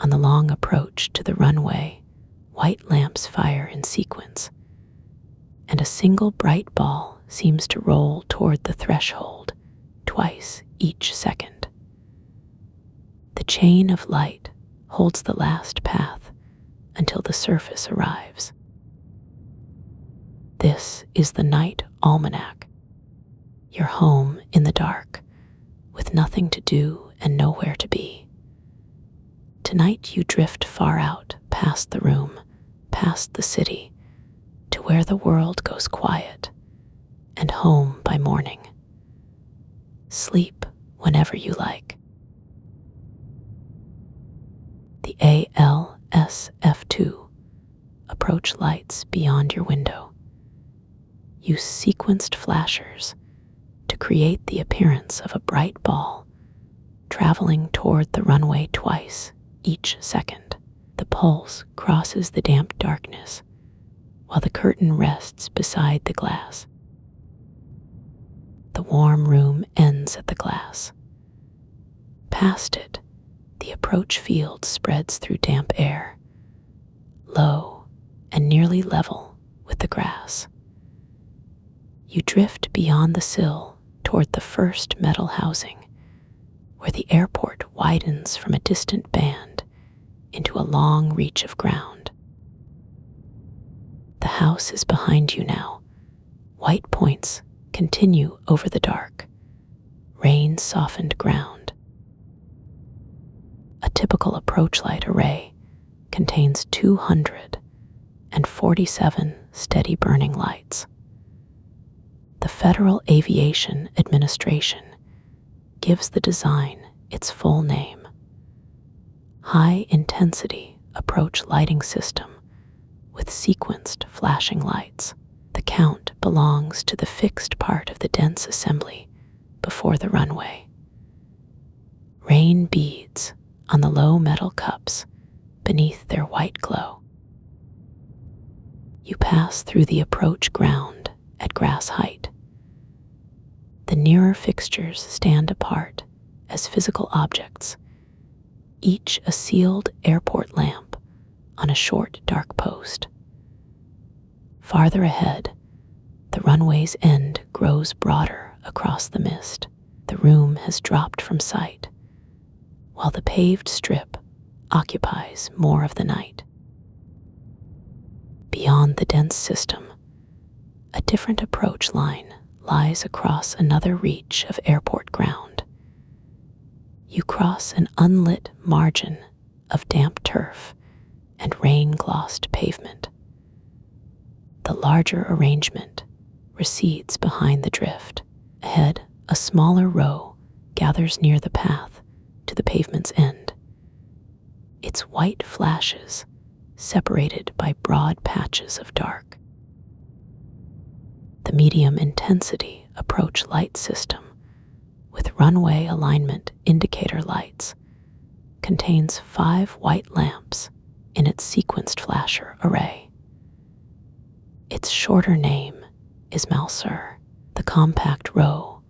On the long approach to the runway, white lamps fire in sequence, and a single bright ball seems to roll toward the threshold twice each second. The chain of light holds the last path until the surface arrives. This is the Night Almanac, your home in the dark, with nothing to do and nowhere to be. Tonight you drift far out, past the room, past the city, to where the world goes quiet, and home by morning. Sleep whenever you like. The ALSF2 approach lights beyond your window. Use sequenced flashers to create the appearance of a bright ball traveling toward the runway twice each second. The pulse crosses the damp darkness while the curtain rests beside the glass. The warm room ends at the glass. Past it, the approach field spreads through damp air, low and nearly level with the grass. You drift beyond the sill toward the first metal housing, where the airport widens from a distant band into a long reach of ground. The house is behind you now. White points continue over the dark, rain-softened ground. A typical approach light array contains 247 steady burning lights. The Federal Aviation Administration gives the design its full name: High Intensity Approach Lighting System with sequenced flashing lights. The count belongs to the fixed part of the dense assembly before the runway. Rain beads on the low metal cups beneath their white glow. You pass through the approach ground at grass height. The nearer fixtures stand apart as physical objects, each a sealed airport lamp on a short dark post. Farther ahead, the runway's end grows broader across the mist. The room has dropped from sight, while the paved strip occupies more of the night. Beyond the dense system, a different approach line lies across another reach of airport ground. You cross an unlit margin of damp turf and rain-glossed pavement. The larger arrangement recedes behind the drift. Ahead, a smaller row gathers near the path to the pavement's end. Its white flashes separated by broad patches of dark. The medium intensity approach light system with runway alignment indicator lights contains 5 white lamps in its sequenced flasher array. Its shorter name is Malsur. The compact row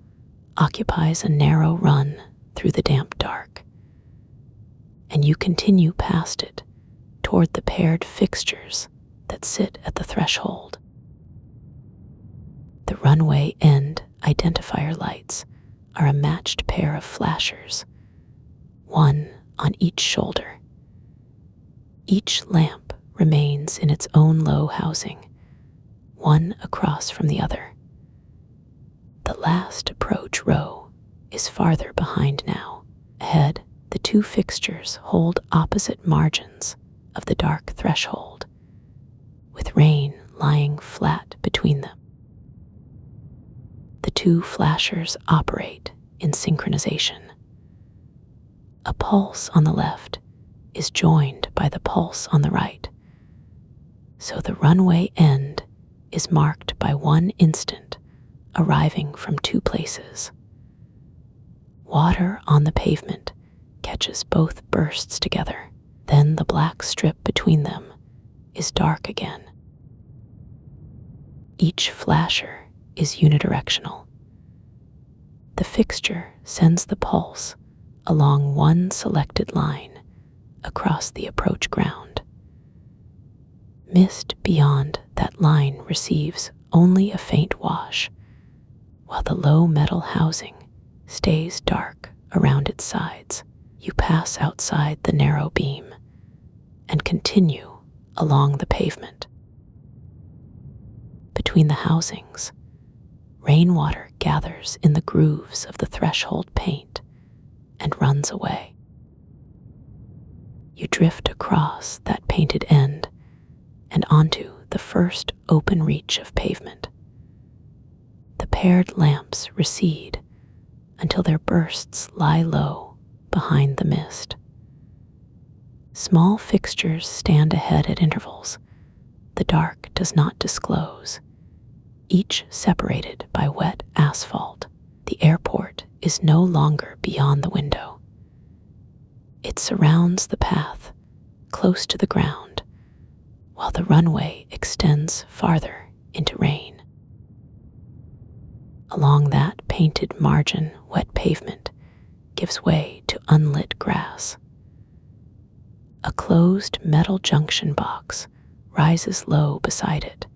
occupies a narrow run through the damp dark, and you continue past it toward the paired fixtures that sit at the threshold. The runway end identifier lights are a matched pair of flashers, one on each shoulder. Each lamp remains in its own low housing, one across from the other. The last approach row is farther behind now. Ahead, the 2 fixtures hold opposite margins of the dark threshold, with rain lying flat between them. The 2 flashers operate in synchronization. A pulse on the left is joined by the pulse on the right, so the runway end is marked by one instant arriving from 2 places. Water on the pavement catches both bursts together, then the black strip between them is dark again. Each flasher is unidirectional. The fixture sends the pulse along one selected line across the approach ground. Mist beyond that line receives only a faint wash, while the low metal housing stays dark around its sides. You pass outside the narrow beam and continue along the pavement. Between the housings, rainwater gathers in the grooves of the threshold paint and runs away. You drift across that painted end and onto the first open reach of pavement. The paired lamps recede until their bursts lie low behind the mist. Small fixtures stand ahead at intervals the dark does not disclose, each separated by wet asphalt. The airport is no longer beyond the window. It surrounds the path, close to the ground, while the runway extends farther into rain. Along that painted margin, wet pavement gives way to unlit grass. A closed metal junction box rises low beside it,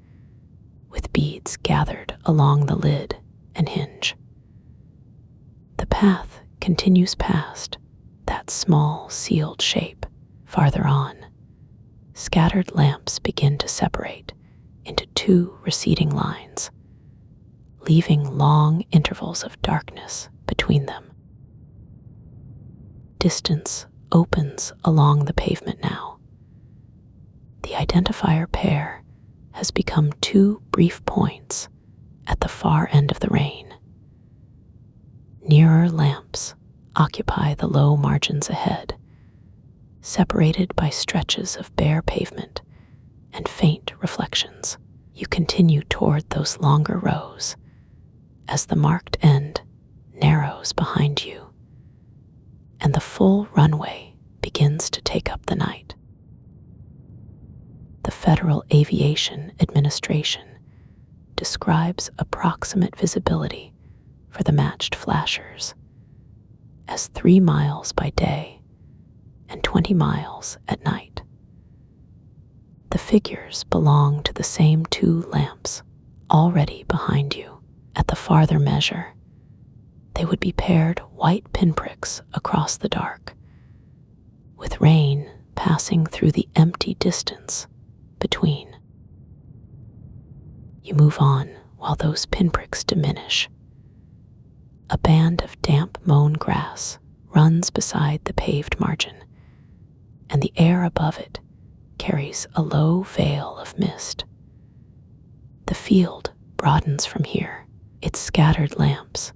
with beads gathered along the lid and hinge. The path continues past that small sealed shape. Farther on, scattered lamps begin to separate into two receding lines, leaving long intervals of darkness between them. Distance opens along the pavement now. The identifier pair has become two brief points at the far end of the rain. Nearer lamps occupy the low margins ahead, separated by stretches of bare pavement and faint reflections. You continue toward those longer rows as the marked end narrows behind you and the full runway begins to take up the night. The Federal Aviation Administration describes approximate visibility for the matched flashers as 3 miles by day and 20 miles at night. The figures belong to the same two lamps already behind you. At the farther measure, they would be paired white pinpricks across the dark, with rain passing through the empty distance between. You move on while those pinpricks diminish. A band of damp mown grass runs beside the paved margin, and the air above it carries a low veil of mist. The field broadens from here. Its scattered lamps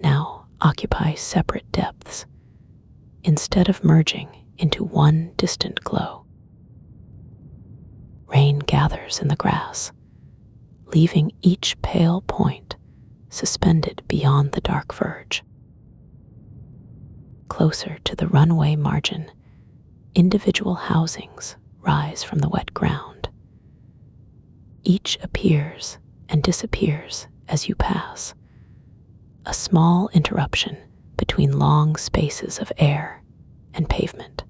now occupy separate depths instead of merging into one distant glow. Rain gathers in the grass, leaving each pale point suspended beyond the dark verge. Closer to the runway margin, individual housings rise from the wet ground. Each appears and disappears as you pass, a small interruption between long spaces of air and pavement.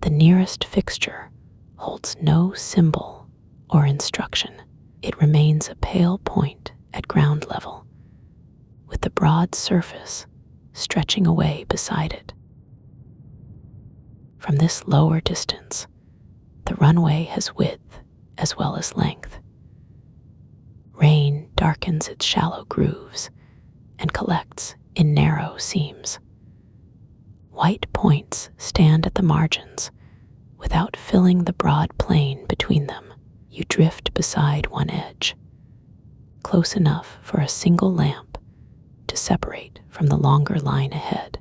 The nearest fixture holds no symbol or instruction. It remains a pale point at ground level, with the broad surface stretching away beside it. From this lower distance, the runway has width as well as length. Rain darkens its shallow grooves and collects in narrow seams. White points stand at the margins without filling the broad plain between them. You drift beside one edge, close enough for a single lamp to separate from the longer line ahead.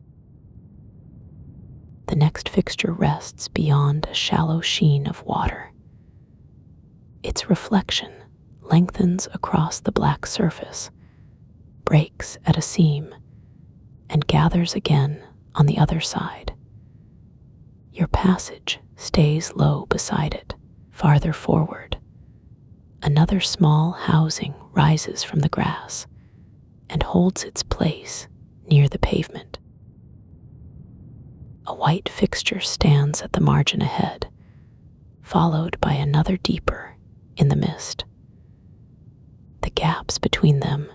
The next fixture rests beyond a shallow sheen of water. Its reflection lengthens across the black surface, breaks at a seam, and gathers again on the other side. Your passage stays low beside it. Farther forward, another small housing rises from the grass and holds its place near the pavement. A white fixture stands at the margin ahead, followed by another deeper in the mist. The gaps between them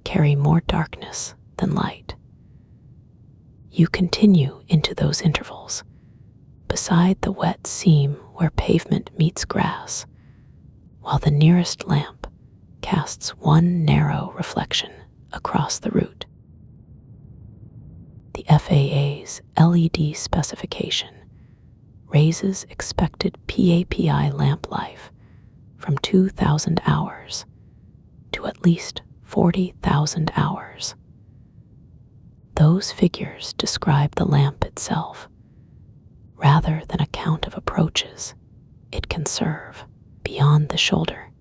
carry more darkness than light. You continue into those intervals, beside the wet seam where pavement meets grass, while the nearest lamp casts one narrow reflection across the route. The FAA's LED specification raises expected PAPI lamp life from 2,000 hours to at least 40,000 hours. Those figures describe the lamp itself, rather than a count of approaches it can serve. Beyond the shoulder,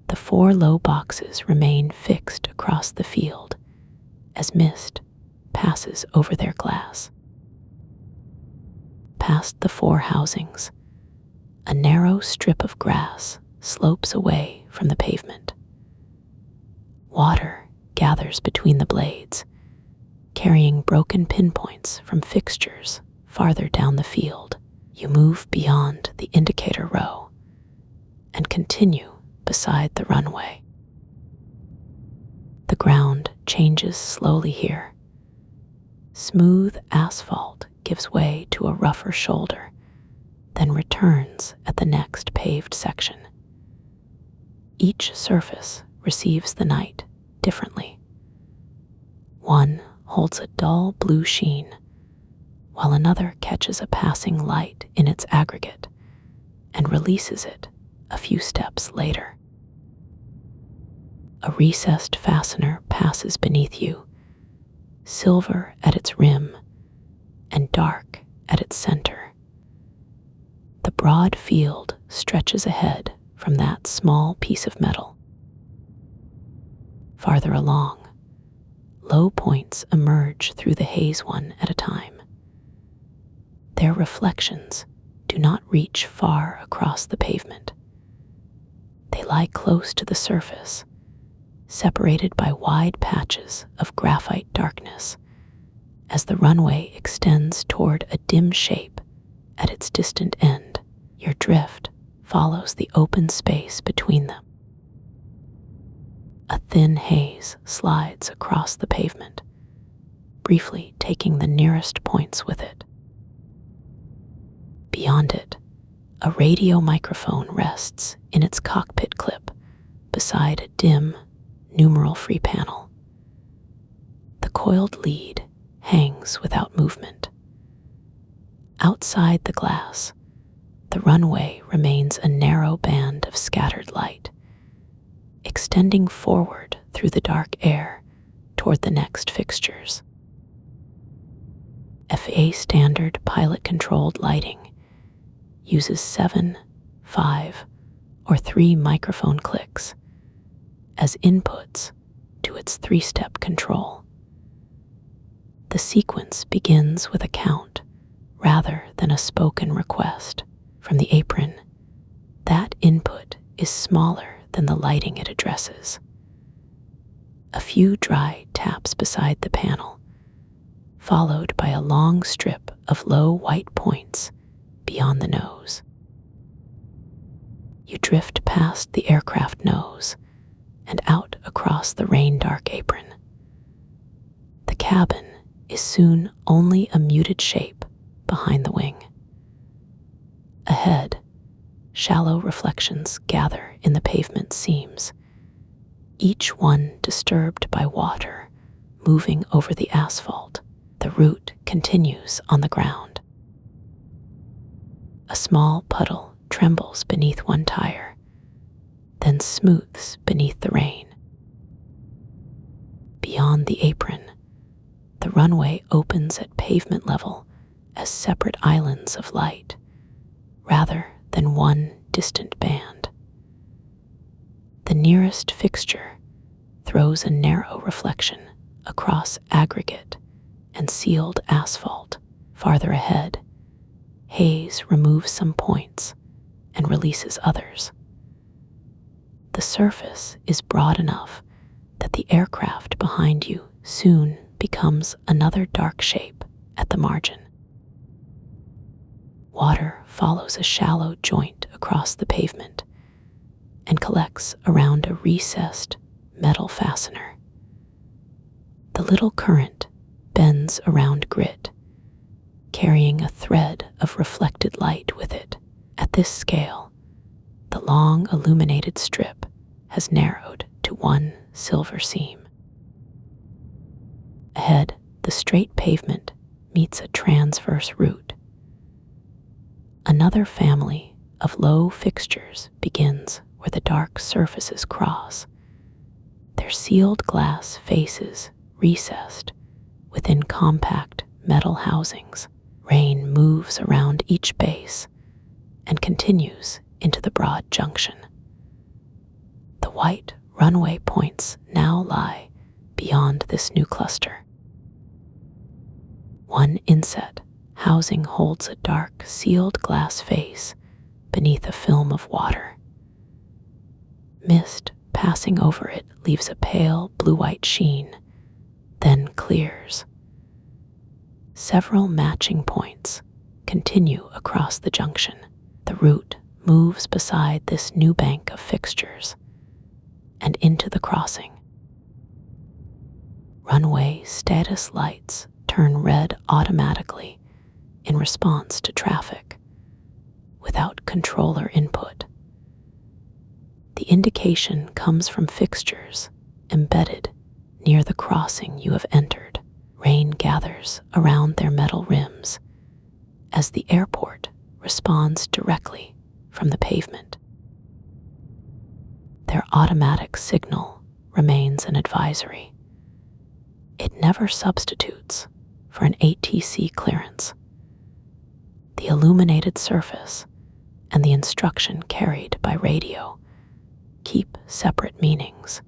the 4 low boxes remain fixed across the field as mist passes over their glass. Past the 4 housings, a narrow strip of grass slopes away from the pavement. Water gathers between the blades, carrying broken pinpoints from fixtures farther down the field. You move beyond the indicator row and continue beside the runway. The ground changes slowly here. Smooth asphalt gives way to a rougher shoulder, then returns at the next paved section. Each surface receives the night differently. One holds a dull blue sheen, while another catches a passing light in its aggregate and releases it a few steps later. A recessed fastener passes beneath you, silver at its rim and dark at its center. The broad field stretches ahead from that small piece of metal. Farther along, low points emerge through the haze one at a time. Their reflections do not reach far across the pavement. They lie close to the surface, separated by wide patches of graphite darkness, as the runway extends toward a dim shape at its distant end. Your drift follows the open space between them. A thin haze slides across the pavement, briefly taking the nearest points with it. Beyond it, a radio microphone rests in its cockpit clip beside a dim, numeral-free panel. The coiled lead hangs without movement. Outside the glass, the runway remains a narrow band of scattered light, extending forward through the dark air toward the next fixtures. FAA standard pilot-controlled lighting uses 7, 5, or 3 microphone clicks as inputs to its 3-step control. The sequence begins with a count rather than a spoken request. From the apron, that input is smaller than the lighting it addresses. A few dry taps beside the panel, followed by a long strip of low white points beyond the nose. You drift past the aircraft nose and out across the rain-dark apron. The cabin is soon only a muted shape behind the wing. Ahead, shallow reflections gather in the pavement seams, each one disturbed by water moving over the asphalt. The route continues on the ground. A small puddle trembles beneath one tire, then smooths beneath the rain. Beyond the apron, the runway opens at pavement level as separate islands of light, rather than one distant band. The nearest fixture throws a narrow reflection across aggregate and sealed asphalt. Farther ahead, haze removes some points and releases others. The surface is broad enough that the aircraft behind you soon becomes another dark shape at the margin. Water follows a shallow joint across the pavement and collects around a recessed metal fastener. The little current bends around grit, carrying a thread of reflected light with it. At this scale, the long illuminated strip has narrowed to one silver seam. Ahead, the straight pavement meets a transverse route. Another family of low fixtures begins where the dark surfaces cross, their sealed glass faces recessed within compact metal housings. Rain moves around each base and continues into the broad junction. The white runway points now lie beyond this new cluster. One inset housing holds a dark sealed glass face beneath a film of water. Mist passing over it leaves a pale blue-white sheen, then clears. Several matching points continue across the junction. The route moves beside this new bank of fixtures and into the crossing. Runway status lights turn red automatically in response to traffic, without controller input. The indication comes from fixtures embedded near the crossing you have entered. Rain gathers around their metal rims as the airport responds directly from the pavement. Their automatic signal remains an advisory. It never substitutes for an ATC clearance. The illuminated surface and the instruction carried by radio keep separate meanings,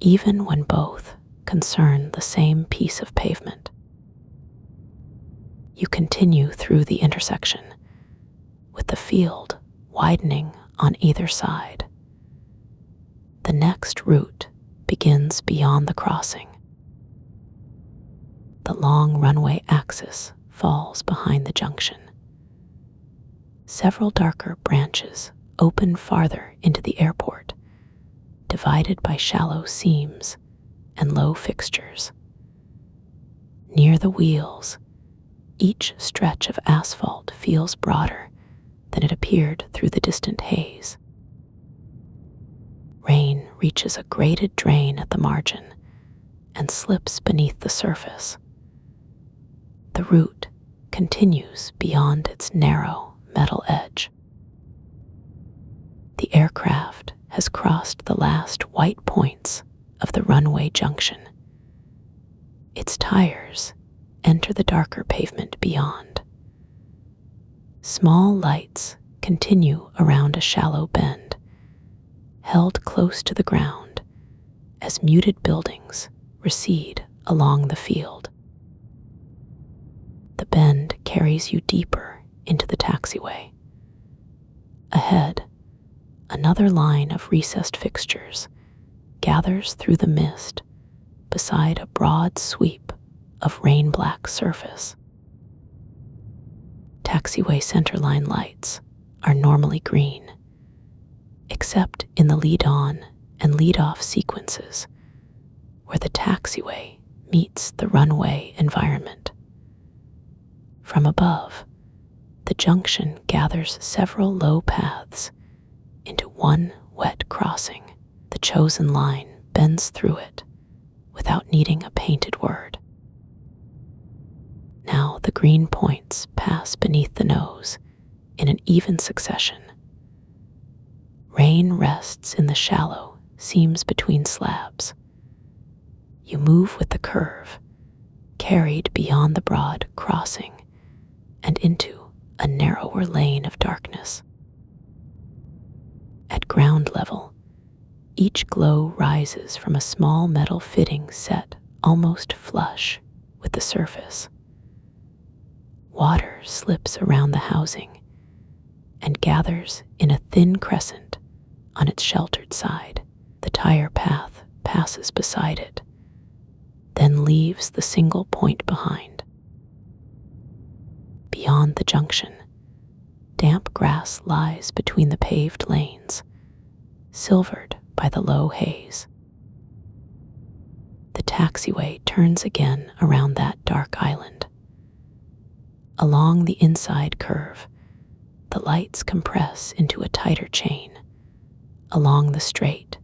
even when both concern the same piece of pavement. You continue through the intersection, with the field widening on either side. The next route begins beyond the crossing. The long runway axis falls behind the junction. Several darker branches open farther into the airport, divided by shallow seams and low fixtures. Near the wheels, each stretch of asphalt feels broader than it appeared through the distant haze. Rain reaches a graded drain at the margin and slips beneath the surface. The route continues beyond its narrow metal edge. The aircraft has crossed the last white points of the runway junction. Its tires enter the darker pavement beyond. Small lights continue around a shallow bend, held close to the ground as muted buildings recede along the field. The bend carries you deeper into the taxiway. Ahead, another line of recessed fixtures gathers through the mist beside a broad sweep of rain-black surface. Taxiway centerline lights are normally green, except in the lead-on and lead-off sequences where the taxiway meets the runway environment. From above, the junction gathers several low paths into one wet crossing. The chosen line bends through it without needing a painted word. Now the green points pass beneath the nose in an even succession. Rain rests in the shallow seams between slabs. You move with the curve, carried beyond the broad crossing and into a narrower lane of darkness. At ground level, each glow rises from a small metal fitting set almost flush with the surface. Water slips around the housing and gathers in a thin crescent on its sheltered side. The tire path passes beside it, then leaves the single point behind. Beyond the junction, Damp grass lies between the paved lanes, silvered by the low haze. The taxiway turns again around that dark island. Along the inside curve, the lights compress into a tighter chain. Along the straight,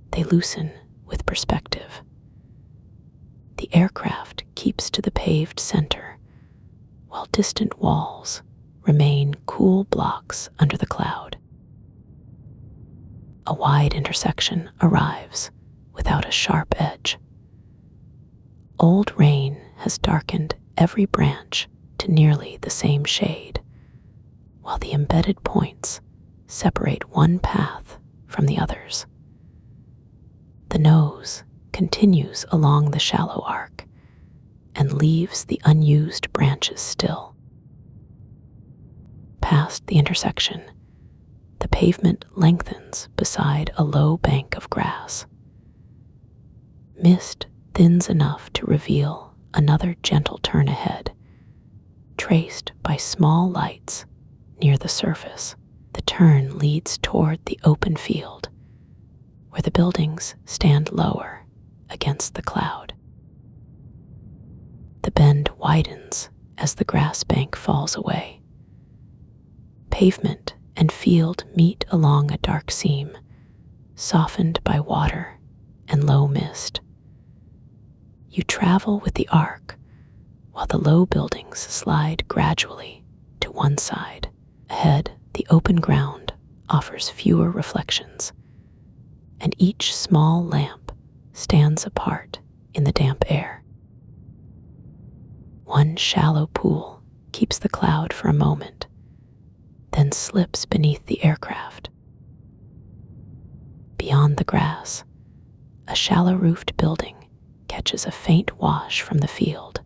they loosen with perspective. The aircraft keeps to the paved center, while distant walls remain cool blocks under the cloud. A wide intersection arrives without a sharp edge. Old rain has darkened every branch to nearly the same shade, while the embedded points separate one path from the others. The nose continues along the shallow arc and leaves the unused branches still. Past the intersection, the pavement lengthens beside a low bank of grass. Mist thins enough to reveal another gentle turn ahead, traced by small lights near the surface. The turn leads toward the open field, where the buildings stand lower against the cloud. The bend widens as the grass bank falls away. Pavement and field meet along a dark seam, softened by water and low mist. You travel with the arc, while the low buildings slide gradually to one side. Ahead, the open ground offers fewer reflections, and each small lamp stands apart in the damp air. One shallow pool keeps the cloud for a moment, then slips beneath the aircraft. Beyond the grass, a shallow-roofed building catches a faint wash from the field.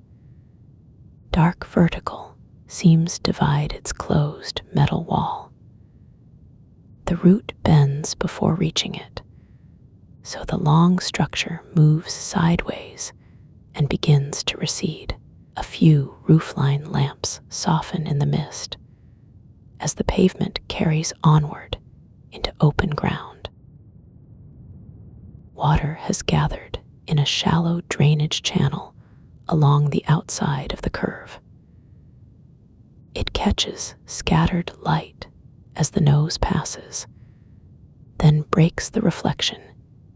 Dark vertical seams divide its closed metal wall. The route bends before reaching it, so the long structure moves sideways and begins to recede. A few roofline lamps soften in the mist as the pavement carries onward into open ground. Water has gathered in a shallow drainage channel along the outside of the curve. It catches scattered light as the nose passes, then breaks the reflection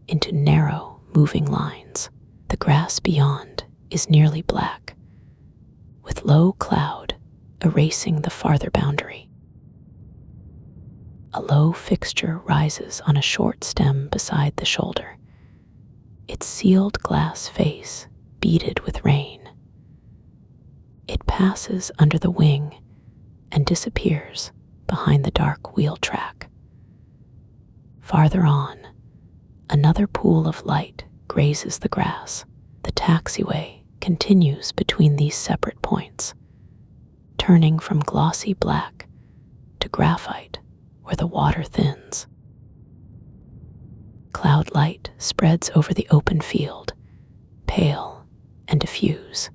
into narrow, moving lines. The grass beyond is nearly black, with low cloud erasing the farther boundary. A low fixture rises on a short stem beside the shoulder, its sealed glass face beaded with rain. It passes under the wing and disappears behind the dark wheel track. Farther on, another pool of light grazes the grass. The taxiway continues between these separate points, turning from glossy black to graphite where the water thins. Cloud light spreads over the open field, pale and diffuse.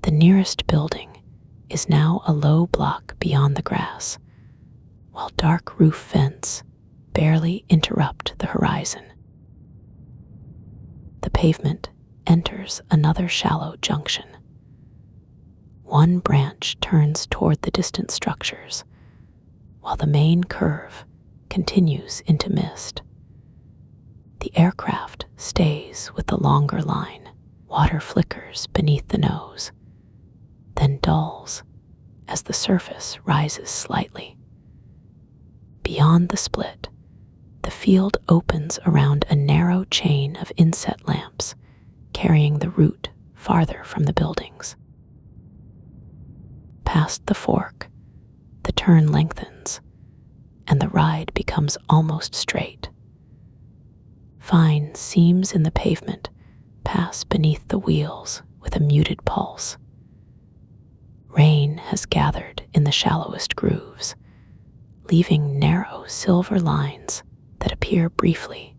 The nearest building is now a low block beyond the grass, while dark roof vents barely interrupt the horizon. The pavement enters another shallow junction. One branch turns toward the distant structures, while the main curve continues into mist. The aircraft stays with the longer line. Water flickers beneath the nose, then dulls as the surface rises slightly. Beyond the split, the field opens around a narrow chain of inset lamps, carrying the route farther from the buildings. Past the fork, the turn lengthens, and the ride becomes almost straight. Fine seams in the pavement pass beneath the wheels with a muted pulse. Rain has gathered in the shallowest grooves, leaving narrow silver lines that appear briefly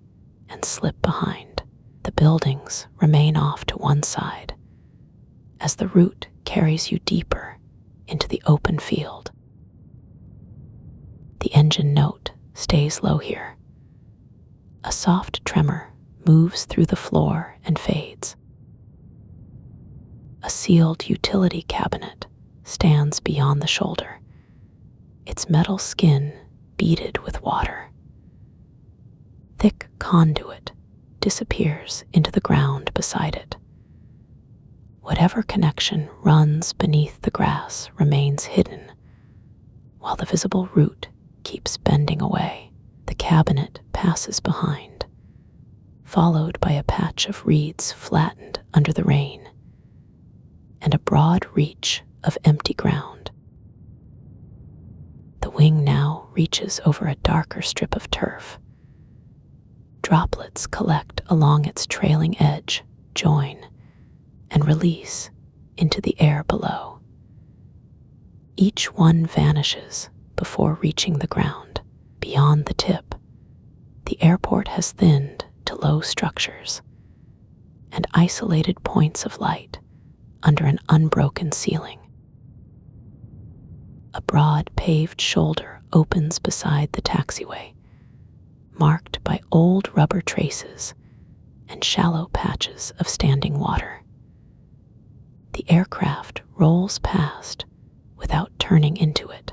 and slip behind. The buildings remain off to one side as the route carries you deeper into the open field. engine note stays low here. A soft tremor moves through the floor and fades. A sealed utility cabinet stands beyond the shoulder, its metal skin beaded with water. Thick conduit disappears into the ground beside it. Whatever connection runs beneath the grass remains hidden, while the visible root keeps bending away. The cabinet passes behind, followed by a patch of reeds flattened under the rain, and a broad reach of empty ground. The wing now reaches over a darker strip of turf. Droplets collect along its trailing edge, join, and release into the air below. Each one vanishes before reaching the ground. Beyond the tip, the airport has thinned to low structures and isolated points of light under an unbroken ceiling. A broad paved shoulder opens beside the taxiway, marked by old rubber traces and shallow patches of standing water. The aircraft rolls past without turning into it.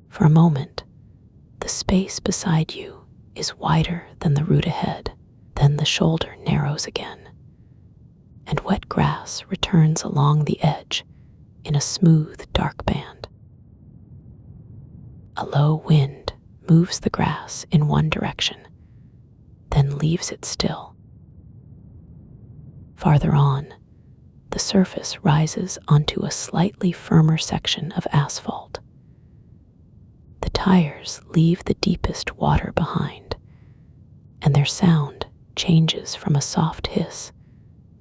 For a moment, the space beside you is wider than the route ahead. Then the shoulder narrows again, and wet grass returns along the edge in a smooth, dark band. A low wind moves the grass in one direction, then leaves it still. Farther on, the surface rises onto a slightly firmer section of asphalt. The tires leave the deepest water behind, and their sound changes from a soft hiss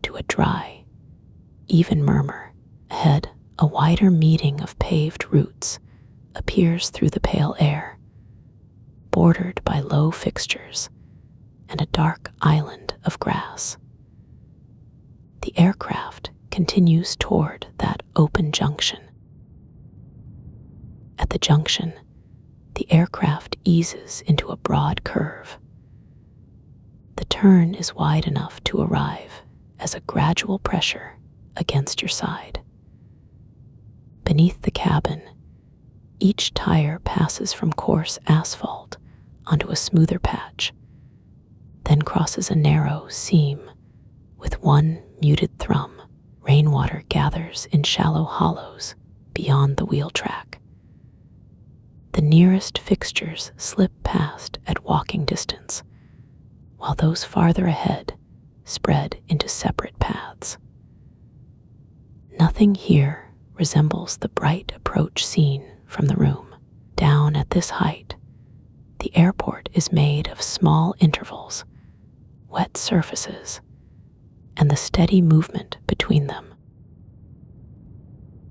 to a dry, even murmur. Ahead, a wider meeting of paved routes appears through the pale air, bordered by low fixtures and a dark island of grass. The aircraft continues toward that open junction. At the junction, the aircraft eases into a broad curve. The turn is wide enough to arrive as a gradual pressure against your side. Beneath the cabin, each tire passes from coarse asphalt onto a smoother patch, then crosses a narrow seam with one muted thrum. Rainwater gathers in shallow hollows beyond the wheel track. The nearest fixtures slip past at walking distance, while those farther ahead spread into separate paths. Nothing here resembles the bright approach scene from the room. Down at this height, the airport is made of small intervals, wet surfaces, and the steady movement between them.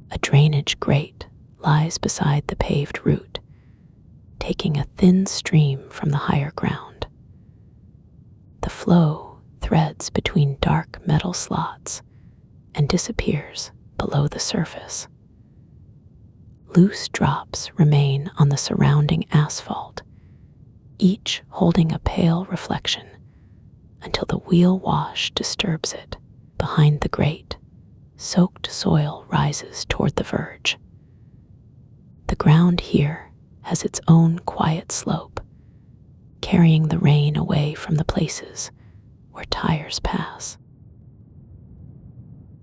A drainage grate lies beside the paved route, taking a thin stream from the higher ground. The flow threads between dark metal slots and disappears below the surface. Loose drops remain on the surrounding asphalt, each holding a pale reflection until the wheel wash disturbs it. Behind the grate, soaked soil rises toward the verge. The ground here has its own quiet slope, carrying the rain away from the places where tires pass.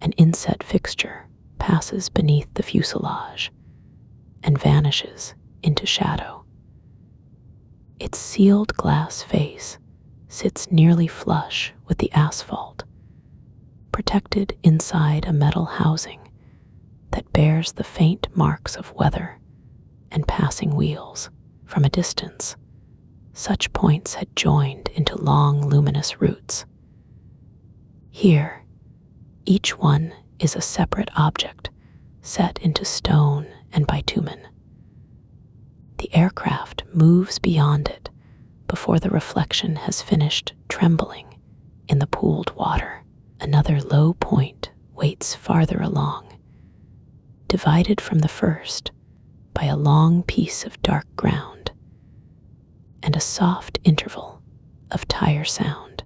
An inset fixture passes beneath the fuselage and vanishes into shadow. Its sealed glass face sits nearly flush with the asphalt, protected inside a metal housing that bears the faint marks of weather and passing wheels. From a distance, such points had joined into long, luminous roots. Here, each one is a separate object set into stone and bitumen. The aircraft moves beyond it before the reflection has finished trembling in the pooled water. Another low point waits farther along, divided from the first by a long piece of dark ground. and a soft interval of tire sound.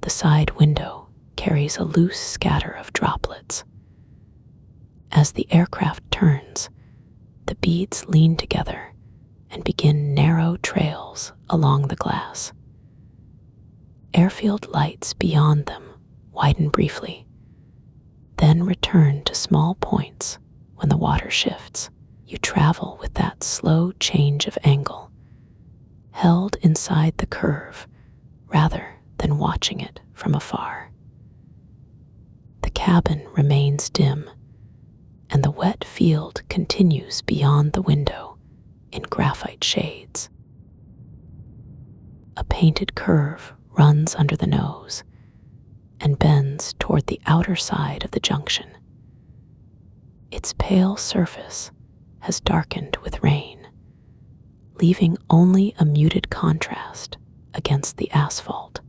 The side window carries a loose scatter of droplets. As the aircraft turns, the beads lean together and begin narrow trails along the glass. Airfield lights beyond them widen briefly, then return to small points when the water shifts. You travel with that slow change of angle, held inside the curve rather than watching it from afar. The cabin remains dim, and the wet field continues beyond the window in graphite shades. A painted curve runs under the nose and bends toward the outer side of the junction. Its pale surface has darkened with rain, leaving only a muted contrast against the asphalt.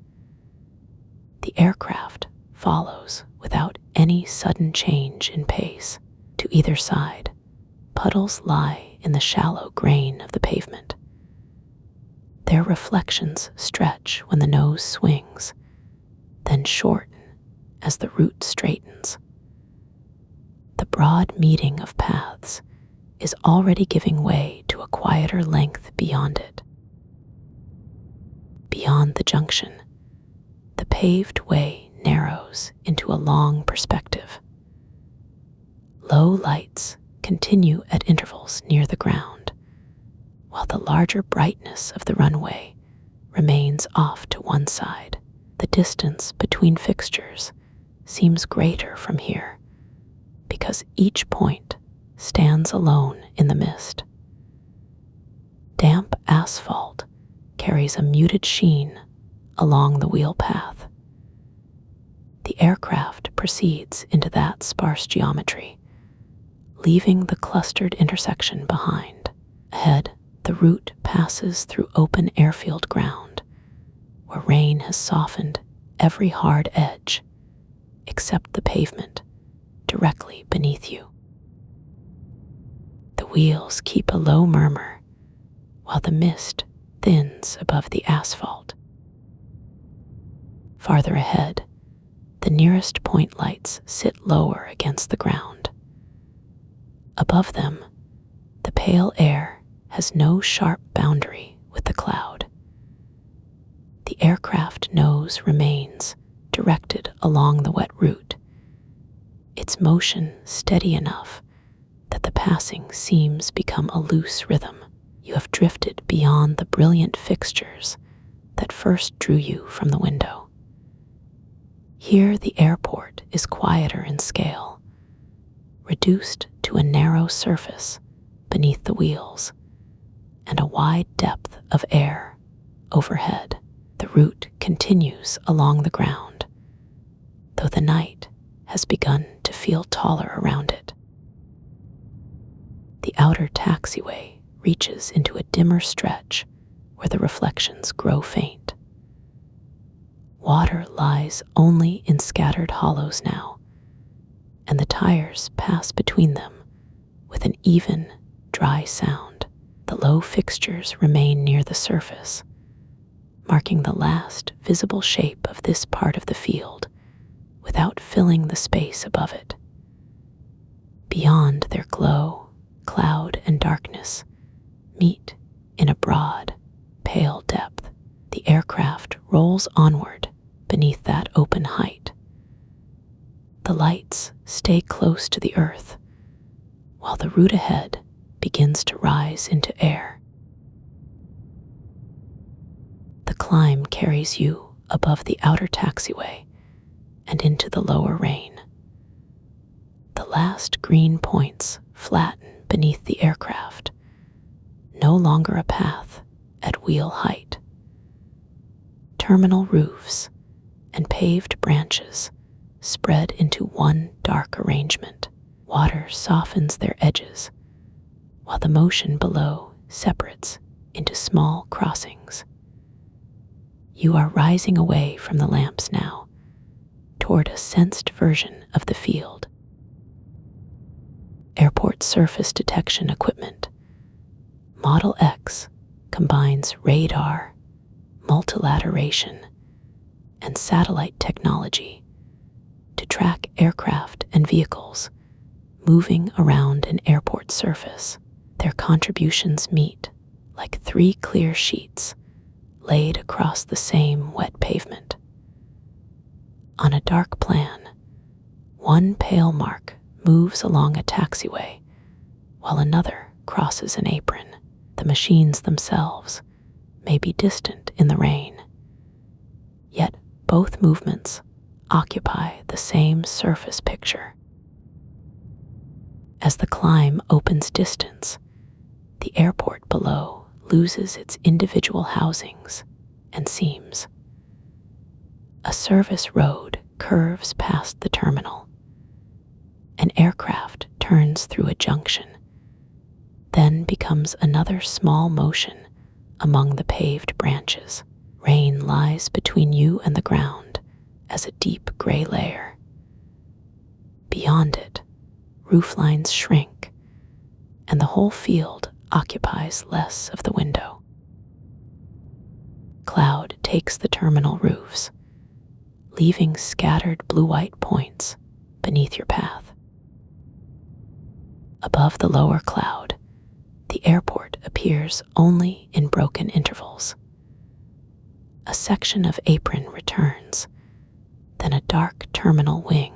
The aircraft follows without any sudden change in pace. To either side, puddles lie in the shallow grain of the pavement. Their reflections stretch when the nose swings, then shorten as the route straightens. The broad meeting of paths is already giving way to a quieter length beyond it. Beyond the junction, the paved way narrows into a long perspective. Low lights continue at intervals near the ground, while the larger brightness of the runway remains off to one side. The distance between fixtures seems greater from here because each point stands alone in the mist. Damp asphalt carries a muted sheen along the wheel path. The aircraft proceeds into that sparse geometry, leaving the clustered intersection behind. Ahead, the route passes through open airfield ground, where rain has softened every hard edge, except the pavement directly beneath you. The wheels keep a low murmur, while the mist thins above the asphalt. Farther ahead, the nearest point lights sit lower against the ground. Above them, the pale air has no sharp boundary with the cloud. The aircraft nose remains directed along the wet route, its motion steady enough that the passing seams become a loose rhythm. You have drifted beyond the brilliant fixtures that first drew you from the window. Here the airport is quieter in scale, reduced to a narrow surface beneath the wheels and a wide depth of air overhead. The route continues along the ground, though the night has begun to feel taller around it. The outer taxiway reaches into a dimmer stretch where the reflections grow faint. Water lies only in scattered hollows now, and the tires pass between them with an even, dry sound. The low fixtures remain near the surface, marking the last visible shape of this part of the field without filling the space above it. Beyond their glow, cloud and darkness meet in a broad, pale depth. The aircraft rolls onward beneath that open height. The lights stay close to the earth, while the route ahead begins to rise into air. The climb carries you above the outer taxiway and into the lower rain. The last green points flatten beneath the aircraft, no longer a path at wheel height. Terminal roofs and paved branches spread into one dark arrangement. Water softens their edges, while the motion below separates into small crossings. You are rising away from the lamps now, toward a sensed version of the field. Airport surface detection equipment, Model X combines radar, multilateration, and satellite technology to track aircraft and vehicles moving around an airport surface. Their contributions meet like three clear sheets laid across the same wet pavement. On a dark plan, one pale mark moves along a taxiway while another crosses an apron. The machines themselves may be distant in the rain, yet both movements occupy the same surface picture. As the climb opens distance, the airport below loses its individual housings and seams. A service road curves past the terminal. An aircraft turns through a junction, then becomes another small motion among the paved branches. Rain lies between you and the ground as a deep gray layer. Beyond it, rooflines shrink, and the whole field occupies less of the window. Cloud takes the terminal roofs, leaving scattered blue-white points beneath your path. Above the lower cloud, the airport appears only in broken intervals. A section of apron returns, then a dark terminal wing,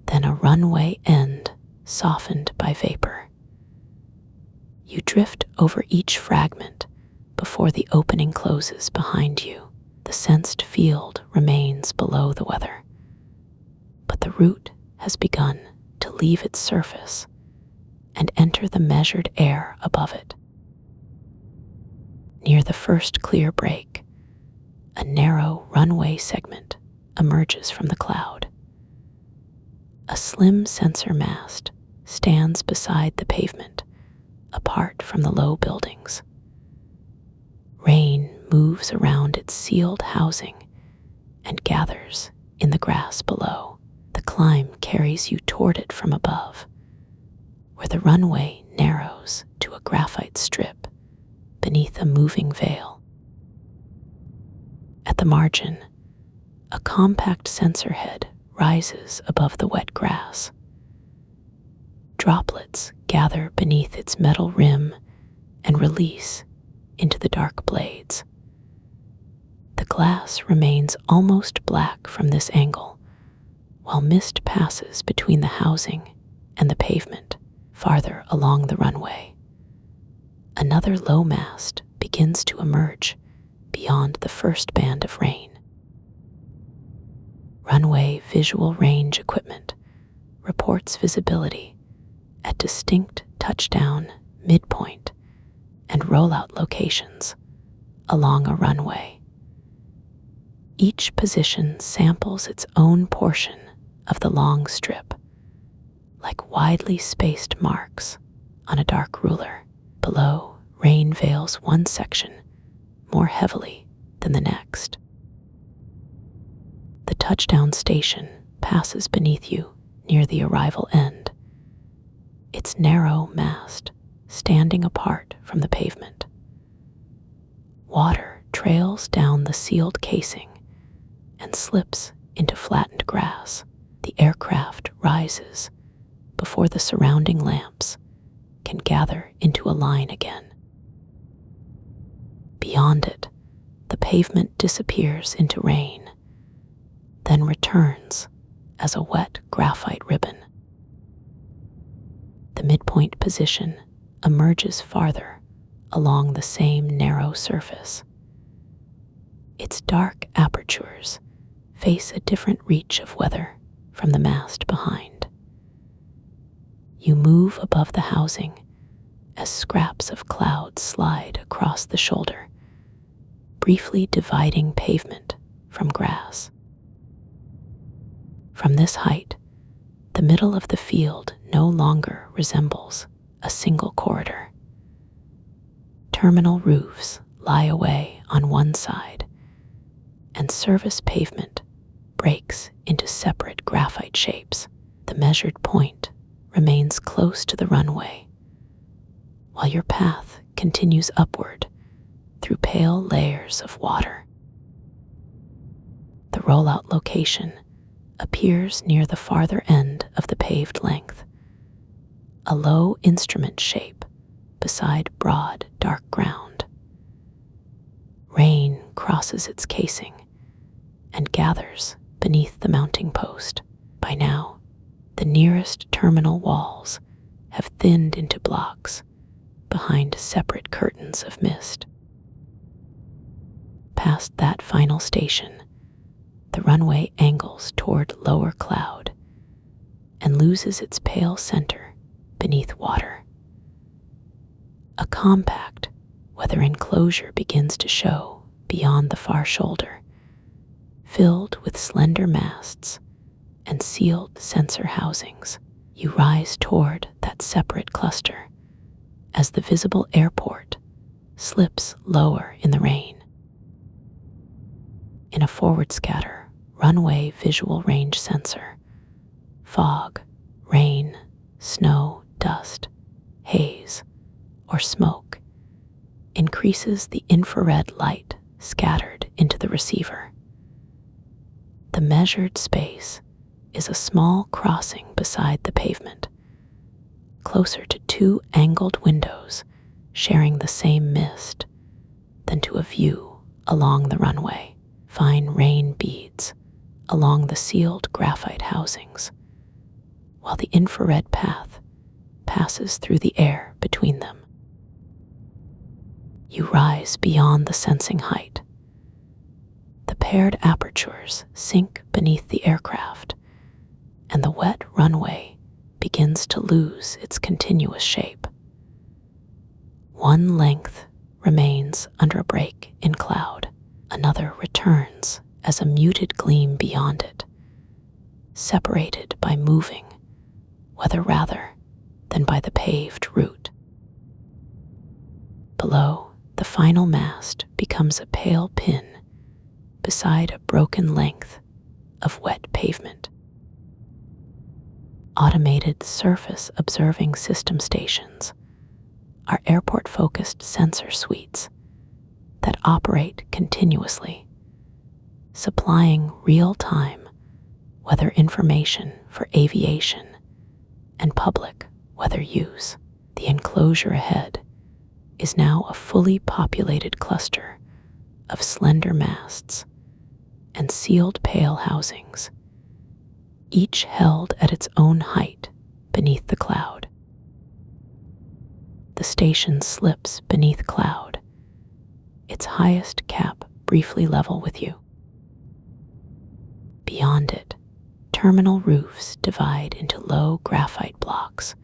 then a runway end softened by vapor. You drift over each fragment before the opening closes behind you. The sensed field remains below the weather, but the route has begun to leave its surface and enter the measured air above it. Near the first clear break, a narrow runway segment emerges from the cloud. A slim sensor mast stands beside the pavement, apart from the low buildings. Rain moves around its sealed housing and gathers in the grass below. The climb carries you toward it from above, where the runway narrows to a graphite strip beneath a moving veil. At the margin, a compact sensor head rises above the wet grass. Droplets gather beneath its metal rim and release into the dark blades. The glass remains almost black from this angle, while mist passes between the housing and the pavement farther along the runway. Another low mast begins to emerge beyond the first band of rain. Runway visual range equipment reports visibility at distinct touchdown, midpoint, and rollout locations along a runway. Each position samples its own portion of the long strip, like widely spaced marks on a dark ruler. Below, rain veils one section more heavily than the next. The touchdown station passes beneath you near the arrival end, its narrow mast standing apart from the pavement. Water trails down the sealed casing and slips into flattened grass. The aircraft rises before the surrounding lamps can gather into a line again. Beyond it, the pavement disappears into rain, then returns as a wet graphite ribbon. The midpoint position emerges farther along the same narrow surface. Its dark apertures face a different reach of weather from the mast behind. You move above the housing as scraps of cloud slide across the shoulder, briefly dividing pavement from grass. From this height, the middle of the field no longer resembles a single corridor. Terminal roofs lie away on one side, and service pavement breaks into separate graphite shapes. The measured point remains close to the runway, while your path continues upward through pale layers of water. The rollout location appears near the farther end of the paved length, a low instrument shape beside broad, dark ground. Rain crosses its casing and gathers beneath the mounting post. By now, the nearest terminal walls have thinned into blocks behind separate curtains of mist. Past that final station, the runway angles toward lower cloud and loses its pale center beneath water. A compact weather enclosure begins to show beyond the far shoulder, filled with slender masts and sealed sensor housings. You rise toward that separate cluster as the visible airport slips lower in the rain. In a forward scatter, runway visual range sensor, fog, rain, snow, dust, haze, or smoke increases the infrared light scattered into the receiver. The measured space is a small crossing beside the pavement, closer to two angled windows sharing the same mist than to a view along the runway. Fine rain beads along the sealed graphite housings, while the infrared path passes through the air between them. You rise beyond the sensing height. The paired apertures sink beneath the aircraft, and the wet runway begins to lose its continuous shape. One length remains under a break in cloud. Another returns as a muted gleam beyond it, separated by moving, whether rather than by the paved route. Below, the final mast becomes a pale pin beside a broken length of wet pavement. Automated surface observing system stations are airport-focused sensor suites that operate continuously, supplying real-time weather information for aviation and public weather use. The enclosure ahead is now a fully populated cluster of slender masts and sealed pale housings, each held at its own height beneath the cloud. The station slips beneath cloud, its highest cap briefly level with you. Beyond it, terminal roofs divide into low graphite blocks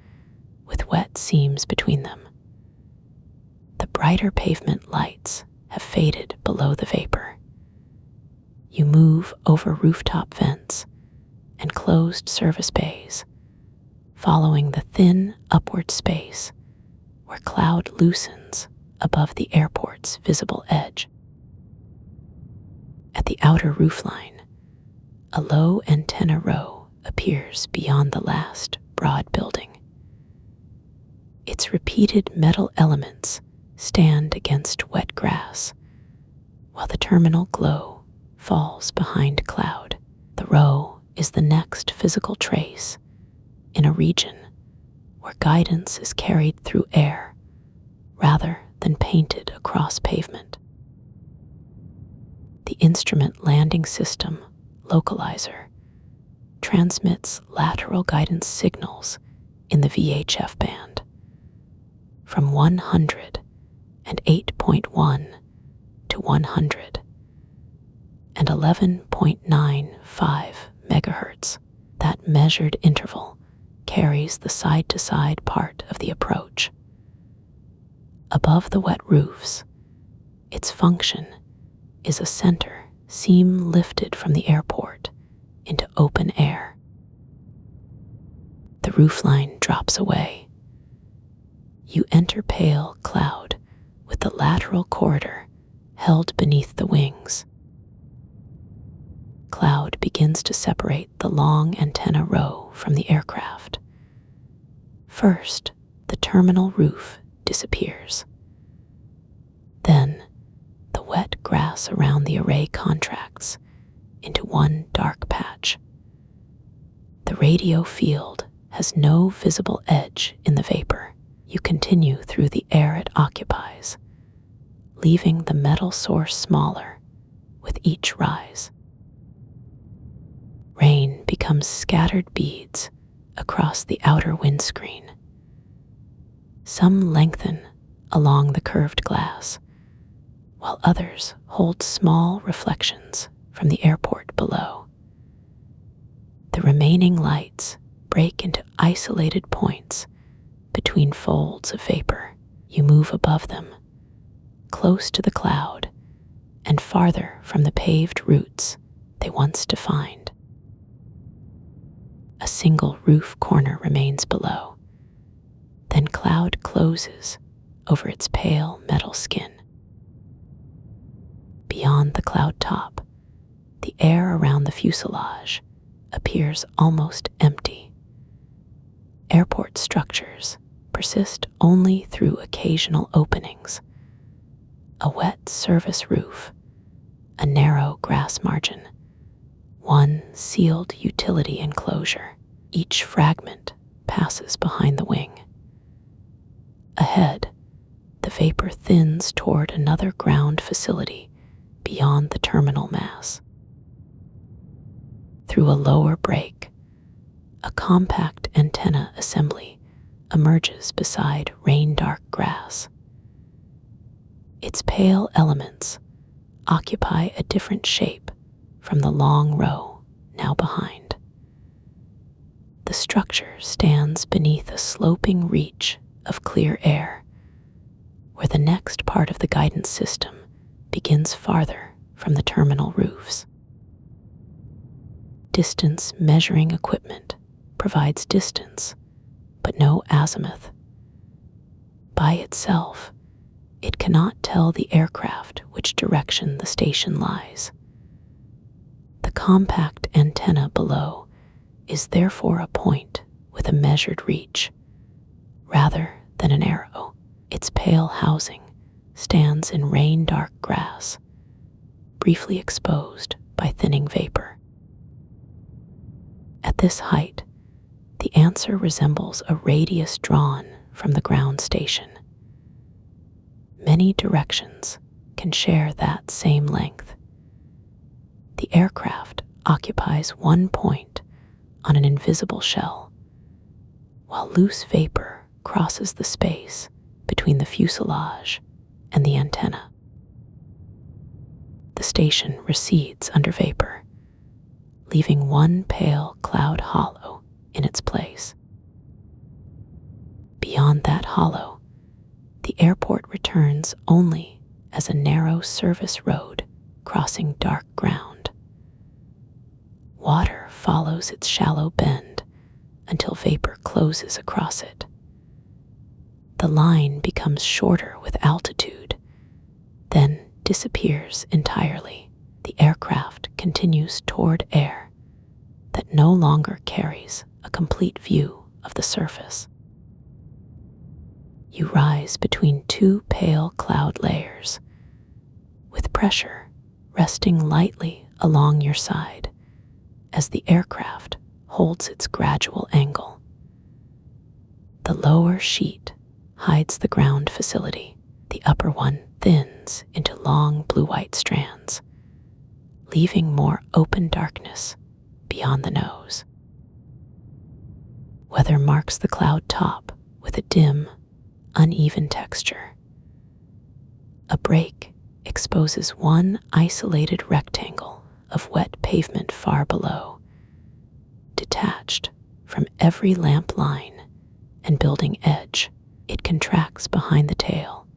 with wet seams between them. The brighter pavement lights have faded below the vapor. You move over rooftop vents and closed service bays, following the thin upward space where cloud loosens above the airport's visible edge. At the outer roofline, a low antenna row appears beyond the last broad building. Its repeated metal elements stand against wet grass, while the terminal glow falls behind cloud. The row is the next physical trace in a region where guidance is carried through air rather than painted across pavement. The instrument landing system localizer transmits lateral guidance signals in the VHF band from 108.1 to 100 and 11.95 megahertz. That measured interval carries the side-to-side part of the approach. Above the wet roofs, its function is a center seam lifted from the airport into open air. The roofline drops away. You enter pale cloud with the lateral corridor held beneath the wings. Cloud begins to separate the long antenna row from the aircraft. First, the terminal roof disappears. Then, wet grass around the array contracts into one dark patch. The radio field has no visible edge in the vapor. You continue through the air it occupies, leaving the metal source smaller with each rise. Rain becomes scattered beads across the outer windscreen. Some lengthen along the curved glass, while others hold small reflections from the airport below. The remaining lights break into isolated points between folds of vapor. You move above them, close to the cloud, and farther from the paved routes they once defined. A single roof corner remains below. Then cloud closes over its pale metal skin. Beyond the cloud top, the air around the fuselage appears almost empty. Airport structures persist only through occasional openings. A wet service roof, a narrow grass margin, one sealed utility enclosure. Each fragment passes behind the wing. Ahead, the vapor thins toward another ground facility beyond the terminal mass. Through a lower break, a compact antenna assembly emerges beside rain-dark grass. Its pale elements occupy a different shape from the long row now behind. The structure stands beneath a sloping reach of clear air, where the next part of the guidance system begins farther from the terminal roofs. Distance measuring equipment provides distance, but no azimuth. By itself, it cannot tell the aircraft which direction the station lies. The compact antenna below is therefore a point with a measured reach, rather than an arrow. Its pale housing stands in rain-dark grass, briefly exposed by thinning vapor. At this height, the answer resembles a radius drawn from the ground station. Many directions can share that same length. The aircraft occupies one point on an invisible shell, while loose vapor crosses the space between the fuselage and the antenna. The station recedes under vapor, leaving one pale cloud hollow in its place. Beyond that hollow, the airport returns only as a narrow service road crossing dark ground. Water follows its shallow bend until vapor closes across it. The line becomes shorter with altitude, then disappears entirely. The aircraft continues toward air that no longer carries a complete view of the surface. You rise between two pale cloud layers, with pressure resting lightly along your side as the aircraft holds its gradual angle. The lower sheet hides the ground facility. The upper one thins into long blue-white strands, leaving more open darkness beyond the nose. Weather marks the cloud top with a dim, uneven texture. A break exposes one isolated rectangle of wet pavement far below, detached from every lamp line and building edge. It contracts behind the tail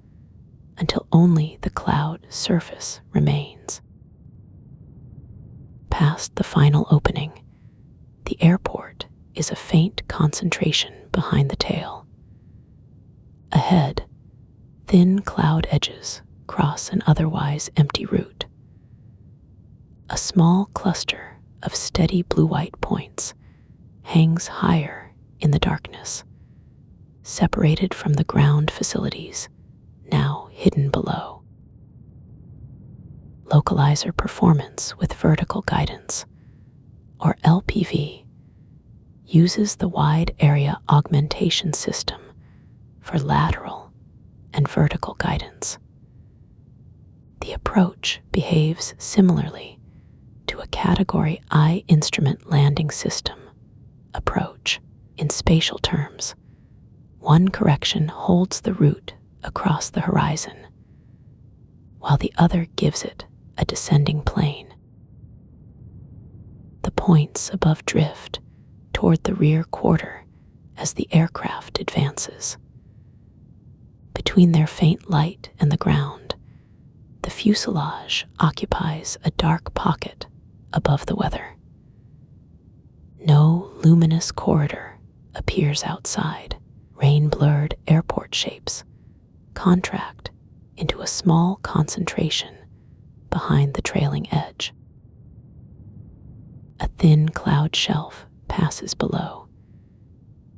until only the cloud surface remains. Past the final opening, the airport is a faint concentration behind the tail. Ahead, thin cloud edges cross an otherwise empty route. A small cluster of steady blue-white points hangs higher in the darkness, separated from the ground facilities now hidden below. localizer performance with vertical guidance, or LPV, uses the wide area augmentation system for lateral and vertical guidance. The approach behaves similarly to a Category I instrument landing system approach. In spatial terms, one correction holds the route across the horizon, while the other gives it a descending plane. The points above drift toward the rear quarter as the aircraft advances. Between their faint light and the ground, the fuselage occupies a dark pocket above the weather. No luminous corridor appears outside. Rain-blurred airport shapes contract into a small concentration behind the trailing edge. A thin cloud shelf passes below,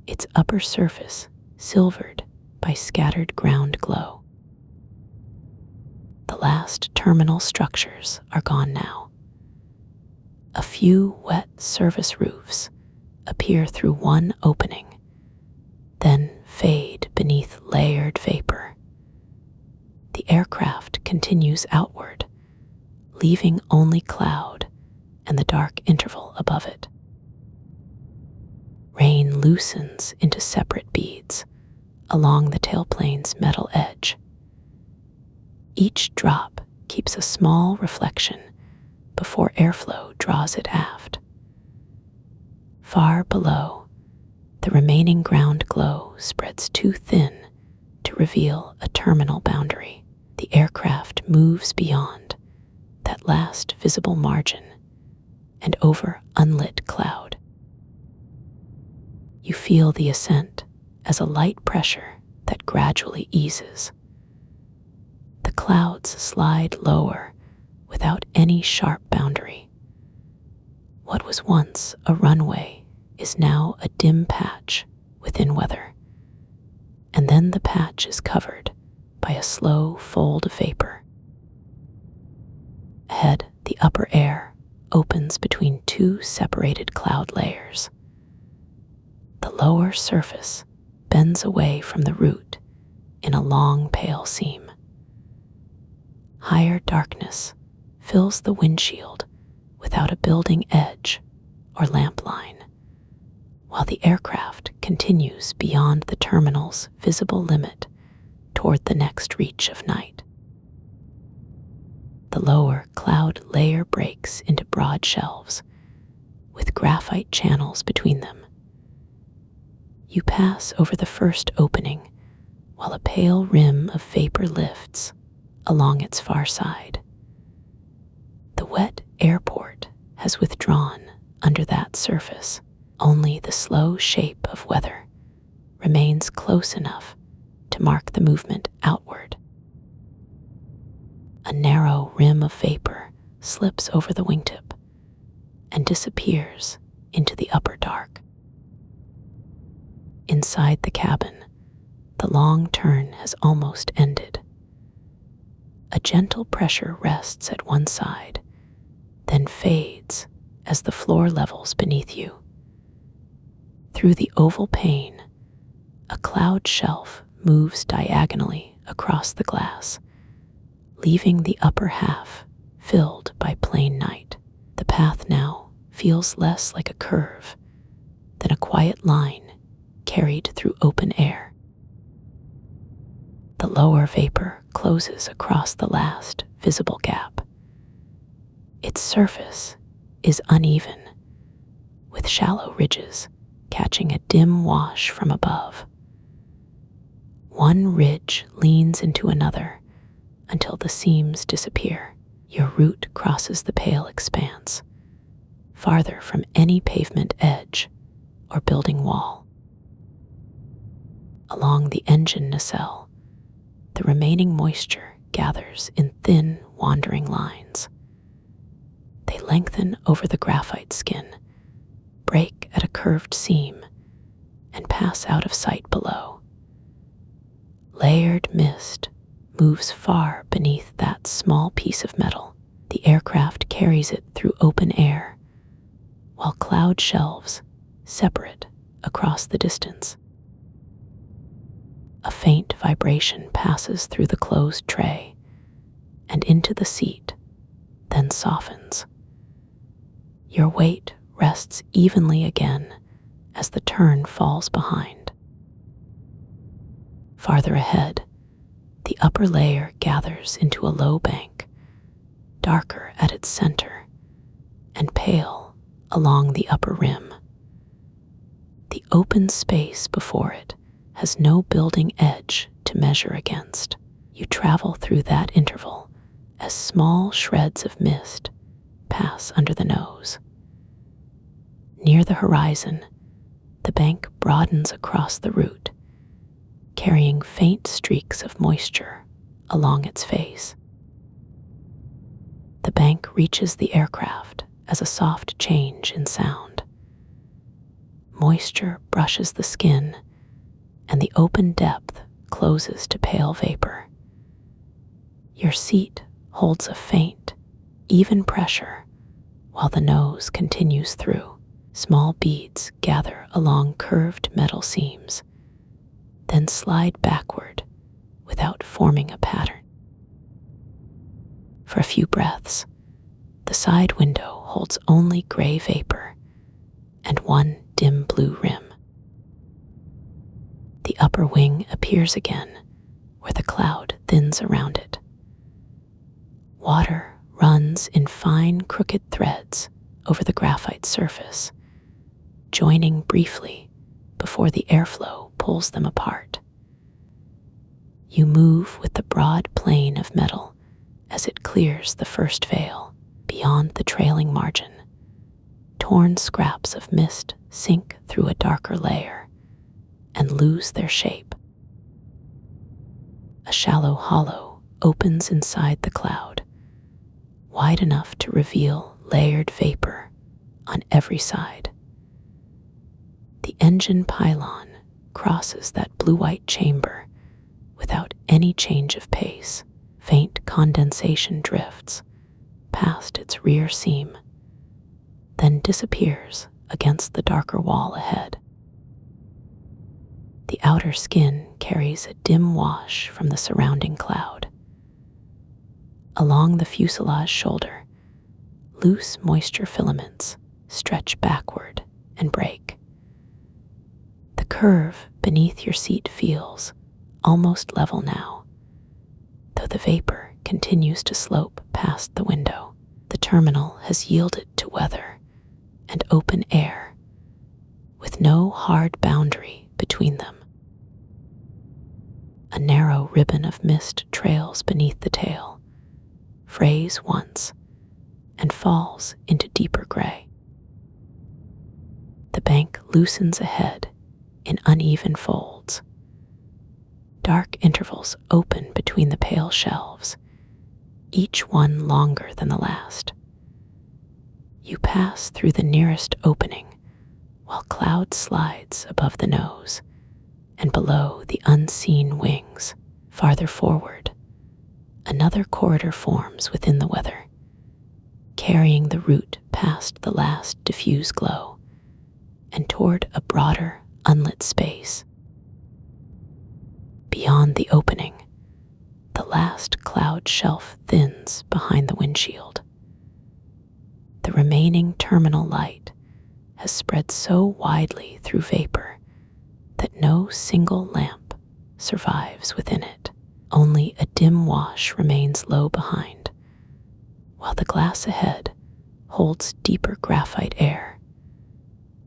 its upper surface silvered by scattered ground glow. The last terminal structures are gone now. A few wet service roofs appear through one opening, then fade beneath layered vapor. The aircraft continues outward, leaving only cloud and the dark interval above it. Rain loosens into separate beads along the tailplane's metal edge. Each drop keeps a small reflection before airflow draws it aft. Far below, the remaining ground glow spreads too thin to reveal a terminal boundary. The aircraft moves beyond that last visible margin and over unlit cloud. You feel the ascent as a light pressure that gradually eases. The clouds slide lower without any sharp boundary. What was once a runway is now a dim patch within weather, and then the patch is covered by a slow fold of vapor. Ahead, the upper air opens between two separated cloud layers. The lower surface bends away from the root in a long pale seam. Higher darkness fills the windshield without a building edge or lamp line, while the aircraft continues beyond the terminal's visible limit toward the next reach of night. The lower cloud layer breaks into broad shelves with graphite channels between them. You pass over the first opening while a pale rim of vapor lifts along its far side. The wet airport has withdrawn under that surface. Only the slow shape of weather remains close enough to mark the movement outward. A narrow rim of vapor slips over the wingtip and disappears into the upper dark. Inside the cabin, the long turn has almost ended. A gentle pressure rests at one side, then fades as the floor levels beneath you. Through the oval pane, a cloud shelf moves diagonally across the glass, leaving the upper half filled by plain night. The path now feels less like a curve than a quiet line carried through open air. The lower vapor closes across the last visible gap. Its surface is uneven, with shallow ridges catching a dim wash from above. One ridge leans into another until the seams disappear. Your route crosses the pale expanse, farther from any pavement edge or building wall. Along the engine nacelle, the remaining moisture gathers in thin, wandering lines. They lengthen over the graphite skin, break at a curved seam, and pass out of sight below. Layered mist moves far beneath that small piece of metal. The aircraft carries it through open air, while cloud shelves separate across the distance. A faint vibration passes through the closed tray and into the seat, then softens. Your weight rests evenly again as the turn falls behind. Farther ahead, the upper layer gathers into a low bank, darker at its center and pale along the upper rim. The open space before it has no building edge to measure against. You travel through that interval as small shreds of mist pass under the nose. Near the horizon, the bank broadens across the route, carrying faint streaks of moisture along its face. The bank reaches the aircraft as a soft change in sound. Moisture brushes the skin, and the open depth closes to pale vapor. Your seat holds a faint, even pressure while the nose continues through. Small beads gather along curved metal seams, then slide backward without forming a pattern. For a few breaths, the side window holds only gray vapor and one dim blue rim. The upper wing appears again where the cloud thins around it. Water runs in fine, crooked threads over the graphite surface, joining briefly before the airflow pulls them apart. You move with the broad plane of metal as it clears the first veil. Beyond the trailing margin, torn scraps of mist sink through a darker layer and lose their shape. A shallow hollow opens inside the cloud, wide enough to reveal layered vapor on every side. The engine pylon crosses that blue-white chamber without any change of pace. Faint condensation drifts past its rear seam, then disappears against the darker wall ahead. The outer skin carries a dim wash from the surrounding cloud. Along the fuselage shoulder, loose moisture filaments stretch backward and break. The curve beneath your seat feels almost level now, though the vapor continues to slope past the window. The terminal has yielded to weather and open air, with no hard boundary between them. A narrow ribbon of mist trails beneath the tail, frays once, and falls into deeper gray. The bank loosens ahead in uneven folds. Dark intervals open between the pale shelves, each one longer than the last. You pass through the nearest opening while cloud slides above the nose and below the unseen wings. Farther forward, another corridor forms within the weather, carrying the route past the last diffuse glow and toward a broader, unlit space. Beyond the opening, the last cloud shelf thins behind the windshield. The remaining terminal light has spread so widely through vapor that no single lamp survives within it. Only a dim wash remains low behind, while the glass ahead holds deeper graphite air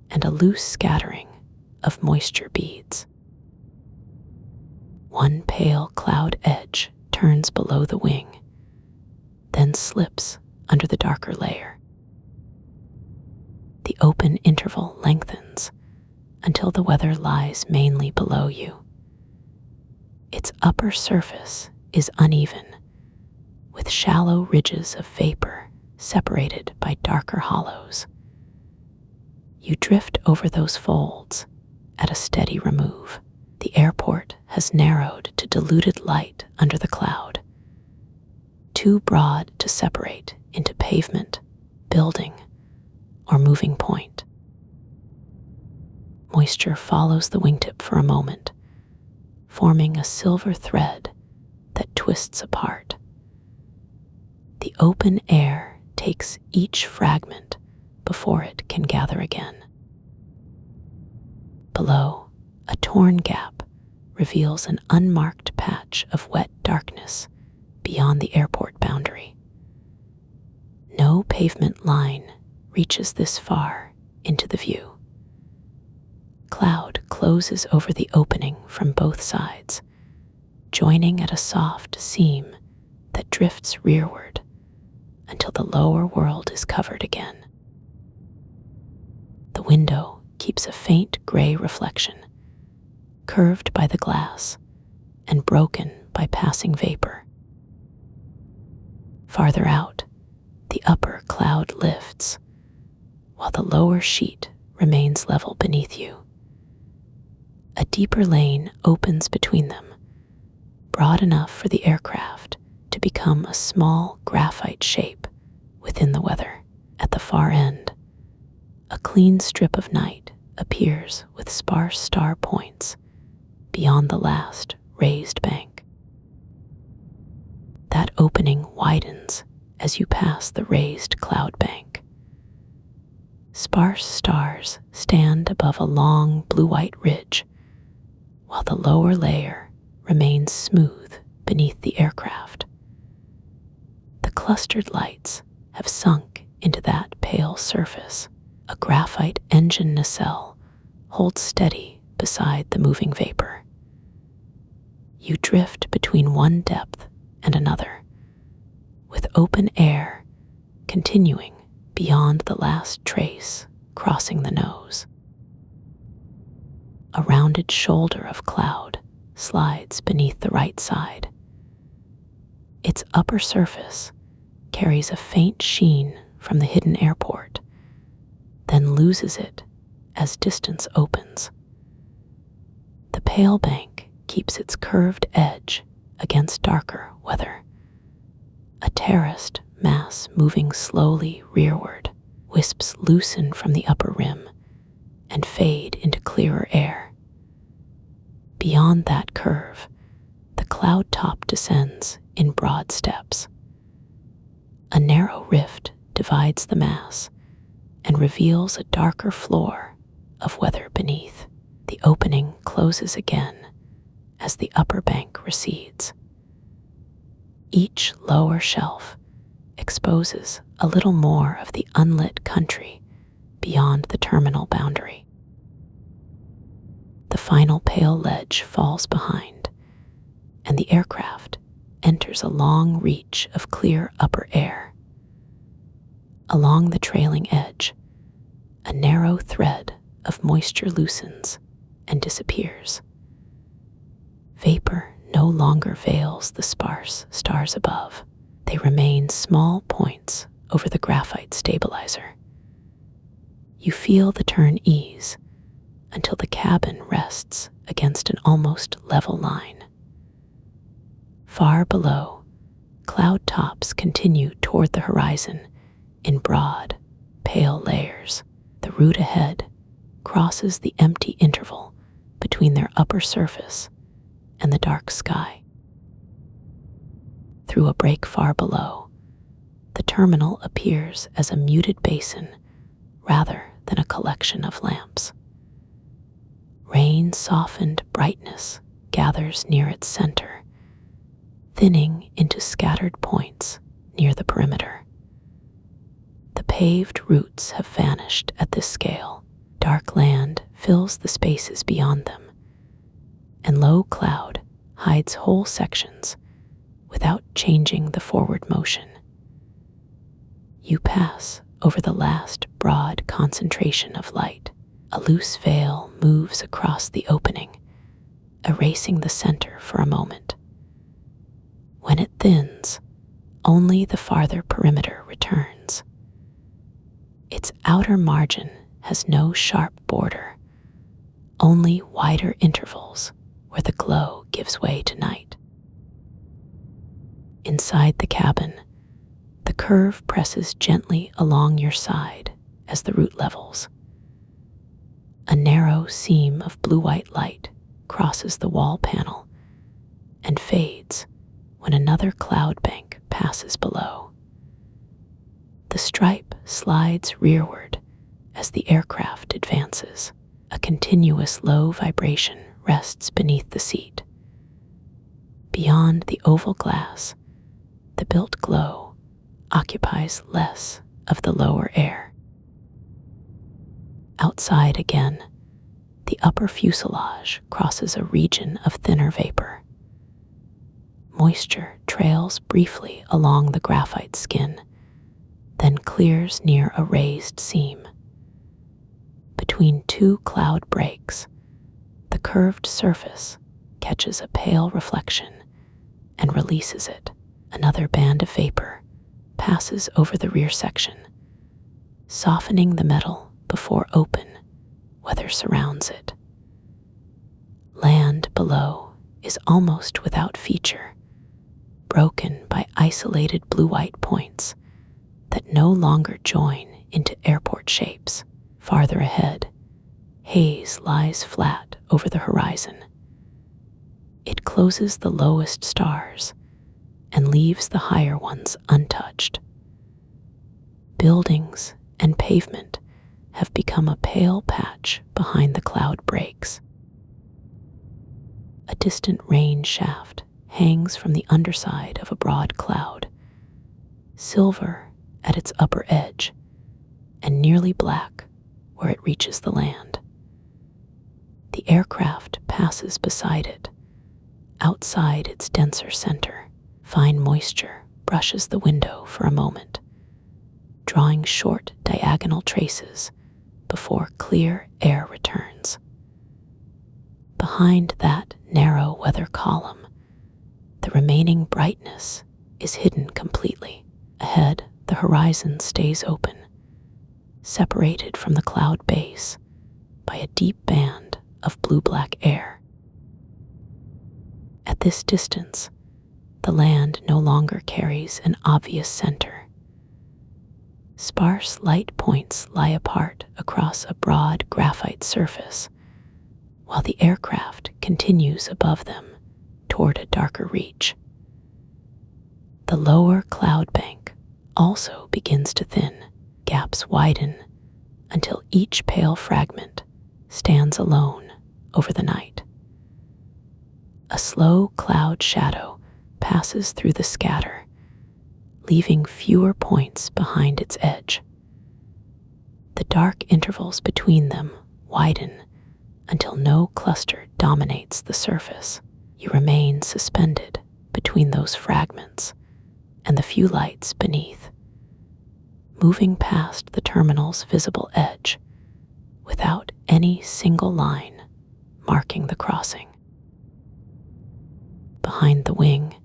and a loose scattering of moisture beads. One pale cloud edge turns below the wing, then slips under the darker layer. The open interval lengthens until the weather lies mainly below you. Its upper surface is uneven, with shallow ridges of vapor separated by darker hollows. You drift over those folds at a steady remove. The airport has narrowed to diluted light under the cloud, too broad to separate into pavement, building, or moving point. Moisture follows the wingtip for a moment, forming a silver thread that twists apart. The open air takes each fragment before it can gather again. Below, a torn gap reveals an unmarked patch of wet darkness beyond the airport boundary. No pavement line reaches this far into the view. Cloud closes over the opening from both sides, joining at a soft seam that drifts rearward until the lower world is covered again. The window keeps a faint gray reflection, curved by the glass and broken by passing vapor. Farther out, the upper cloud lifts, while the lower sheet remains level beneath you. A deeper lane opens between them, broad enough for the aircraft to become a small graphite shape within the weather. At the far end, a clean strip of night appears with sparse star points beyond the last raised bank. That opening widens as you pass the raised cloud bank. Sparse stars stand above a long blue-white ridge, while the lower layer remains smooth beneath the aircraft. The clustered lights have sunk into that pale surface. A graphite engine nacelle holds steady beside the moving vapor. You drift between one depth and another, with open air continuing beyond the last trace crossing the nose. A rounded shoulder of cloud slides beneath the right side. Its upper surface carries a faint sheen from the hidden airport, then loses it as distance opens. The pale bank keeps its curved edge against darker weather. A terraced mass moving slowly rearward, wisps loosen from the upper rim and fade into clearer air. Beyond that curve, the cloud top descends in broad steps. A narrow rift divides the mass and reveals a darker floor of weather beneath. The opening closes again as the upper bank recedes. Each lower shelf exposes a little more of the unlit country beyond the terminal boundary. The final pale ledge falls behind, and the aircraft enters a long reach of clear upper air. Along the trailing edge, a narrow thread of moisture loosens and disappears. Vapor no longer veils the sparse stars above. They remain small points over the graphite stabilizer. You feel the turn ease until the cabin rests against an almost level line. Far below, cloud tops continue toward the horizon in broad, pale layers. The route ahead crosses the empty interval between their upper surface and the dark sky. Through a break far below, the terminal appears as a muted basin rather than a collection of lamps. Rain-softened brightness gathers near its center, thinning into scattered points near the perimeter. The paved routes have vanished at this scale. Dark land fills the spaces beyond them, and low cloud hides whole sections without changing the forward motion. You pass over the last broad concentration of light. A loose veil moves across the opening, erasing the center for a moment. When it thins, only the farther perimeter returns. Its outer margin has no sharp border, only wider intervals where the glow gives way to night. Inside the cabin, the curve presses gently along your side as the route levels. A narrow seam of blue-white light crosses the wall panel and fades when another cloud bank passes below. The stripe slides rearward as the aircraft advances. A continuous low vibration rests beneath the seat. Beyond the oval glass, the built glow occupies less of the lower air. Outside again, the upper fuselage crosses a region of thinner vapor. Moisture trails briefly along the graphite skin, then clears near a raised seam. Between two cloud breaks, the curved surface catches a pale reflection and releases it. Another band of vapor passes over the rear section, softening the metal before open weather surrounds it. Land below is almost without feature, broken by isolated blue-white points that no longer join into airport shapes. Farther ahead, haze lies flat over the horizon. It closes the lowest stars and leaves the higher ones untouched. Buildings and pavement have become a pale patch behind the cloud breaks. A distant rain shaft hangs from the underside of a broad cloud, silver at its upper edge and nearly black where it reaches the land. The aircraft passes beside it. Outside its denser center, fine moisture brushes the window for a moment, drawing short diagonal traces before clear air returns. Behind that narrow weather column, the remaining brightness is hidden completely. Ahead, the horizon stays open, separated from the cloud base by a deep band of blue-black air. At this distance, the land no longer carries an obvious center. Sparse light points lie apart across a broad graphite surface, while the aircraft continues above them toward a darker reach. The lower cloud bank also begins to thin. Gaps widen until each pale fragment stands alone over the night. A slow cloud shadow passes through the scatter, leaving fewer points behind its edge. The dark intervals between them widen until no cluster dominates the surface. You remain suspended between those fragments and the few lights beneath, moving past the terminal's visible edge without any single line marking the crossing. Behind the wing,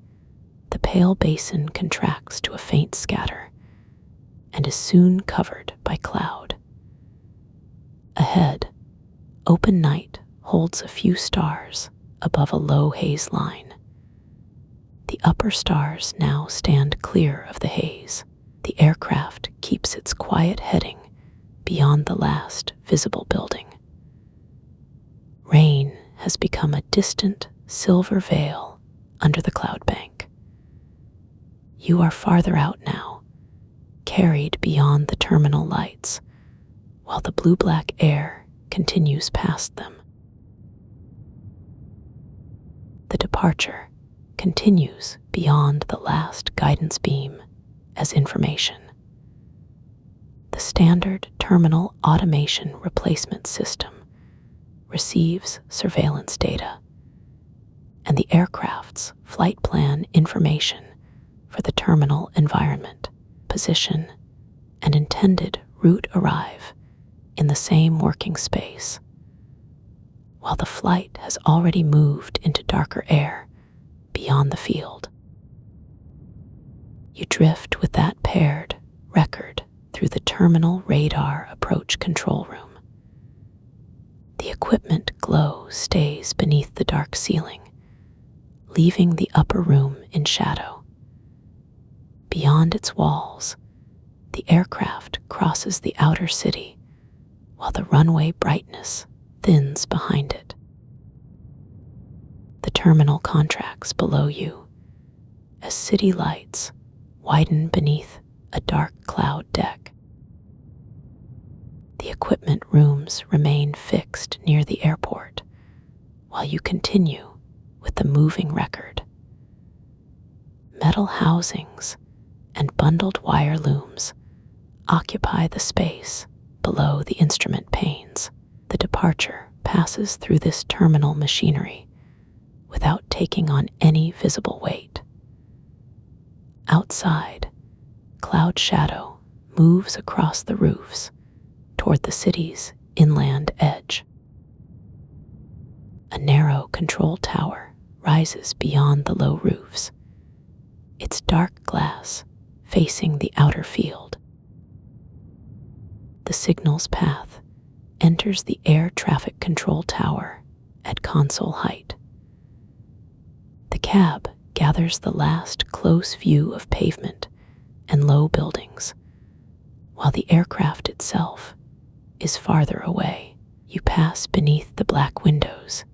the pale basin contracts to a faint scatter and is soon covered by cloud. Ahead, open night holds a few stars above a low haze line. The upper stars now stand clear of the haze. The aircraft keeps its quiet heading beyond the last visible building. Rain has become a distant silver veil under the cloud bank. You are farther out now, carried beyond the terminal lights, while the blue-black air continues past them. The departure continues beyond the last guidance beam as information. The standard terminal automation replacement system receives surveillance data, and the aircraft's flight plan information for the terminal environment, position, and intended route arrive in the same working space. While the flight has already moved into darker air beyond the field, you drift with that paired record through the terminal radar approach control room. The equipment glow stays beneath the dark ceiling, leaving the upper room in shadow. Beyond its walls, the aircraft crosses the outer city, while the runway brightness thins behind it. The terminal contracts below you as city lights widen beneath a dark cloud deck. The equipment rooms remain fixed near the airport while you continue with the moving record. Metal housings and bundled wire looms occupy the space below the instrument panes. The departure passes through this terminal machinery without taking on any visible weight. Outside, cloud shadow moves across the roofs toward the city's inland edge. A narrow control tower rises beyond the low roofs, its dark glass facing the outer field. The signal's path enters the air traffic control tower at console height. The cab gathers the last close view of pavement and low buildings, while the aircraft itself is farther away. You pass beneath the black windows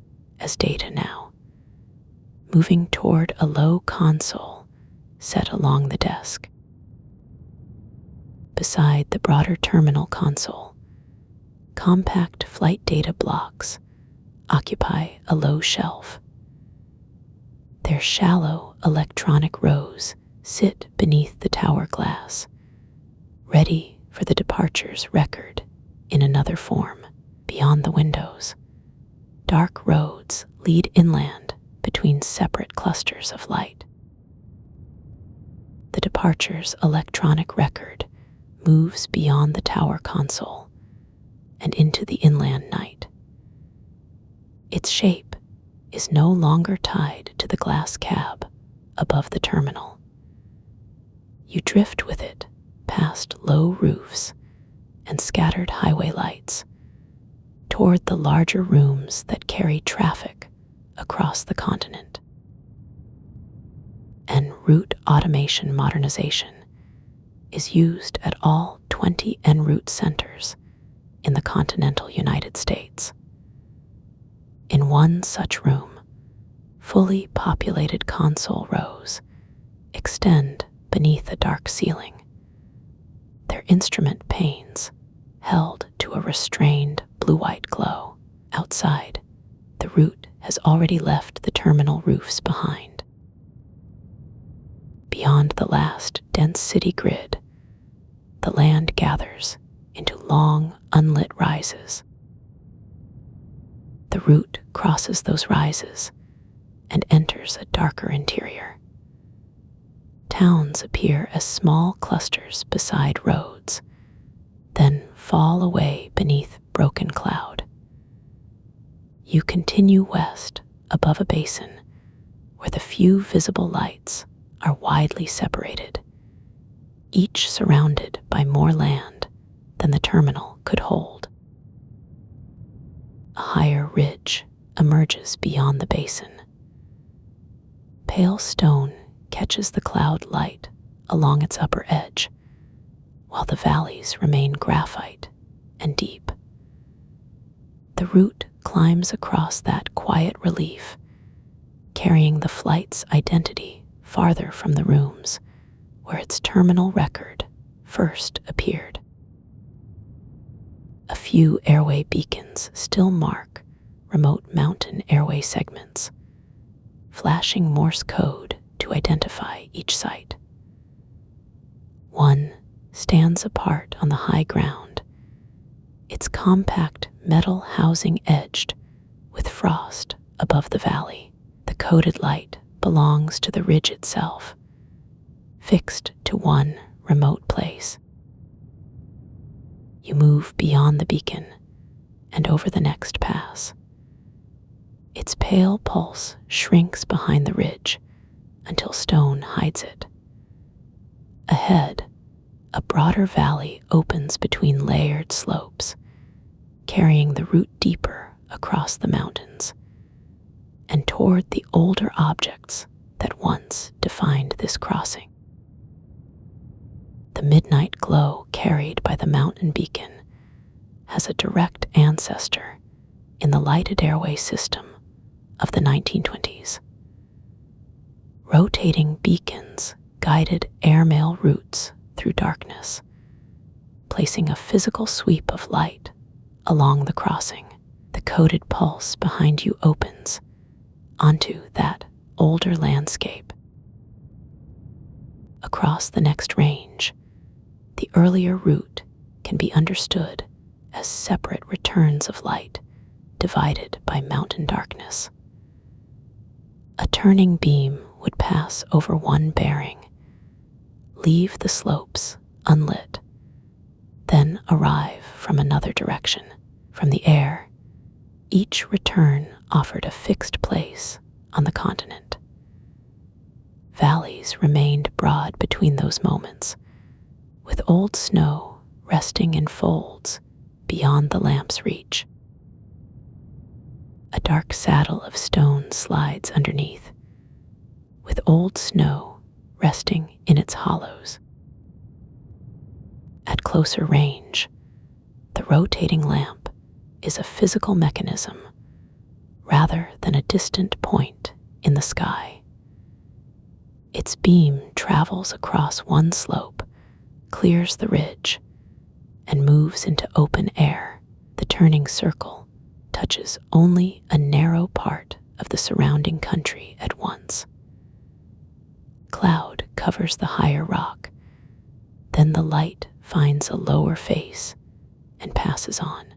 as data now, moving toward a low console set along the desk. Beside the broader terminal console, compact flight data blocks occupy a low shelf. Their shallow electronic rows sit beneath the tower glass, ready for the departure's record in another form. Beyond the windows, dark roads lead inland between separate clusters of light. The departure's electronic record moves beyond the tower console and into the inland night. Its shape is no longer tied to the glass cab above the terminal. You drift with it past low roofs and scattered highway lights toward the larger rooms that carry traffic across the continent. En route automation modernization is used at all 20 en route centers in the continental United States. In one such room, fully populated console rows extend beneath a dark ceiling, their instrument panes held to a restrained blue-white glow. Outside, the route has already left the terminal roofs behind. Beyond the last dense city grid, the land gathers into long, unlit rises. The route crosses those rises and enters a darker interior. Towns appear as small clusters beside roads, then fall away beneath broken cloud. You continue west above a basin where the few visible lights are widely separated, each surrounded by more land than the terminal could hold. A higher ridge emerges beyond the basin. Pale stone catches the cloud light along its upper edge, while the valleys remain graphite and deep. The route climbs across that quiet relief, carrying the flight's identity farther from the rooms where its terminal record first appeared. A few airway beacons still mark remote mountain airway segments, flashing Morse code to identify each site. One stands apart on the high ground, its compact metal housing edged with frost above the valley. The coded light belongs to the ridge itself, fixed to one remote place. You move beyond the beacon and over the next pass. Its pale pulse shrinks behind the ridge until stone hides it. Ahead, a broader valley opens between layered slopes, carrying the route deeper across the mountains and toward the older objects that once defined this crossing. The midnight glow carried by the mountain beacon has a direct ancestor in the lighted airway system of the 1920s. Rotating beacons guided airmail routes through darkness, placing a physical sweep of light along the crossing. The coded pulse behind you opens onto that older landscape. Across the next range, the earlier route can be understood as separate returns of light divided by mountain darkness. A turning beam would pass over one bearing, leave the slopes unlit, then arrive from another direction. From the air, each return offered a fixed place on the continent. Valleys remained broad between those moments, with old snow resting in folds beyond the lamp's reach. A dark saddle of stone slides underneath, with old snow resting in its hollows. At closer range, the rotating lamp is a physical mechanism rather than a distant point in the sky. Its beam travels across one slope, clears the ridge, and moves into open air. The turning circle touches only a narrow part of the surrounding country at once. Cloud covers the higher rock, then the light finds a lower face and passes on.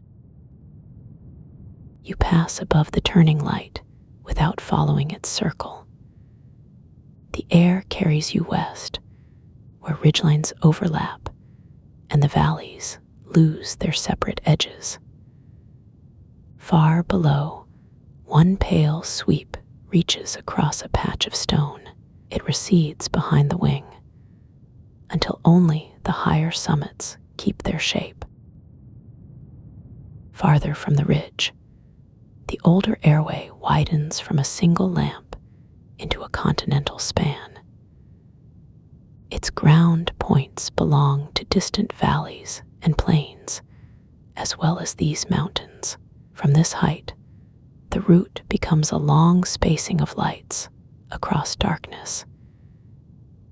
You pass above the turning light without following its circle. The air carries you west, where ridgelines overlap and the valleys lose their separate edges. Far below, one pale sweep reaches across a patch of stone. It recedes behind the wing until only the higher summits keep their shape. Farther from the ridge, the older airway widens from a single lamp into a continental span. Its ground points belong to distant valleys and plains, as well as these mountains. From this height, the route becomes a long spacing of lights across darkness,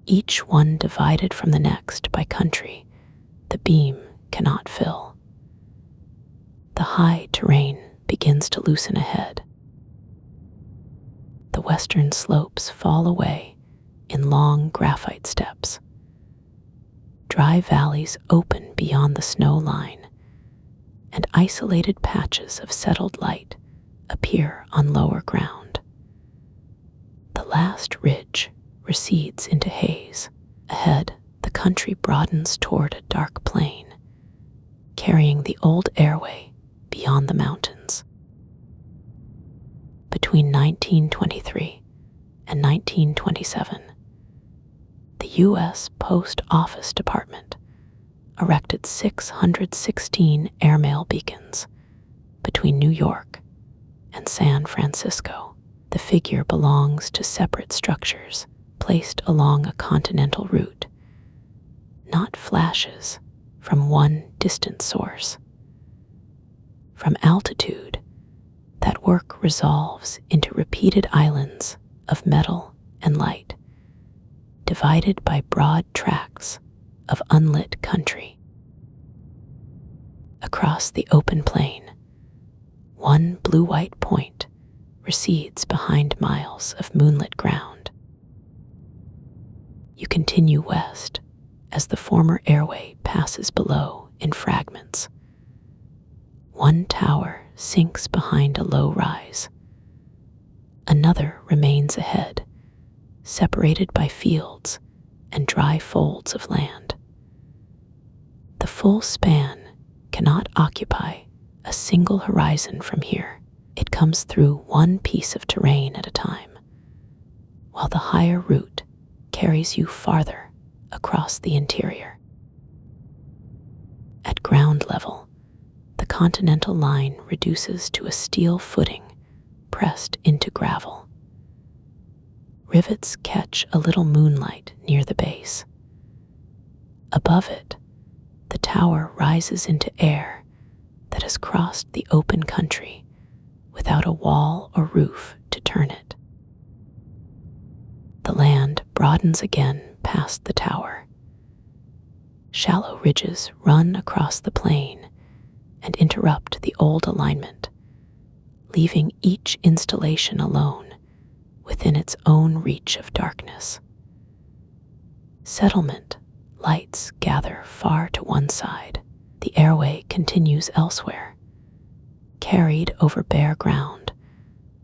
each one divided from the next by country the beam cannot fill. The high terrain begins to loosen ahead. The western slopes fall away in long graphite steps. Dry valleys open beyond the snow line, and isolated patches of settled light appear on lower ground. The last ridge recedes into haze. Ahead, the country broadens toward a dark plain, carrying the old airway beyond the mountains. Between 1923 and 1927, the U.S. Post Office Department erected 616 airmail beacons between New York and San Francisco. The figure belongs to separate structures placed along a continental route, not flashes from one distant source. From altitude, that work resolves into repeated islands of metal and light, divided by broad tracts of unlit country. Across the open plain, one blue-white point recedes behind miles of moonlit ground. You continue west as the former airway passes below in fragments. One tower sinks behind a low rise. Another remains ahead, separated by fields and dry folds of land. The full span cannot occupy a single horizon from here. It comes through one piece of terrain at a time, while the higher route carries you farther across the interior. At ground level, the Continental line reduces to a steel footing pressed into gravel. Rivets catch a little moonlight near the base. Above it, the tower rises into air that has crossed the open country without a wall or roof to turn it. The land broadens again past the tower. Shallow ridges run across the plain and interrupt the old alignment, leaving each installation alone within its own reach of darkness. Settlement lights gather far to one side. The airway continues elsewhere, carried over bare ground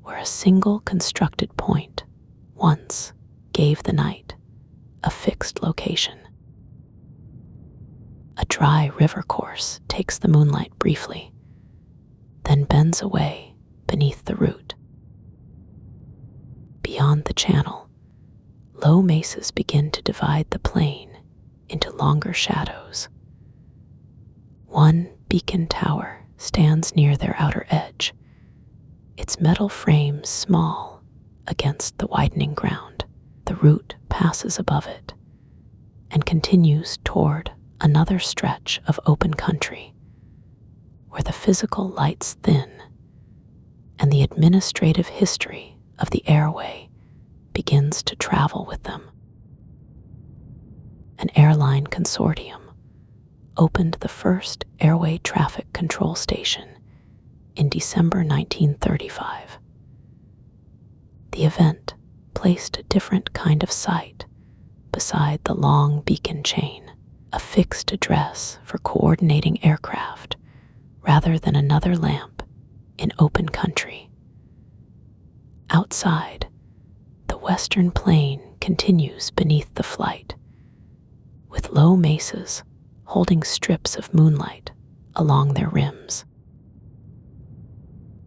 where a single constructed point once gave the night a fixed location. A dry river course takes the moonlight briefly, then bends away beneath the route. Beyond the channel, low mesas begin to divide the plain into longer shadows. One beacon tower stands near their outer edge, its metal frame small against the widening ground. The route passes above it and continues toward another stretch of open country where the physical lights thin and the administrative history of the airway begins to travel with them. An airline consortium opened the first airway traffic control station in December 1935. The event placed a different kind of sight beside the long beacon chain, a fixed address for coordinating aircraft rather than another lamp in open country. Outside, the western plain continues beneath the flight, with low mesas holding strips of moonlight along their rims.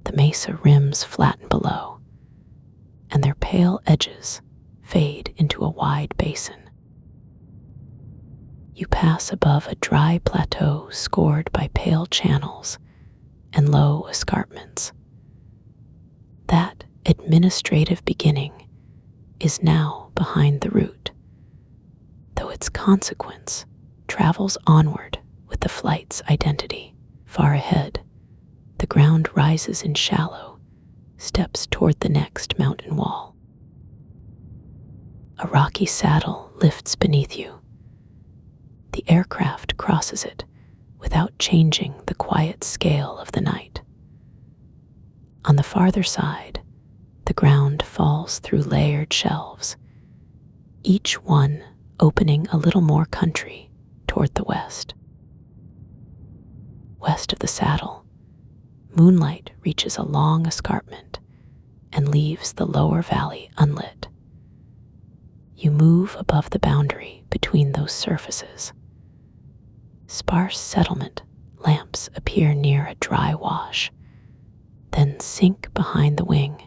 The mesa rims flatten below, and their pale edges fade into a wide basin. You pass above a dry plateau scored by pale channels and low escarpments. That administrative beginning is now behind the route, though its consequence travels onward with the flight's identity. Far ahead, the ground rises in shallow steps toward the next mountain wall. A rocky saddle lifts beneath you. The aircraft crosses it without changing the quiet scale of the night. On the farther side, the ground falls through layered shelves, each one opening a little more country toward the west. West of the saddle, moonlight reaches a long escarpment and leaves the lower valley unlit. You move above the boundary between those surfaces. Sparse settlement lamps appear near a dry wash, then sink behind the wing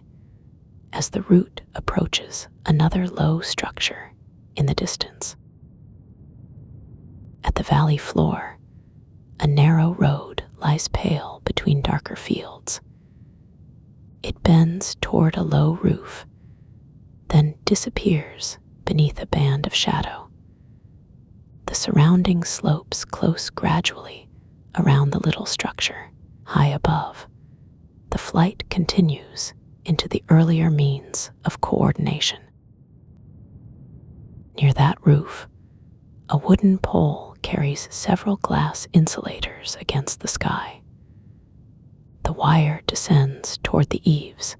as the route approaches another low structure in the distance. At the valley floor, a narrow road lies pale between darker fields. It bends toward a low roof, then disappears beneath a band of shadow. The surrounding slopes close gradually around the little structure. High above, the flight continues into the earlier means of coordination. Near that roof, a wooden pole carries several glass insulators against the sky. The wire descends toward the eaves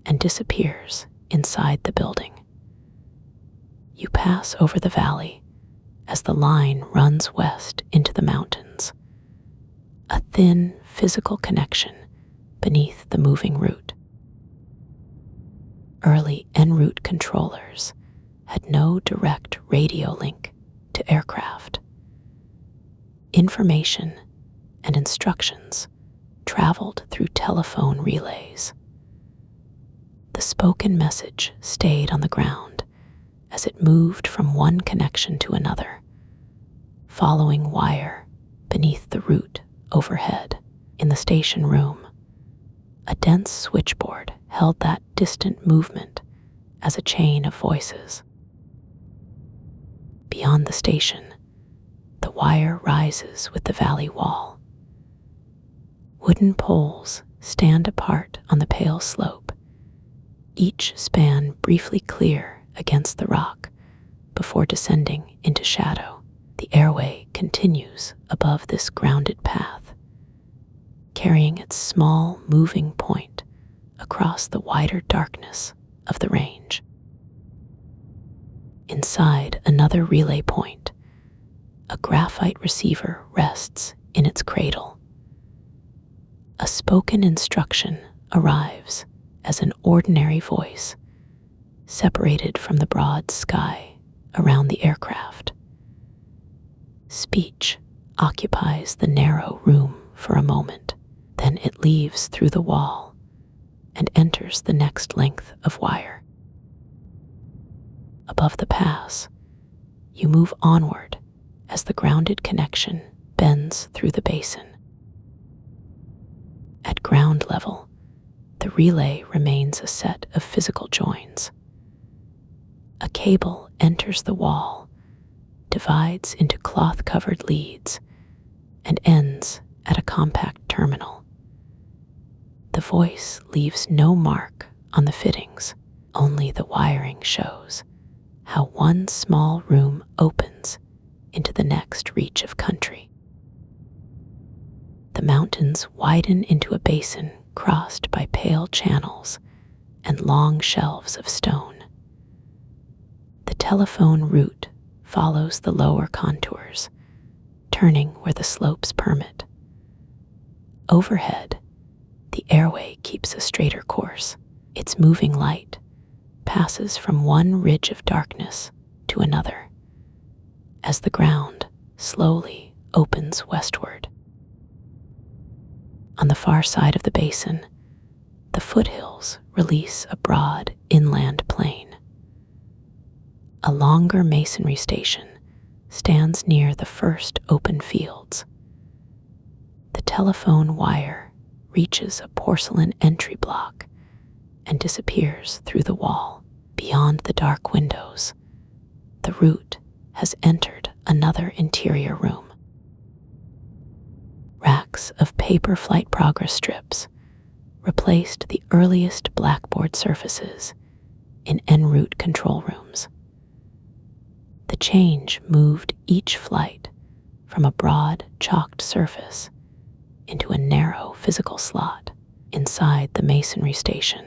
and disappears inside the building. You pass over the valley as the line runs west into the mountains, a thin physical connection beneath the moving route. Early en route controllers had no direct radio link to aircraft. Information and instructions traveled through telephone relays. The spoken message stayed on the ground as it moved from one connection to another, following wire beneath the route overhead. In the station room, a dense switchboard held that distant movement as a chain of voices. Beyond the station, The wire rises with the valley wall. Wooden poles stand apart on the pale slope, each span briefly clear against the rock before descending into shadow. The airway continues above this grounded path, carrying its small moving point across the wider darkness of the range. Inside another relay point, a graphite receiver rests in its cradle. A spoken instruction arrives as an ordinary voice, separated from the broad sky around the aircraft. Speech occupies the narrow room for a moment, then it leaves through the wall and enters the next length of wire. Above the pass, you move onward as the grounded connection bends through the basin. At ground level, the relay remains a set of physical joins. A cable enters the wall, divides into cloth-covered leads, and ends at a compact terminal. The voice leaves no mark on the fittings, only the wiring shows how one small room opens into the next reach of country. The mountains widen into a basin crossed by pale channels and long shelves of stone. The telephone route follows the lower contours, turning where the slopes permit. Overhead, the airway keeps a straighter course. Its moving light passes from one ridge of darkness to another as the ground slowly opens westward. On the far side of the basin, the foothills release a broad inland plain. A longer masonry station stands near the first open fields. The telephone wire reaches a porcelain entry block and disappears through the wall. Beyond the dark windows, the route has entered another interior room. Racks of paper flight progress strips replaced the earliest blackboard surfaces in en route control rooms. The change moved each flight from a broad chalked surface into a narrow physical slot inside the masonry station.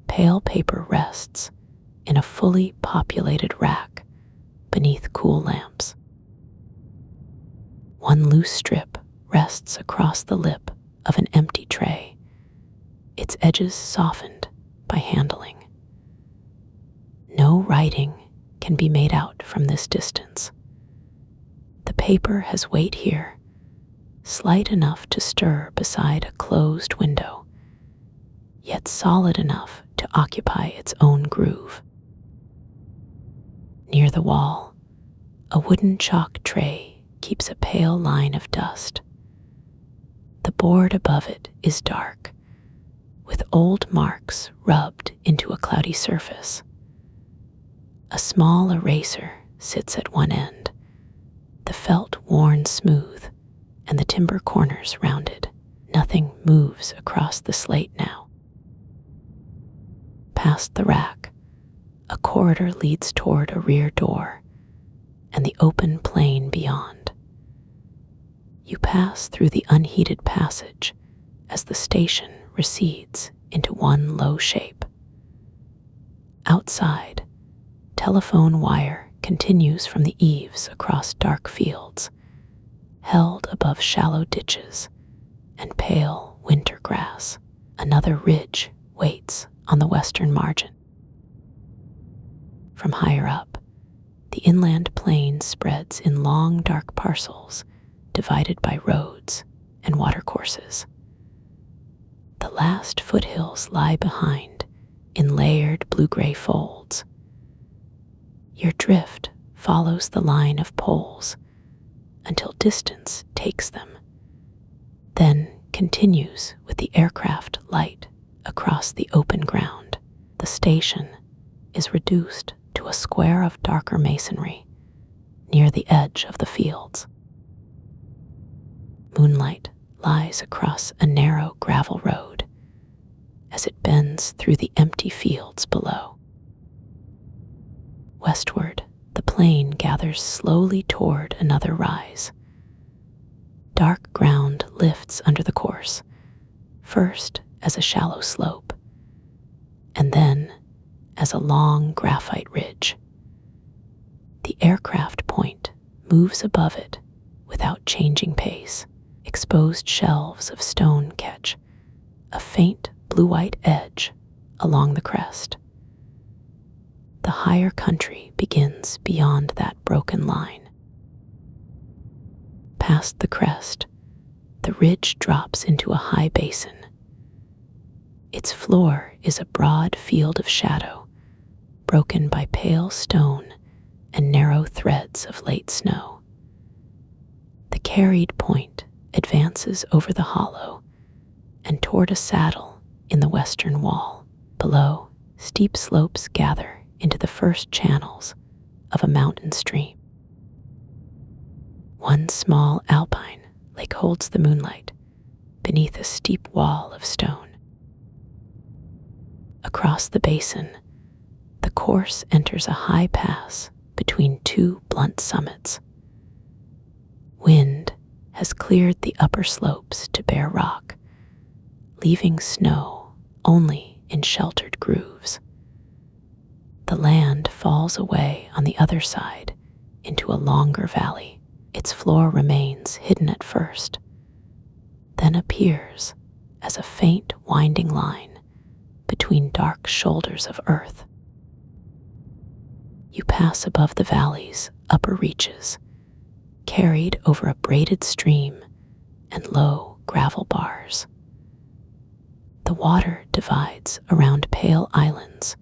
Pale paper rests in a fully populated rack beneath cool lamps. One loose strip rests across the lip of an empty tray, its edges softened by handling. No writing can be made out from this distance. The paper has weight here, slight enough to stir beside a closed window, yet solid enough to occupy its own groove. Near the wall, a wooden chalk tray keeps a pale line of dust. The board above it is dark, with old marks rubbed into a cloudy surface. A small eraser sits at one end, the felt worn smooth and the timber corners rounded. Nothing moves across the slate now. Past the rack, a corridor leads toward a rear door and the open plain beyond. You pass through the unheated passage as the station recedes into one low shape. Outside, telephone wire continues from the eaves across dark fields, held above shallow ditches and pale winter grass. Another ridge waits on the western margin. From higher up, the inland plain spreads in long dark parcels divided by roads and watercourses. The last foothills lie behind in layered blue-gray folds. Your drift follows the line of poles until distance takes them, then continues with the aircraft light across the open ground. The station is reduced to a square of darker masonry near the edge of the fields. Moonlight lies across a narrow gravel road as it bends through the empty fields below. Westward, the plain gathers slowly toward another rise. Dark ground lifts under the course, first as a shallow slope, and then as a long graphite ridge. The aircraft point moves above it without changing pace. Exposed shelves of stone catch a faint blue-white edge along the crest. The higher country begins beyond that broken line. Past the crest, the ridge drops into a high basin. Its floor is a broad field of shadow, broken by pale stone and narrow threads of late snow. The carried point advances over the hollow and toward a saddle in the western wall. Below, steep slopes gather into the first channels of a mountain stream. One small alpine lake holds the moonlight beneath a steep wall of stone. Across the basin, the course enters a high pass between two blunt summits. Wind has cleared the upper slopes to bare rock, leaving snow only in sheltered grooves. The land falls away on the other side into a longer valley. Its floor remains hidden at first, then appears as a faint winding line between dark shoulders of earth. You pass above the valley's upper reaches, carried over a braided stream and low gravel bars. The water divides around pale islands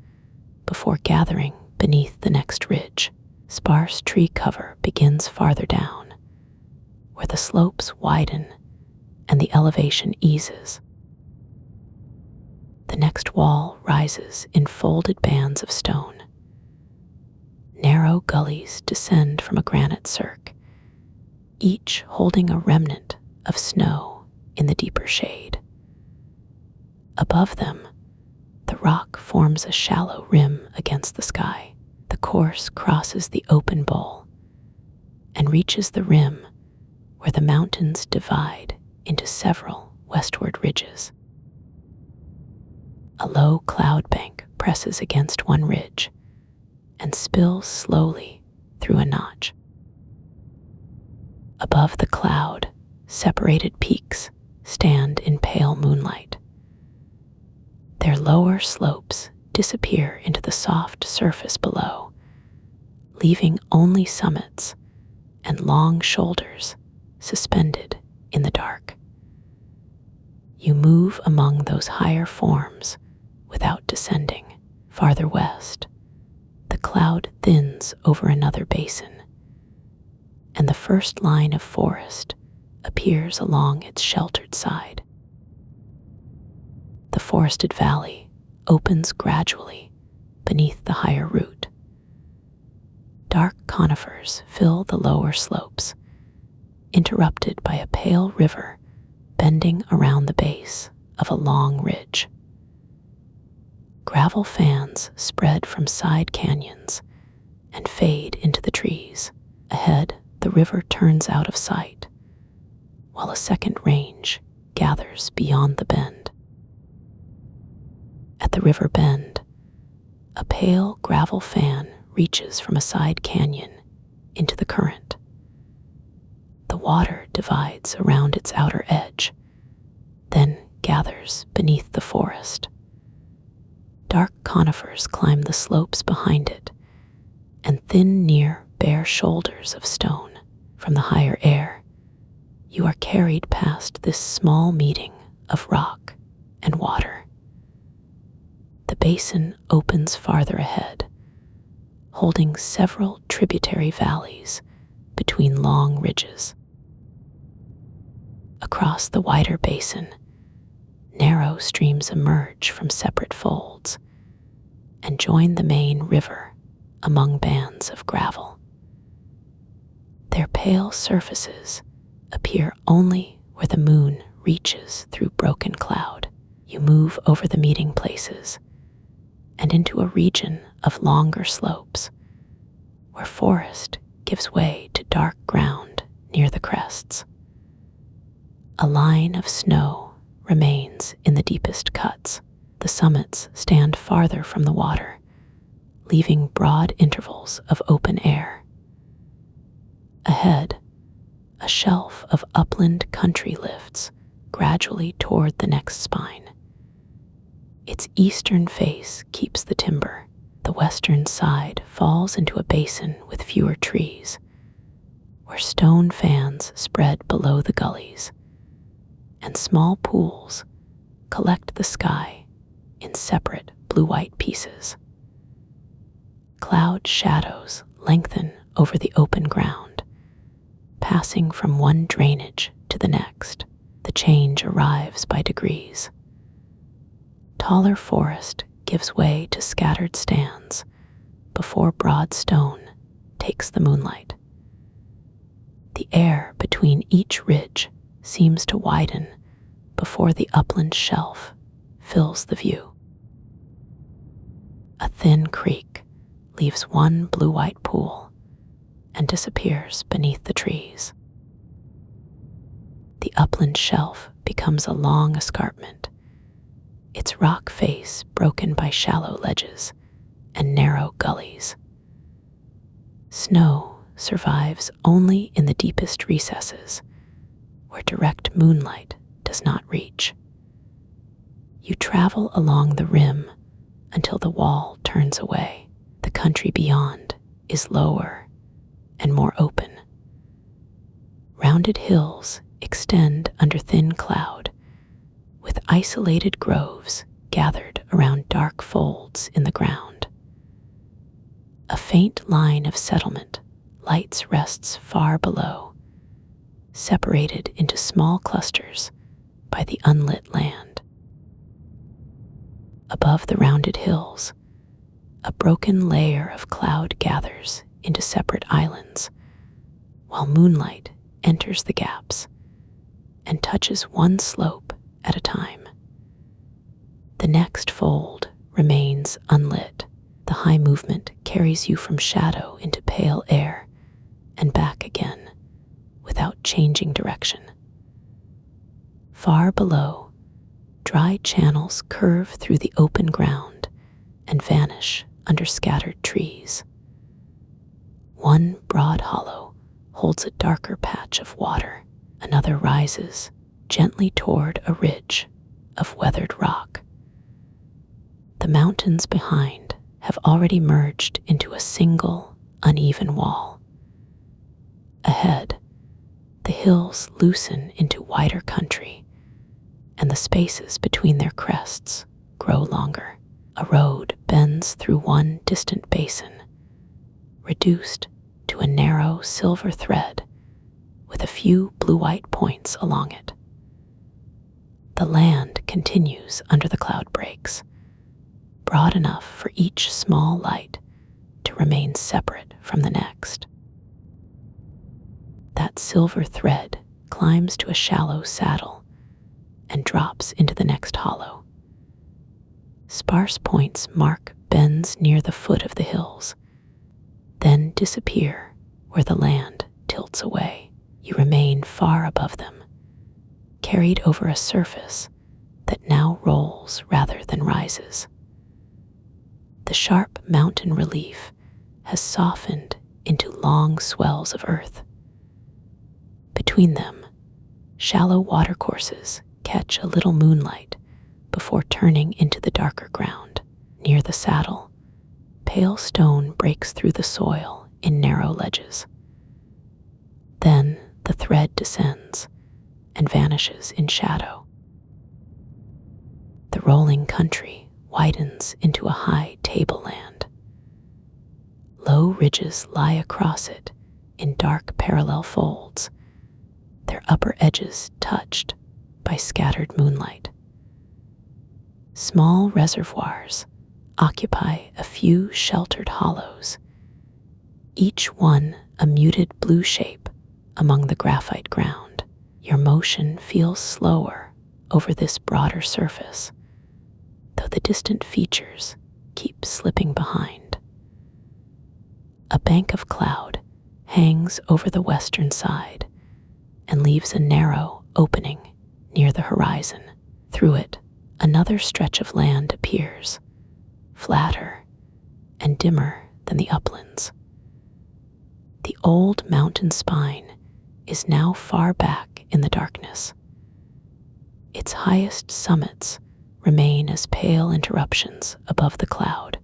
before gathering beneath the next ridge. Sparse tree cover begins farther down, where the slopes widen and the elevation eases. The next wall rises in folded bands of stone. Narrow gullies descend from a granite cirque, each holding a remnant of snow in the deeper shade. Above them, the rock forms a shallow rim against the sky. The course crosses the open bowl and reaches the rim where the mountains divide into several westward ridges. A low cloud bank presses against one ridge and spills slowly through a notch. Above the cloud, separated peaks stand in pale moonlight. Their lower slopes disappear into the soft surface below, leaving only summits and long shoulders suspended in the dark. You move among those higher forms without descending. Farther west, the cloud thins over another basin, and the first line of forest appears along its sheltered side. The forested valley opens gradually beneath the higher root. Dark conifers fill the lower slopes, interrupted by a pale river bending around the base of a long ridge. Gravel fans spread from side canyons and fade into the trees. Ahead, the river turns out of sight, while a second range gathers beyond the bend. At the river bend, a pale gravel fan reaches from a side canyon into the current. The water divides around its outer edge, then gathers beneath the forest. Dark conifers climb the slopes behind it and thin near bare shoulders of stone. From the higher air, you are carried past this small meeting of rock and water. The basin opens farther ahead, holding several tributary valleys between long ridges. Across the wider basin, narrow streams emerge from separate folds and join the main river among bands of gravel. Their pale surfaces appear only where the moon reaches through broken cloud. You move over the meeting places and into a region of longer slopes where forest gives way to dark ground near the crests. A line of snow remains in the deepest cuts. The summits stand farther from the water, leaving broad intervals of open air. Ahead, a shelf of upland country lifts gradually toward the next spine. Its eastern face keeps the timber. The western side falls into a basin with fewer trees, where stone fans spread below the gullies, and small pools collect the sky in separate blue-white pieces. Cloud shadows lengthen over the open ground, passing from one drainage to the next. The change arrives by degrees. Taller forest gives way to scattered stands before broad stone takes the moonlight. The air between each ridge seems to widen before the upland shelf fills the view. A thin creek leaves one blue-white pool and disappears beneath the trees. The upland shelf becomes a long escarpment, its rock face broken by shallow ledges and narrow gullies. Snow survives only in the deepest recesses, where direct moonlight does not reach. You travel along the rim until the wall turns away. The country beyond is lower and more open. Rounded hills extend under thin cloud, with isolated groves gathered around dark folds in the ground. A faint line of settlement lights rests far below, separated into small clusters by the unlit land. Above the rounded hills, a broken layer of cloud gathers into separate islands, while moonlight enters the gaps and touches one slope at a time. The next fold remains unlit. The high movement carries you from shadow into pale air and back again without changing direction. Far below, dry channels curve through the open ground and vanish under scattered trees. One broad hollow holds a darker patch of water. Another rises gently toward a ridge of weathered rock. The mountains behind have already merged into a single, uneven wall. Ahead, the hills loosen into wider country, and the spaces between their crests grow longer. A road bends through one distant basin, reduced to a narrow silver thread with a few blue-white points along it. The land continues under the cloud breaks, broad enough for each small light to remain separate from the next. That silver thread climbs to a shallow saddle and drops into the next hollow. Sparse points mark bends near the foot of the hills, then disappear where the land tilts away. You remain far above them, carried over a surface that now rolls rather than rises. The sharp mountain relief has softened into long swells of earth. Between them, shallow watercourses catch a little moonlight before turning into the darker ground. Near the saddle, pale stone breaks through the soil in narrow ledges. Then the thread descends and vanishes in shadow. The rolling country widens into a high tableland. Low ridges lie across it in dark parallel folds, their upper edges touched by scattered moonlight. Small reservoirs occupy a few sheltered hollows, each one a muted blue shape among the graphite ground. Your motion feels slower over this broader surface, though the distant features keep slipping behind. A bank of cloud hangs over the western side and leaves a narrow opening near the horizon. Through it, another stretch of land appears, flatter and dimmer than the uplands. The old mountain spine is now far back in the darkness. Its highest summits remain as pale interruptions above the cloud,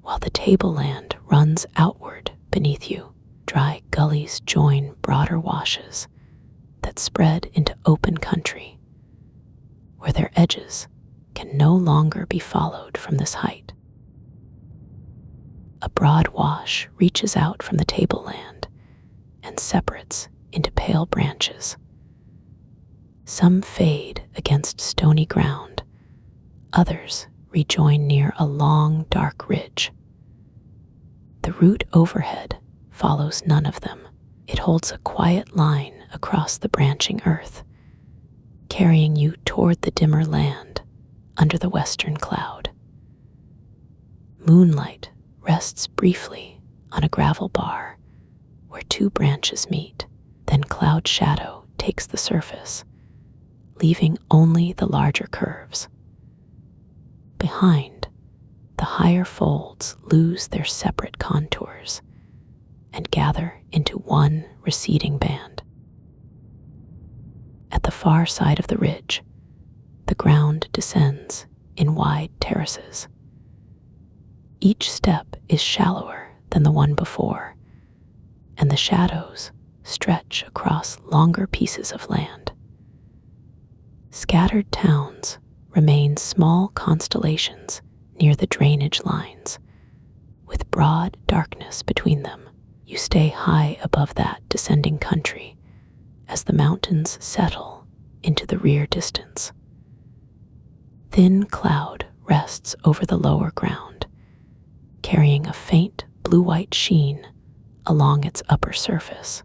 while the tableland runs outward beneath you. Dry gullies join broader washes that spread into open country, where their edges can no longer be followed from this height. A broad wash reaches out from the tableland and separates into pale branches. Some fade against stony ground, others rejoin near a long, dark ridge. The route overhead follows none of them. It holds a quiet line across the branching earth, carrying you toward the dimmer land under the western cloud. Moonlight rests briefly on a gravel bar where two branches meet. Then cloud shadow takes the surface, leaving only the larger curves. Behind, the higher folds lose their separate contours and gather into one receding band. At the far side of the ridge, the ground descends in wide terraces. Each step is shallower than the one before, and the shadows stretch across longer pieces of land. Scattered towns remain small constellations near the drainage lines, with broad darkness between them. You stay high above that descending country as the mountains settle into the rear distance. Thin cloud rests over the lower ground, carrying a faint blue-white sheen along its upper surface.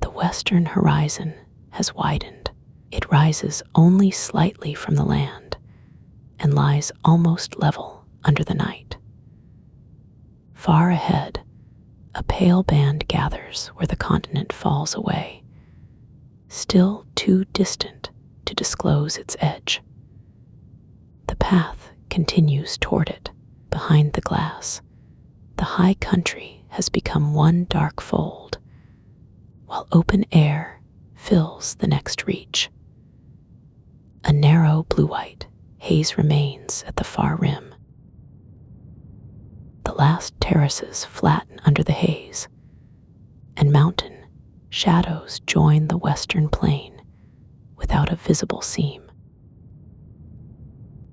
The western horizon has widened. It rises only slightly from the land and lies almost level under the night. Far ahead, a pale band gathers where the continent falls away, still too distant to disclose its edge. The path continues toward it. Behind the glass, the high country has become one dark fold, while open air fills the next reach. A narrow blue-white haze remains at the far rim. The last terraces flatten under the haze, and mountain shadows join the western plain without a visible seam.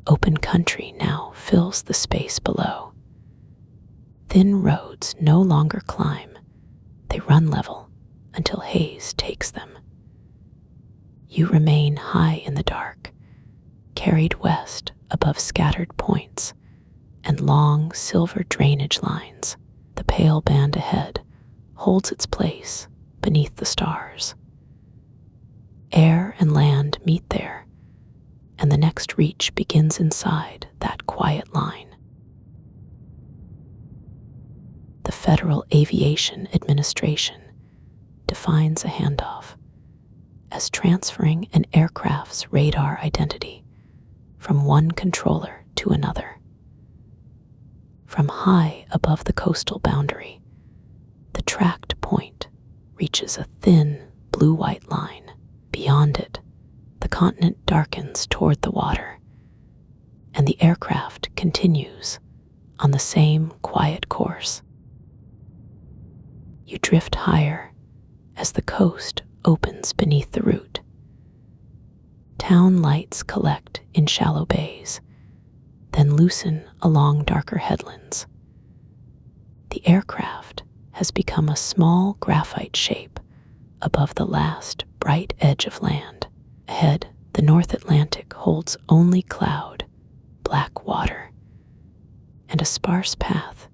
Open country now fills the space below. Thin roads no longer climb, they run level until haze takes them. You remain high in the dark, carried west above scattered points and long silver drainage lines. The pale band ahead holds its place beneath the stars. Air and land meet there, and the next reach begins inside that quiet line. The Federal Aviation Administration defines a handoff as transferring an aircraft's radar identity from one controller to another. From high above the coastal boundary, the tracked point reaches a thin blue-white line. Beyond it, the continent darkens toward the water, and the aircraft continues on the same quiet course. You drift higher as the coast opens beneath the route. Town lights collect in shallow bays, then loosen along darker headlands. The aircraft has become a small graphite shape above the last bright edge of land. Ahead, the North Atlantic holds only cloud, black water, and a sparse path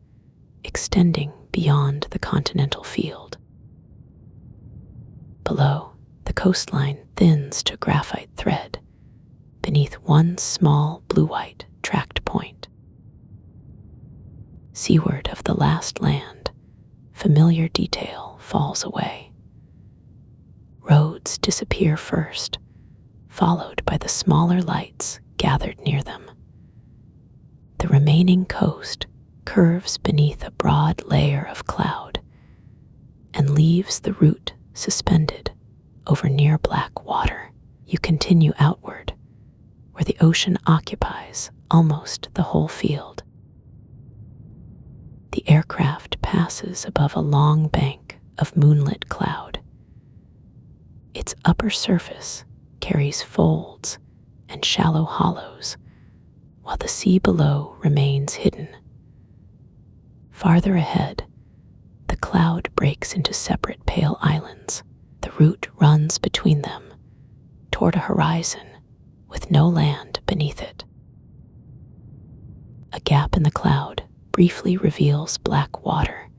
extending beyond the Continental field. Below, the coastline thins to graphite thread beneath one small blue-white tracked point. Seaward of the last land, familiar detail falls away. Roads disappear first, followed by the smaller lights gathered near them. The remaining coast curves beneath a broad layer of cloud and leaves the route suspended over near black water. You continue outward, where the ocean occupies almost the whole field. The aircraft passes above a long bank of moonlit cloud. Its upper surface carries folds and shallow hollows, while the sea below remains hidden. Farther ahead, the cloud breaks into separate pale islands. The route runs between them, toward a horizon with no land beneath it. A gap in the cloud briefly reveals black water,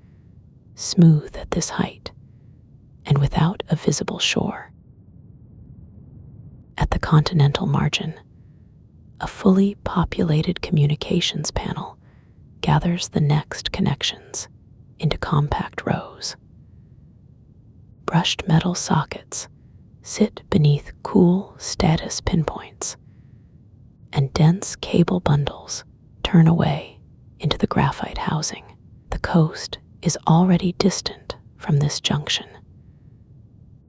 smooth at this height and without a visible shore. At the continental margin, a fully populated communications panel gathers the next connections into compact rows. Brushed metal sockets sit beneath cool status pinpoints, and dense cable bundles turn away into the graphite housing. The coast is already distant from this junction.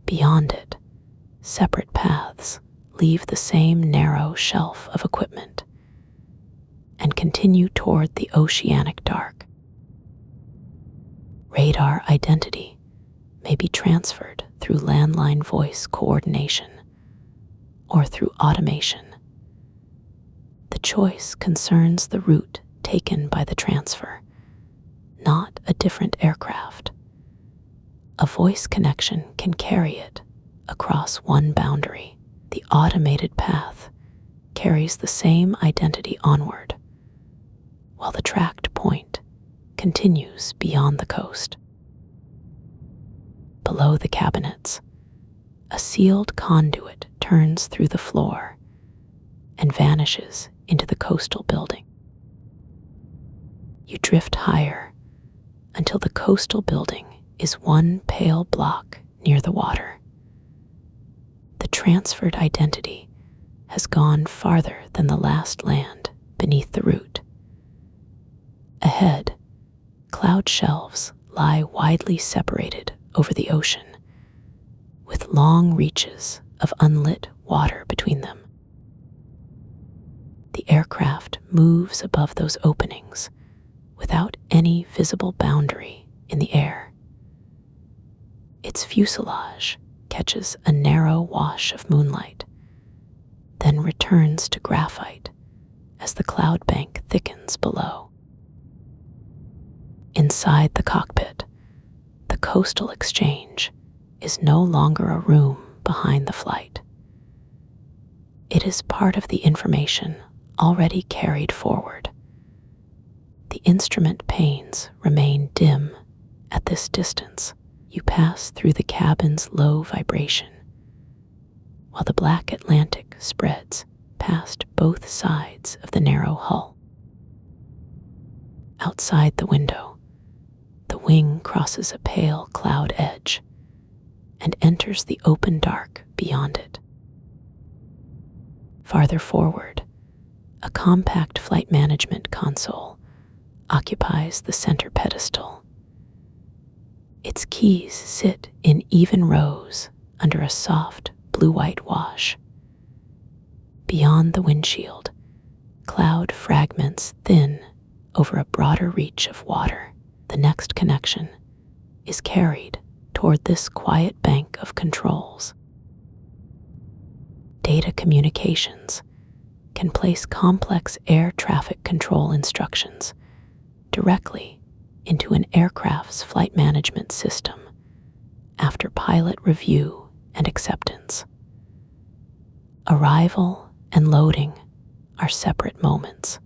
Beyond it, separate paths leave the same narrow shelf of equipment and continue toward the oceanic dark. Radar identity may be transferred through landline voice coordination or through automation. The choice concerns the route taken by the transfer, not a different aircraft. A voice connection can carry it across one boundary. The automated path carries the same identity onward, while the tracked point continues beyond the coast. Below the cabinets, a sealed conduit turns through the floor and vanishes into the coastal building. You drift higher until the coastal building is one pale block near the water. The transferred identity has gone farther than the last land beneath the route. Ahead, cloud shelves lie widely separated over the ocean, with long reaches of unlit water between them. The aircraft moves above those openings without any visible boundary in the air. Its fuselage catches a narrow wash of moonlight, then returns to graphite as the cloud bank thickens below. Inside the cockpit, the coastal exchange is no longer a room behind the flight. It is part of the information already carried forward. The instrument panes remain dim at this distance. You pass through the cabin's low vibration, while the black Atlantic spreads past both sides of the narrow hull. Outside the window, the wing crosses a pale cloud edge and enters the open dark beyond it. Farther forward, a compact flight management console occupies the center pedestal. Its keys sit in even rows under a soft blue-white wash. Beyond the windshield, cloud fragments thin over a broader reach of water. The next connection is carried toward this quiet bank of controls. Data communications can place complex air traffic control instructions directly into an aircraft's flight management system after pilot review and acceptance. Arrival and loading are separate moments.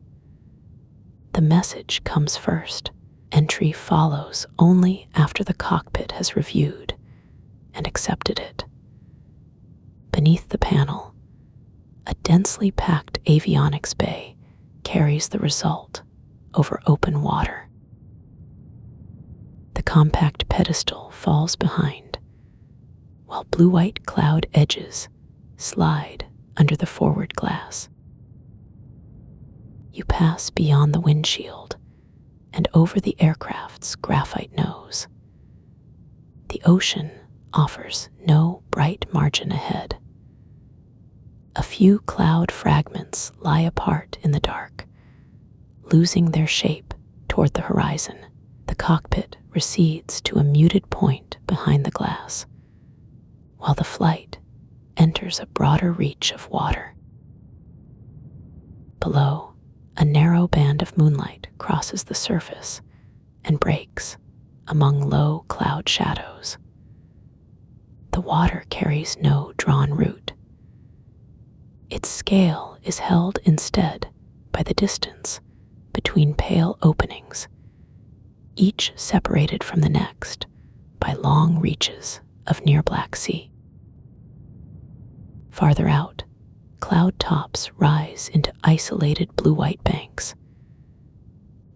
The message comes first, Entry follows only after the cockpit has reviewed and accepted it. Beneath the panel, a densely packed avionics bay carries the result over open water. The compact pedestal falls behind, while blue-white cloud edges slide under the forward glass. You pass beyond the windshield and over the aircraft's graphite nose. The ocean offers no bright margin ahead. A few cloud fragments lie apart in the dark, losing their shape toward the horizon. The cockpit recedes to a muted point behind the glass, while the flight enters a broader reach of water. Below, a narrow band of moonlight crosses the surface and breaks among low cloud shadows. The water carries no drawn route. Its scale is held instead by the distance between pale openings, each separated from the next by long reaches of near black sea. Farther out, cloud tops rise into isolated blue-white banks.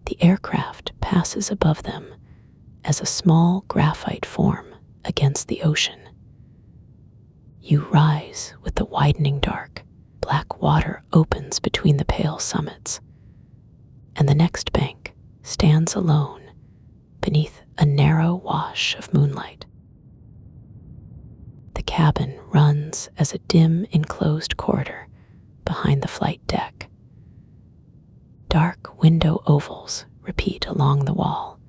The aircraft passes above them as a small graphite form against the ocean. You rise with the widening dark. Black water opens between the pale summits, and the next bank stands alone beneath a narrow wash of moonlight. The cabin runs as a dim enclosed corridor behind the flight deck. Dark window ovals repeat along the wall,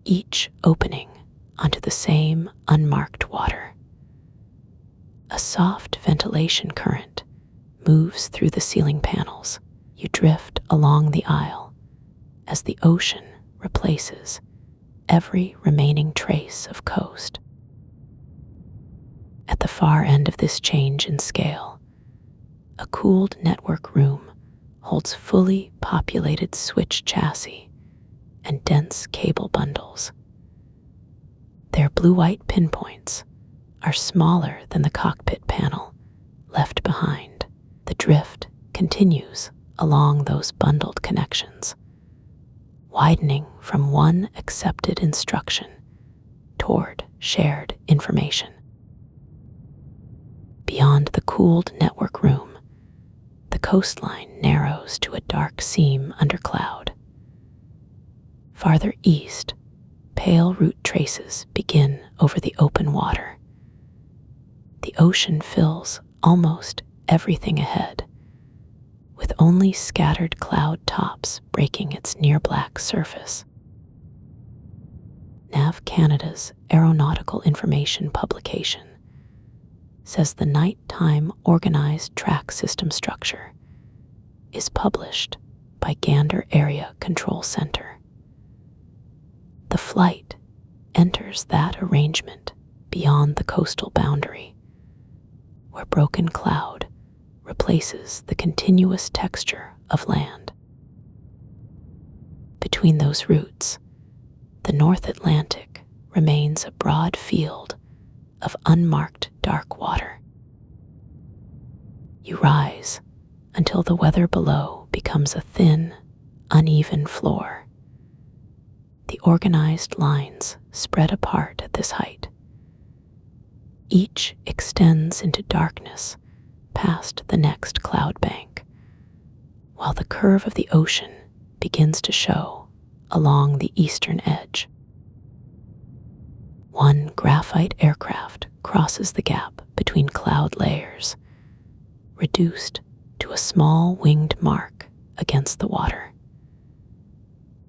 each opening onto the same unmarked water. A soft ventilation current moves through the ceiling panels. You drift along the aisle as the ocean replaces every remaining trace of coast. At the far end of this change in scale, a cooled network room holds fully populated switch chassis and dense cable bundles. Their blue-white pinpoints are smaller than the cockpit panel left behind. The drift continues along those bundled connections, widening from one accepted instruction toward shared information. Beyond the cooled network room, the coastline narrows to a dark seam under cloud. Farther east, pale route traces begin over the open water. The ocean fills almost everything ahead, with only scattered cloud tops breaking its near-black surface. NAV Canada's Aeronautical Information publication says the nighttime organized track system structure is published by Gander Area Control Center. The flight enters that arrangement beyond the coastal boundary, where broken cloud replaces the continuous texture of land. Between those routes, the North Atlantic remains a broad field of unmarked dark water. You rise until the weather below becomes a thin, uneven floor. The organized lines spread apart at this height. Each extends into darkness past the next cloud bank, while the curve of the ocean begins to show along the eastern edge. One graphite aircraft crosses the gap between cloud layers, reduced to a small winged mark against the water.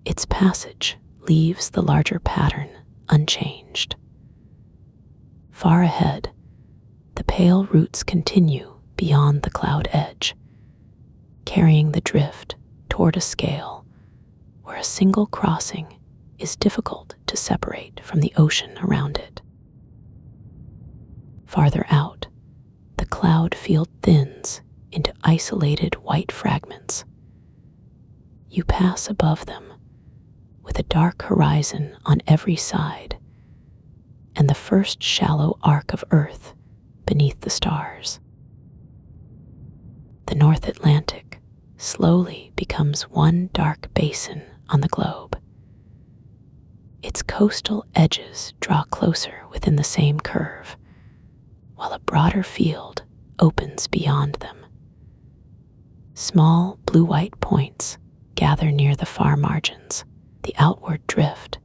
Its passage leaves the larger pattern unchanged. Far ahead, the pale routes continue beyond the cloud edge, carrying the drift toward a scale where a single crossing is difficult to separate from the ocean around it. Farther out, the cloud field thins into isolated white fragments. You pass above them with a dark horizon on every side and the first shallow arc of Earth beneath the stars. The North Atlantic slowly becomes one dark basin on the globe. Its coastal edges draw closer within the same curve, while a broader field opens beyond them. Small blue-white points gather near the far margins. The outward drift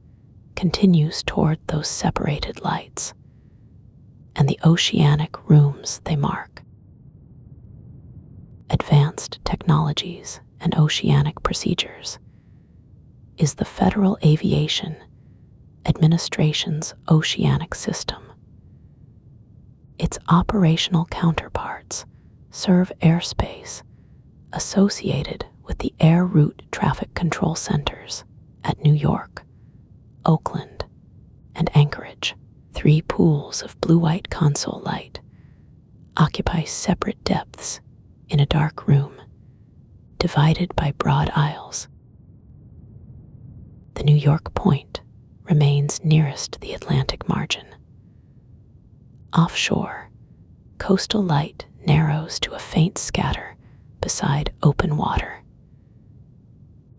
continues toward those separated lights and the oceanic rooms they mark. Advanced Technologies and Oceanic Procedures is the Federal Aviation Administration's oceanic system. Its operational counterparts serve airspace associated with the air route traffic control centers at New York, Oakland, and Anchorage. 3 pools of blue-white console light occupy separate depths in a dark room, divided by broad aisles. The New York point remains nearest the Atlantic margin. Offshore, coastal light narrows to a faint scatter beside open water.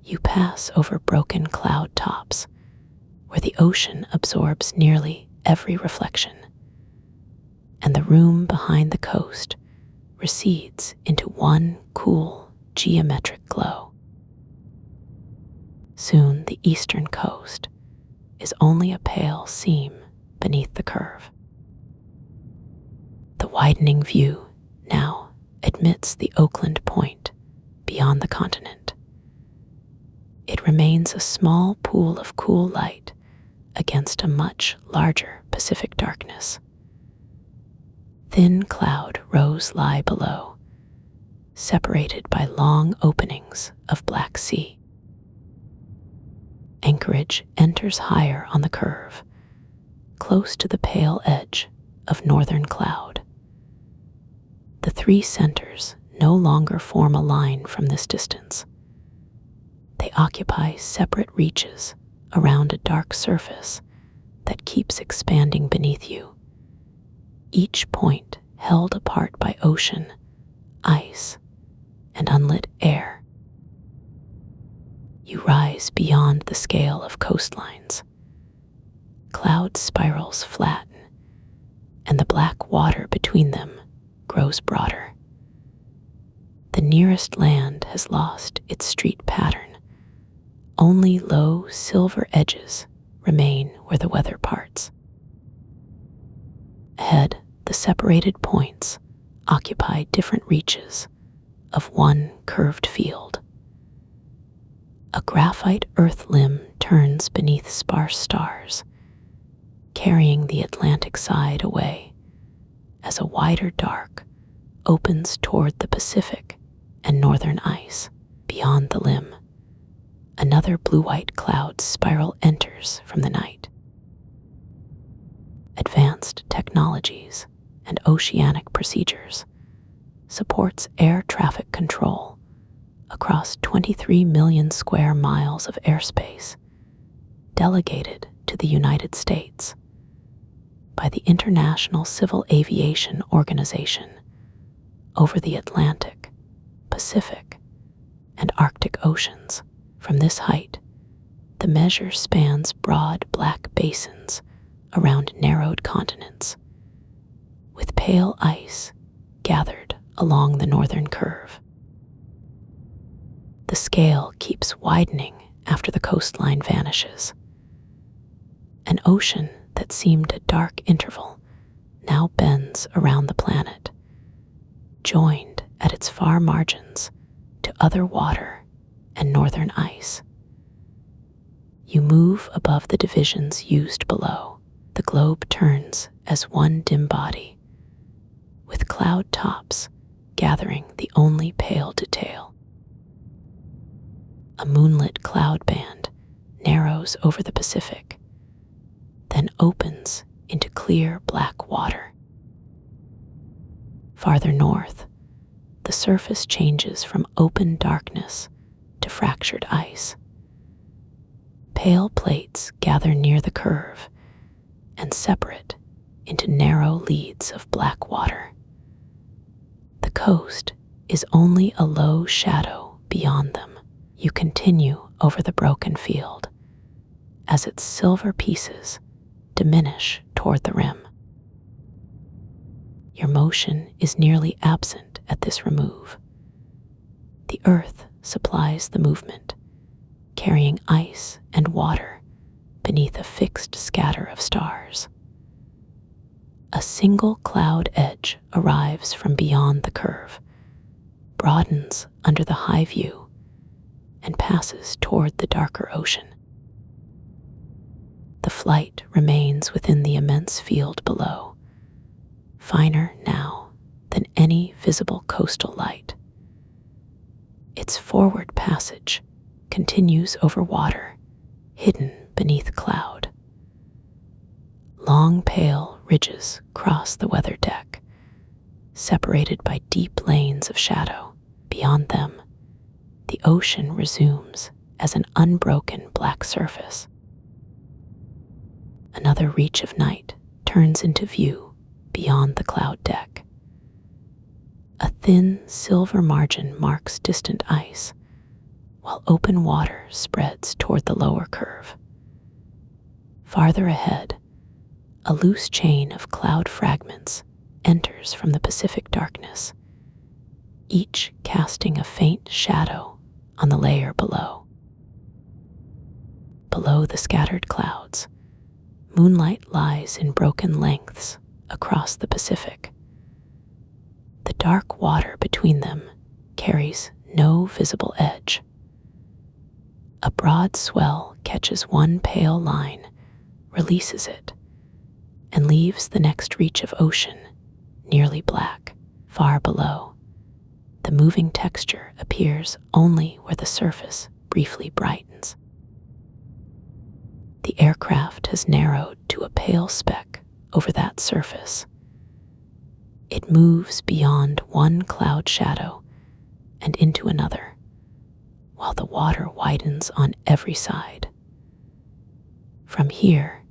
You pass over broken cloud tops, where the ocean absorbs nearly every reflection, and the room behind the coast recedes into one cool, geometric glow. Soon the eastern coast is only a pale seam beneath the curve. The widening view now admits the Oakland point beyond the continent. It remains a small pool of cool light against a much larger Pacific darkness. Thin cloud rows lie below, separated by long openings of black sea. Anchorage enters higher on the curve, close to the pale edge of northern cloud. The 3 centers no longer form a line from this distance. They occupy separate reaches around a dark surface that keeps expanding beneath you, each point held apart by ocean, ice, and unlit air. You rise beyond the scale of coastlines. Cloud spirals flatten, and the black water between them grows broader. The nearest land has lost its street pattern. Only low silver edges remain where the weather parts. Ahead, the separated points occupy different reaches of one curved field. A graphite earth limb turns beneath sparse stars, carrying the Atlantic side away as a wider dark opens toward the Pacific and northern ice. Beyond the limb, another blue-white cloud spiral enters from the night. Advanced Technologies and Oceanic Procedures supports air traffic control across 23 million square miles of airspace delegated to the United States by the International Civil Aviation Organization over the Atlantic, Pacific, and Arctic oceans. From this height, the measure spans broad black basins around narrowed continents, with pale ice gathered along the northern curve. The scale keeps widening after the coastline vanishes. An ocean that seemed a dark interval now bends around the planet, joined at its far margins to other water and northern ice. You move above the divisions used below. The globe turns as one dim body, with cloud tops gathering the only pale detail. A moonlit cloud band narrows over the Pacific, then opens into clear black water. Farther north, the surface changes from open darkness to fractured ice. Pale plates gather near the curve and separate into narrow leads of black water. The coast is only a low shadow beyond them. You continue over the broken field as its silver pieces diminish toward the rim. Your motion is nearly absent at this remove. The earth supplies the movement, carrying ice and water beneath a fixed scatter of stars. A single cloud edge arrives from beyond the curve, broadens under the high view, and passes toward the darker ocean. The flight remains within the immense field below, finer now than any visible coastal light. Its forward passage continues over water, hidden beneath cloud. Long pale ridges cross the weather deck, separated by deep lanes of shadow. Beyond them, the ocean resumes as an unbroken black surface. Another reach of night turns into view beyond the cloud deck. A thin silver margin marks distant ice, while open water spreads toward the lower curve. Farther ahead, a loose chain of cloud fragments enters from the Pacific darkness, each casting a faint shadow on the layer below. Below the scattered clouds, moonlight lies in broken lengths across the Pacific. The dark water between them carries no visible edge. A broad swell catches one pale line, releases it, and leaves the next reach of ocean nearly black. Far below, the moving texture appears only where the surface briefly brightens. The aircraft has narrowed to a pale speck over that surface. It moves beyond one cloud shadow and into another, while the water widens on every side. From here,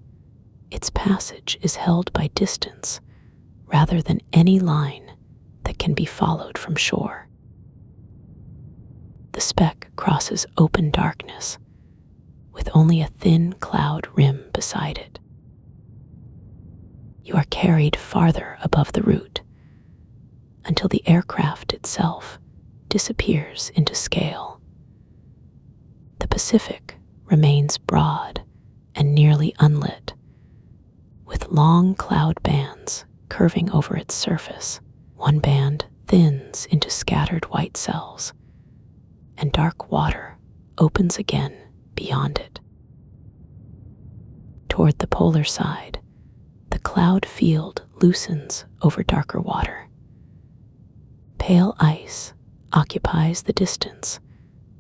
its passage is held by distance rather than any line that can be followed from shore. The speck crosses open darkness, with only a thin cloud rim beside it. You are carried farther above the route until the aircraft itself disappears into scale. The Pacific remains broad and nearly unlit, with long cloud bands curving over its surface. One band thins into scattered white cells, and dark water opens again beyond it. Toward the polar side, the cloud field loosens over darker water. Pale ice occupies the distance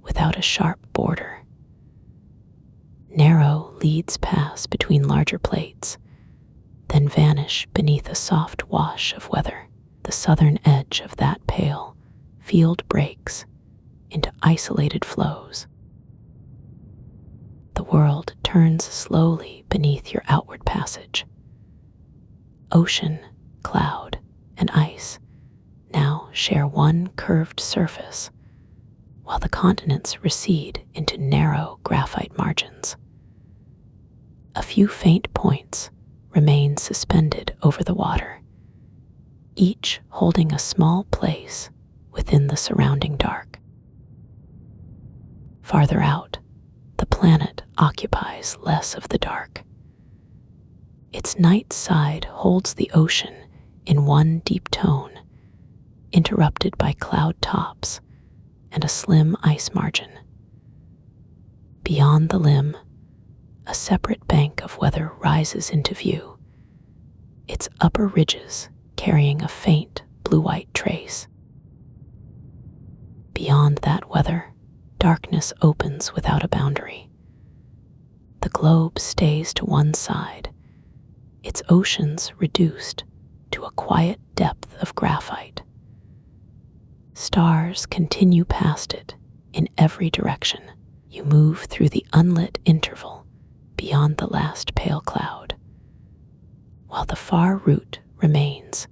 without a sharp border. Narrow leads pass between larger plates, then vanish beneath a soft wash of weather. The southern edge of that pale field breaks into isolated flows. The world turns slowly beneath your outward passage. Ocean, cloud, and ice now share one curved surface, while the continents recede into narrow graphite margins. A few faint points remain suspended over the water, each holding a small place within the surrounding dark. Farther out, the planet occupies less of the dark. Its night side holds the ocean in one deep tone, interrupted by cloud tops and a slim ice margin. Beyond the limb, a separate bank of weather rises into view, its upper ridges carrying a faint blue-white trace. Beyond that weather, darkness opens without a boundary. The globe stays to one side, its oceans reduced to a quiet depth of graphite. Stars continue past it in every direction, You move through the unlit interval beyond the last pale cloud, while the far route remains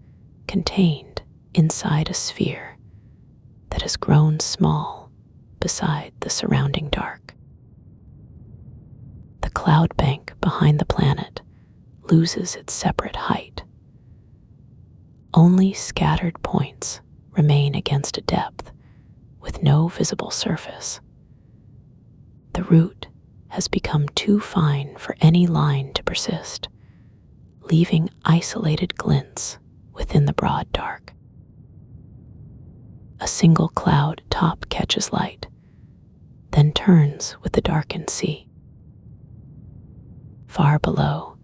contained inside a sphere that has grown small beside the surrounding dark. The cloud bank behind the planet loses its separate height. Only scattered points remain against a depth with no visible surface. The route has become too fine for any line to persist, leaving isolated glints within the broad dark. A single cloud top catches light, then turns with the darkened sea. Far below,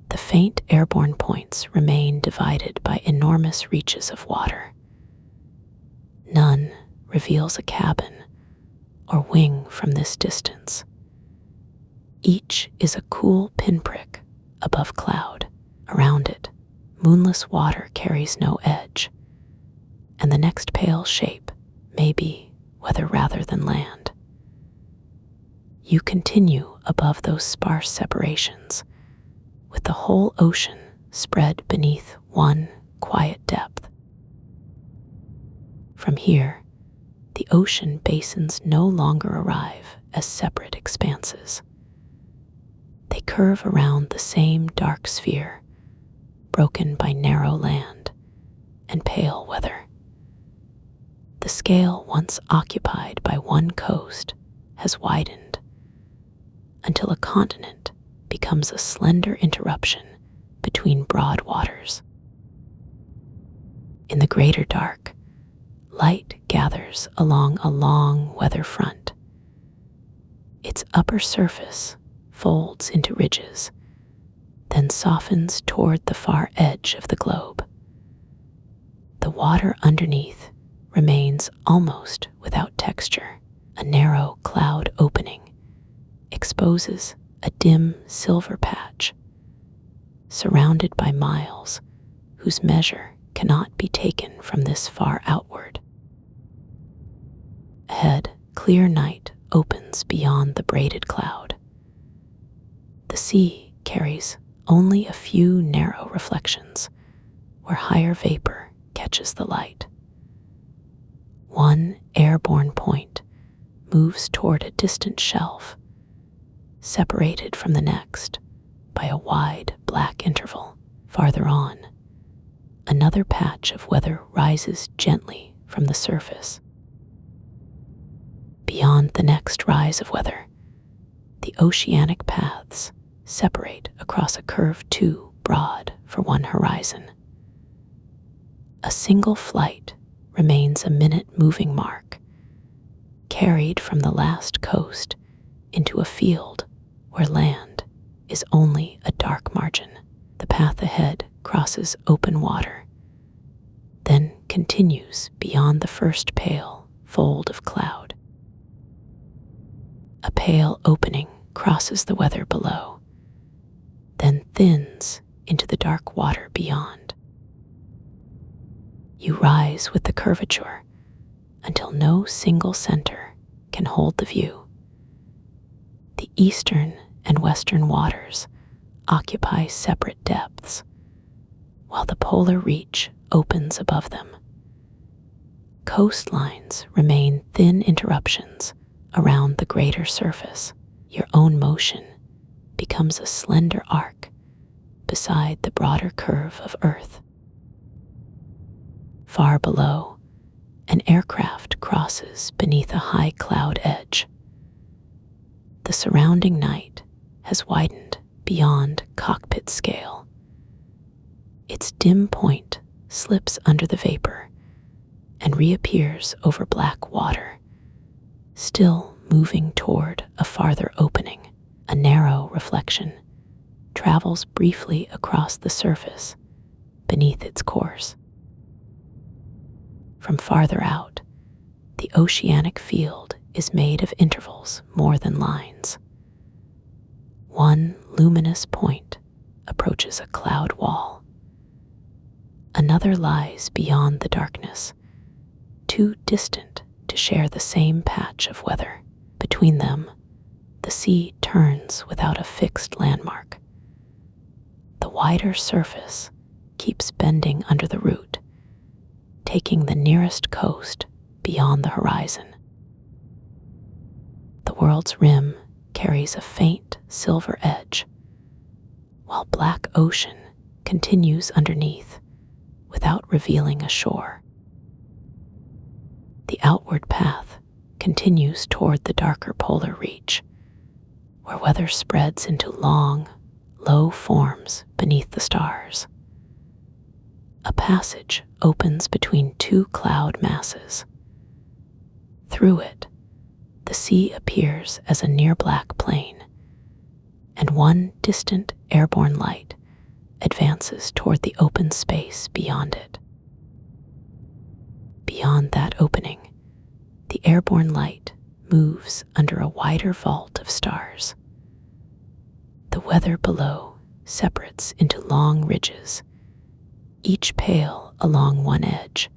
the faint airborne points remain divided by enormous reaches of water. None reveals a cabin or wing from this distance. Each is a cool pinprick above cloud. Around it, moonless water carries no edge, and the next pale shape may be weather rather than land. You continue above those sparse separations, with the whole ocean spread beneath one quiet depth. From here, the ocean basins no longer arrive as separate expanses. They curve around the same dark sphere, broken by narrow land and pale weather. The scale once occupied by one coast has widened until a continent becomes a slender interruption between broad waters. In the greater dark, light gathers along a long weather front. Its upper surface folds into ridges, then softens toward the far edge of the globe. The water underneath remains almost without texture. A narrow cloud opening exposes a dim silver patch, surrounded by miles whose measure cannot be taken from this far outward. Ahead, clear night opens beyond the braided cloud. The sea carries only a few narrow reflections where higher vapor catches the light. One airborne point moves toward a distant shelf, separated from the next by a wide black interval. Farther on, another patch of weather rises gently from the surface. Beyond the next rise of weather, the oceanic paths separate across a curve too broad for one horizon. A single flight remains a minute moving mark, carried from the last coast into a field where land is only a dark margin. The path ahead crosses open water, then continues beyond the first pale fold of cloud. A pale opening crosses the weather below, then thins into the dark water beyond. You rise with the curvature until no single center can hold the view. The eastern and western waters occupy separate depths, while the polar reach opens above them. Coastlines remain thin interruptions around the greater surface. Your own motion becomes a slender arc beside the broader curve of Earth. Far below, an aircraft crosses beneath a high cloud edge. The surrounding night has widened beyond cockpit scale. Its dim point slips under the vapor and reappears over black water, still moving toward a farther opening. A narrow reflection travels briefly across the surface beneath its course. From farther out, the oceanic field is made of intervals more than lines. One luminous point approaches a cloud wall. Another lies beyond the darkness, too distant to share the same patch of weather. Between them, the sea turns without a fixed landmark. The wider surface keeps bending under the route, taking the nearest coast beyond the horizon. The world's rim carries a faint silver edge, while black ocean continues underneath without revealing a shore. The outward path continues toward the darker polar reach, where weather spreads into long, low forms beneath the stars. A passage opens between two cloud masses. Through it, the sea appears as a near black plain, and one distant airborne light advances toward the open space beyond it. Beyond that opening, the airborne light moves under a wider vault of stars. The weather below separates into long ridges, each pale along one edge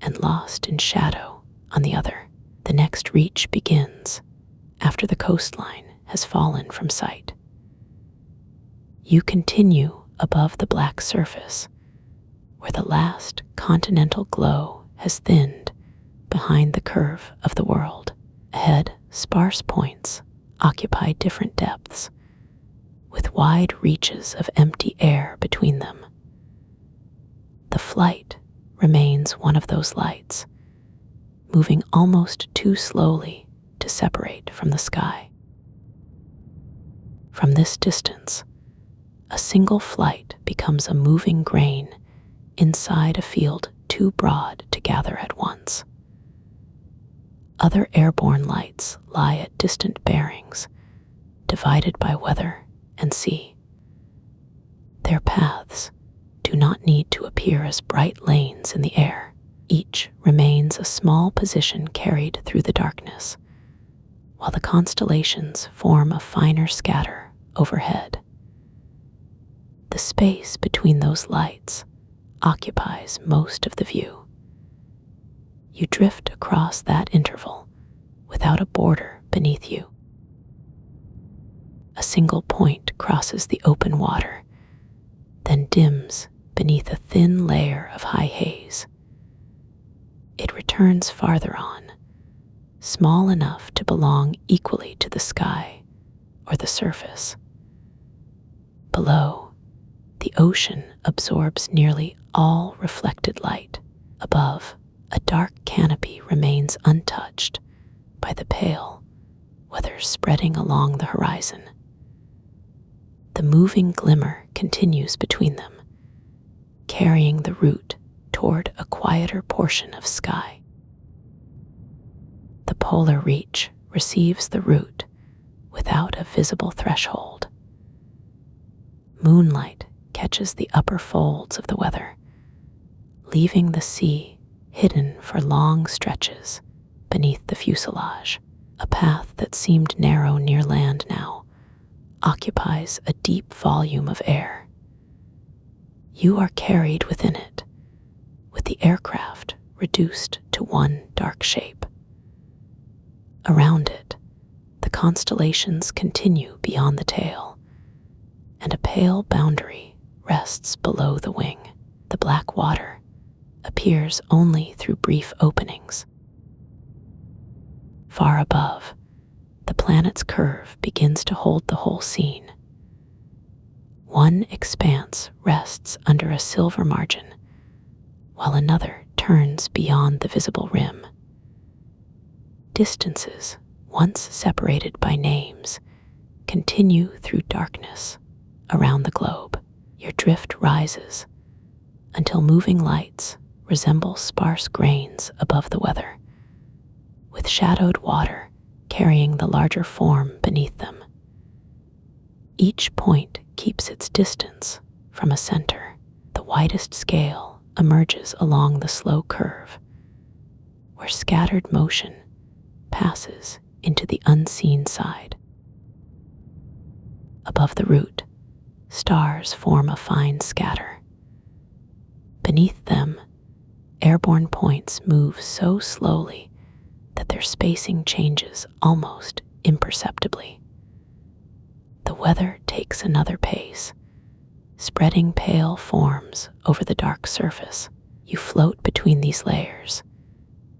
and lost in shadow on the other. The next reach begins after the coastline has fallen from sight. You continue above the black surface, where the last continental glow has thinned behind the curve of the world. Ahead, sparse points occupy different depths, with wide reaches of empty air between them. The flight remains one of those lights, moving almost too slowly to separate from the sky. From this distance, a single flight becomes a moving grain inside a field too broad to gather at once. Other airborne lights lie at distant bearings, divided by weather and sea. Their paths do not need to appear as bright lanes in the air. Each remains a small position carried through the darkness, while the constellations form a finer scatter overhead. The space between those lights occupies most of the view. You drift across that interval without a border beneath you. A single point crosses the open water, then dims beneath a thin layer of high haze. It returns farther on, small enough to belong equally to the sky or the surface. Below, the ocean absorbs nearly all reflected light. Above, a dark canopy remains untouched by the pale weather spreading along the horizon. The moving glimmer continues between them, carrying the route toward a quieter portion of sky. The polar reach receives the route without a visible threshold. Moonlight catches the upper folds of the weather, leaving the sea hidden for long stretches beneath the fuselage. A path that seemed narrow near land now occupies a deep volume of air. You are carried within it, with the aircraft reduced to one dark shape. Around it, the constellations continue beyond the tail, and a pale boundary rests below the wing. The black water appears only through brief openings. Far above, the planet's curve begins to hold the whole scene. One expanse rests under a silver margin, while another turns beyond the visible rim. Distances, once separated by names, continue through darkness around the globe. Your drift rises until moving lights resemble sparse grains above the weather, with shadowed water carrying the larger form beneath them. Each point keeps its distance from a center. The widest scale emerges along the slow curve, where scattered motion passes into the unseen side. Above the route, stars form a fine scatter. Beneath them, airborne points move so slowly that their spacing changes almost imperceptibly. The weather takes another pace, spreading pale forms over the dark surface. You float between these layers,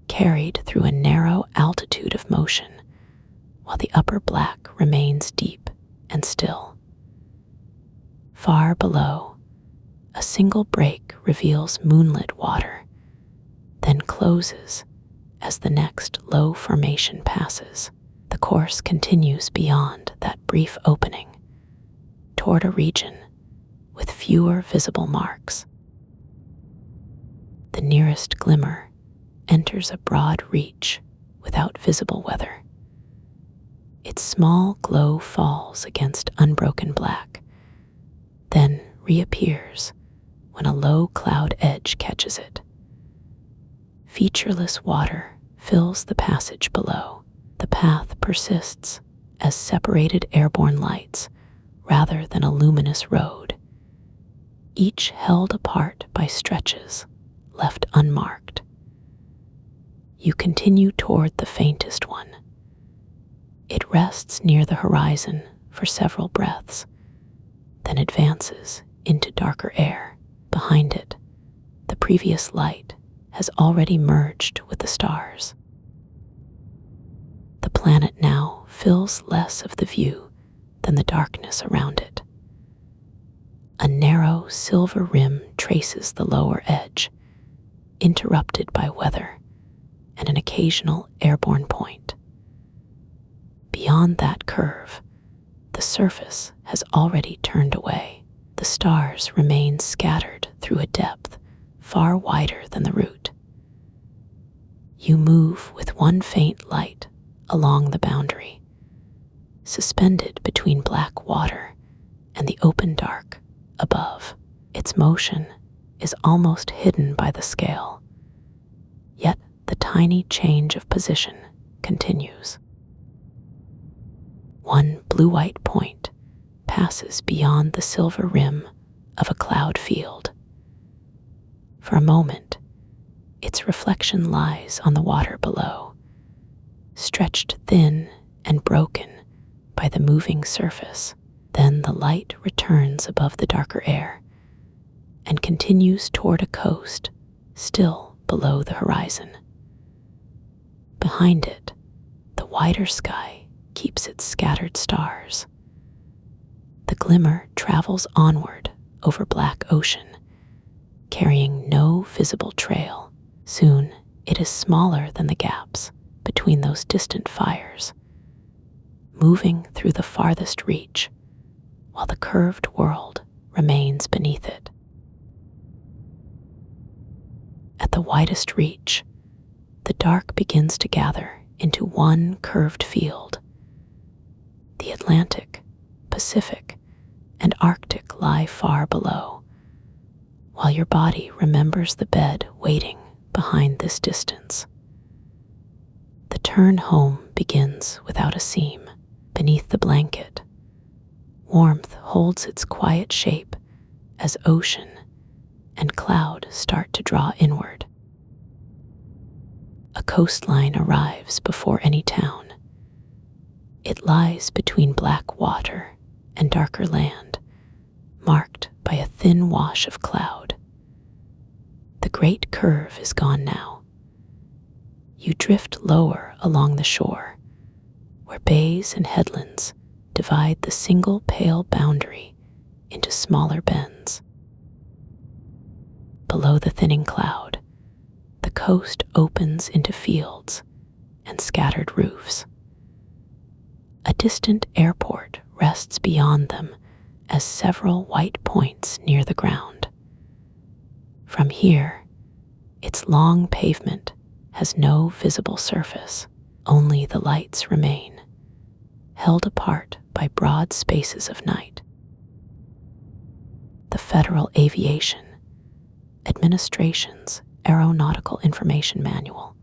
carried through a narrow altitude of motion, while the upper black remains deep and still. Far below, a single break reveals moonlit water, then closes as the next low formation passes. The course continues beyond that brief opening, toward a region with fewer visible marks. The nearest glimmer enters a broad reach without visible weather. Its small glow falls against unbroken black, then reappears when a low cloud edge catches it. Featureless water fills the passage below. The path persists as separated airborne lights rather than a luminous road, each held apart by stretches left unmarked. You continue toward the faintest one. It rests near the horizon for several breaths, then advances into darker air. Behind it, the previous light has already merged with the stars. The planet now fills less of the view than the darkness around it. A narrow silver rim traces the lower edge, interrupted by weather and an occasional airborne point. Beyond that curve, the surface has already turned away. The stars remain scattered through a depth far wider than the route. You move with one faint light along the boundary, suspended between black water and the open dark above. Its motion is almost hidden by the scale, yet the tiny change of position continues. One blue-white point passes beyond the silver rim of a cloud field. For a moment, its reflection lies on the water below, stretched thin and broken by the moving surface. Then the light returns above the darker air and continues toward a coast still below the horizon. Behind it, the wider sky keeps its scattered stars. The glimmer travels onward over black ocean, carrying no visible trail. Soon, it is smaller than the gaps between those distant fires, moving through the farthest reach, while the curved world remains beneath it. At the widest reach, the dark begins to gather into one curved field. The Atlantic, Pacific, and Arctic lie far below, while your body remembers the bed waiting behind this distance. The turn home begins without a seam. Beneath the blanket, warmth holds its quiet shape as ocean and cloud start to draw inward. A coastline arrives before any town. It lies between black water and darker land, marked by a thin wash of cloud. The great curve is gone now. You drift lower along the shore, where bays and headlands divide the single pale boundary into smaller bends. Below the thinning cloud, the coast opens into fields and scattered roofs. A distant airport rests beyond them as several white points near the ground. From here, its long pavement has no visible surface. Only the lights remain, held apart by broad spaces of night. The Federal Aviation Administration's Aeronautical Information Manual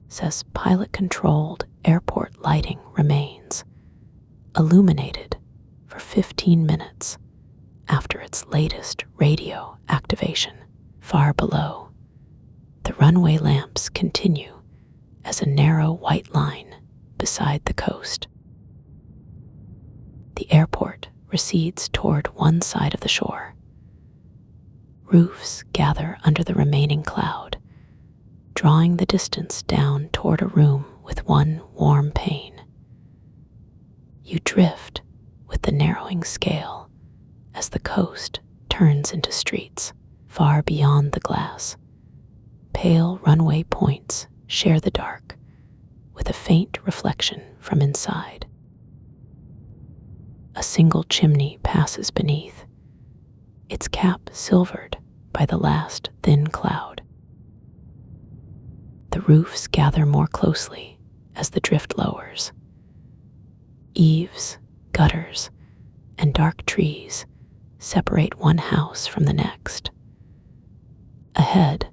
says pilot-controlled airport lighting remains illuminated for 15 minutes after its latest radio activation. Far below, the runway lamps continue as a narrow white line beside the coast. The airport recedes toward one side of the shore. Roofs gather under the remaining cloud, drawing the distance down toward a room with one warm pane. You drift with the narrowing scale as the coast turns into streets far beyond the glass. Pale runway points share the dark with a faint reflection from inside. A single chimney passes beneath, its cap silvered by the last thin cloud. The roofs gather more closely as the drift lowers. Eaves, gutters, and dark trees separate one house from the next. Ahead,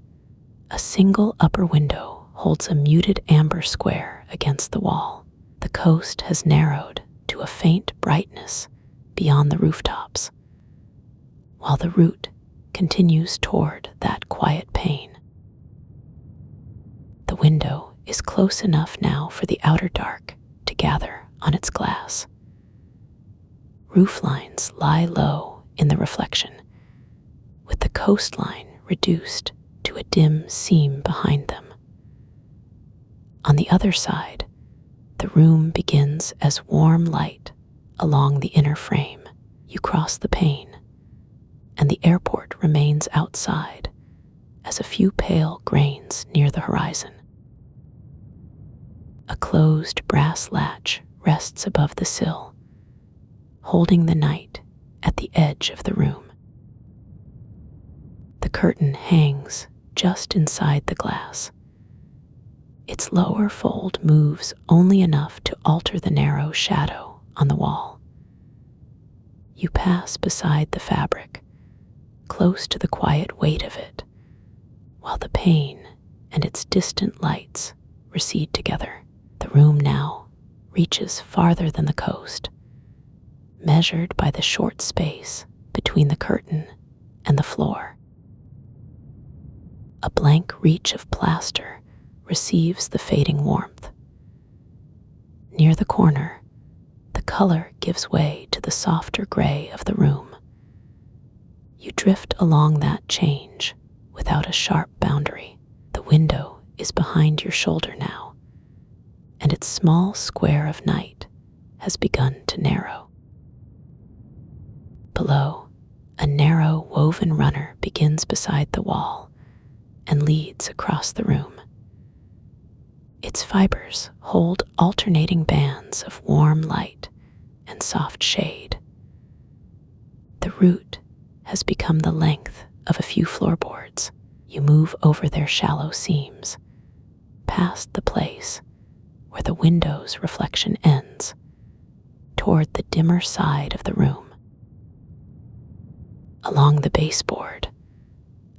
a single upper window holds a muted amber square against the wall. The coast has narrowed to a faint brightness beyond the rooftops, while the route continues toward that quiet pane. The window is close enough now for the outer dark to gather on its glass. Roof lines lie low in the reflection, with the coastline reduced to a dim seam behind them. On the other side, the room begins as warm light along the inner frame. You cross the pane, and the airport remains outside as a few pale grains near the horizon. A closed brass latch rests above the sill, holding the night at the edge of the room. The curtain hangs just inside the glass. Its lower fold moves only enough to alter the narrow shadow on the wall. You pass beside the fabric, close to the quiet weight of it, while the pane and its distant lights recede together. The room now reaches farther than the coast, measured by the short space between the curtain and the floor. A blank reach of plaster receives the fading warmth. Near the corner, the color gives way to the softer gray of the room. You drift along that change without a sharp boundary. The window is behind your shoulder now, and its small square of night has begun to narrow. Below, a narrow woven runner begins beside the wall and leads across the room. Its fibers hold alternating bands of warm light and soft shade. The route has become the length of a few floorboards. You move over their shallow seams, past the place where the window's reflection ends, toward the dimmer side of the room. Along the baseboard,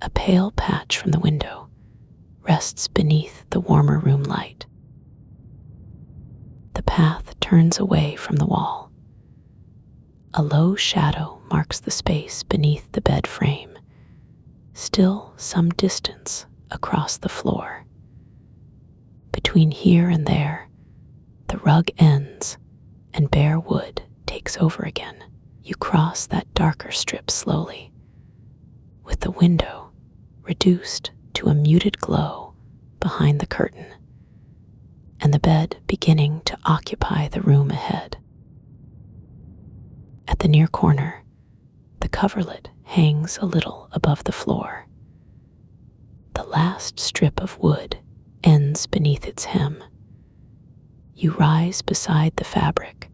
a pale patch from the window rests beneath the warmer room light. The path turns away from the wall. A low shadow marks the space beneath the bed frame, still some distance across the floor. Between here and there, the rug ends and bare wood takes over again. You cross that darker strip slowly, with the window reduced to a muted glow behind the curtain, and the bed beginning to occupy the room ahead. At the near corner, the coverlet hangs a little above the floor. The last strip of wood ends beneath its hem. You rise beside the fabric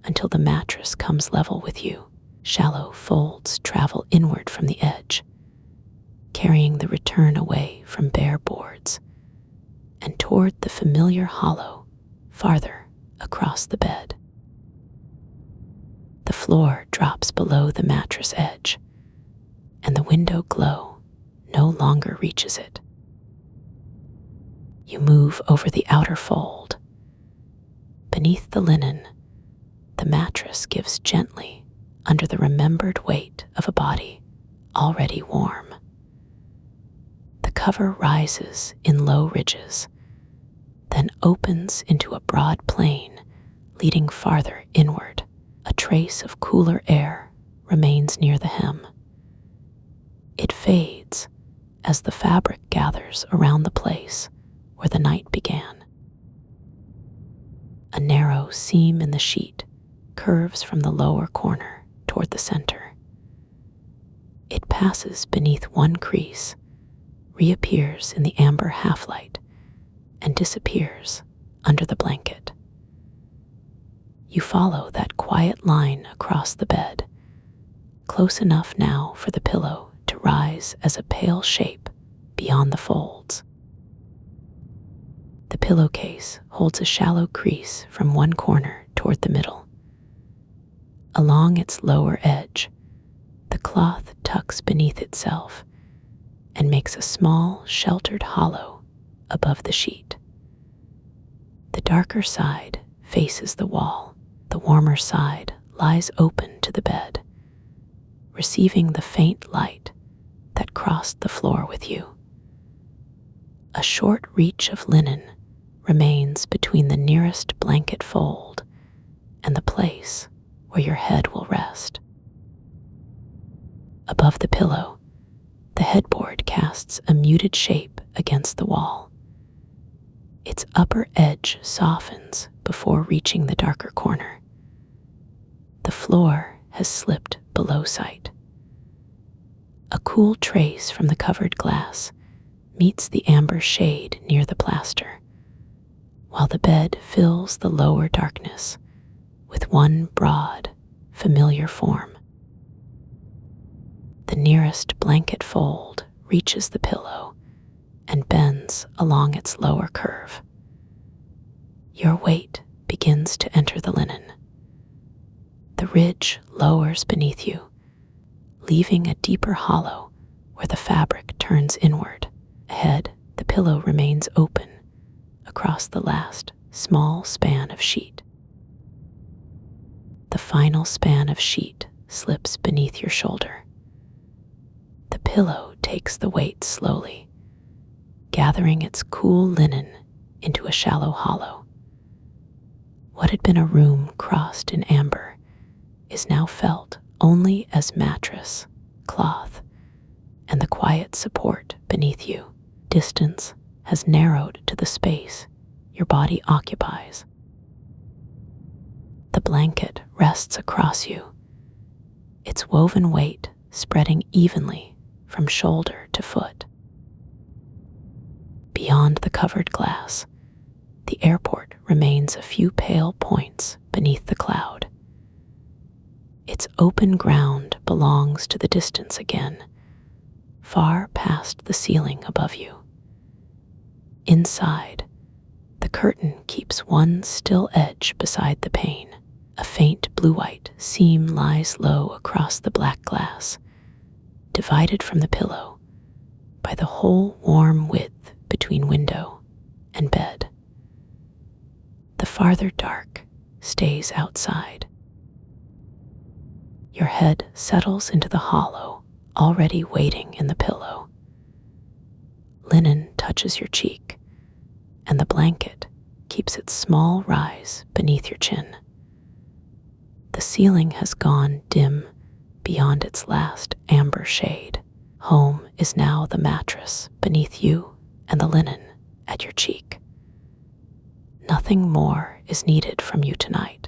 until the mattress comes level with you. Shallow folds travel inward from the edge, carrying the return away from bare boards and toward the familiar hollow farther across the bed. The floor drops below the mattress edge, and the window glow no longer reaches it. You move over the outer fold. Beneath the linen, the mattress gives gently under the remembered weight of a body already warm. The cover rises in low ridges, then opens into a broad plain leading farther inward. A trace of cooler air remains near the hem. It fades as the fabric gathers around the place where the night began. A narrow seam in the sheet curves from the lower corner toward the center. It passes beneath one crease, reappears in the amber half-light, and disappears under the blanket. You follow that quiet line across the bed, close enough now for the pillow to rise as a pale shape beyond the folds. The pillowcase holds a shallow crease from one corner toward the middle. Along its lower edge, the cloth tucks beneath itself and makes a small, sheltered hollow above the sheet. The darker side faces the wall. The warmer side lies open to the bed, receiving the faint light that crossed the floor with you. A short reach of linen remains between the nearest blanket fold and the place where your head will rest. Above the pillow, the headboard casts a muted shape against the wall. Its upper edge softens before reaching the darker corner. The floor has slipped below sight. A cool trace from the covered glass meets the amber shade near the plaster, while the bed fills the lower darkness with one broad, familiar form. The nearest blanket fold reaches the pillow and bends along its lower curve. Your weight begins to enter the linen. The ridge lowers beneath you, leaving a deeper hollow where the fabric turns inward. Ahead, the pillow remains open across the last small span of sheet. The final span of sheet slips beneath your shoulder. The pillow takes the weight slowly, gathering its cool linen into a shallow hollow. What had been a room crossed in amber is now felt only as mattress, cloth, and the quiet support beneath you. Distance has narrowed to the space your body occupies. The blanket rests across you, its woven weight spreading evenly from shoulder to foot. Beyond the covered glass, the airport remains a few pale points beneath the cloud. Its open ground belongs to the distance again, far past the ceiling above you. Inside, the curtain keeps one still edge beside the pane. A faint blue-white seam lies low across the black glass, divided from the pillow by the whole warm width between window and bed. The farther dark stays outside. Your head settles into the hollow, already waiting in the pillow. Linen touches your cheek, and the blanket keeps its small rise beneath your chin. The ceiling has gone dim beyond its last amber shade. Home is now the mattress beneath you and the linen at your cheek. Nothing more is needed from you tonight.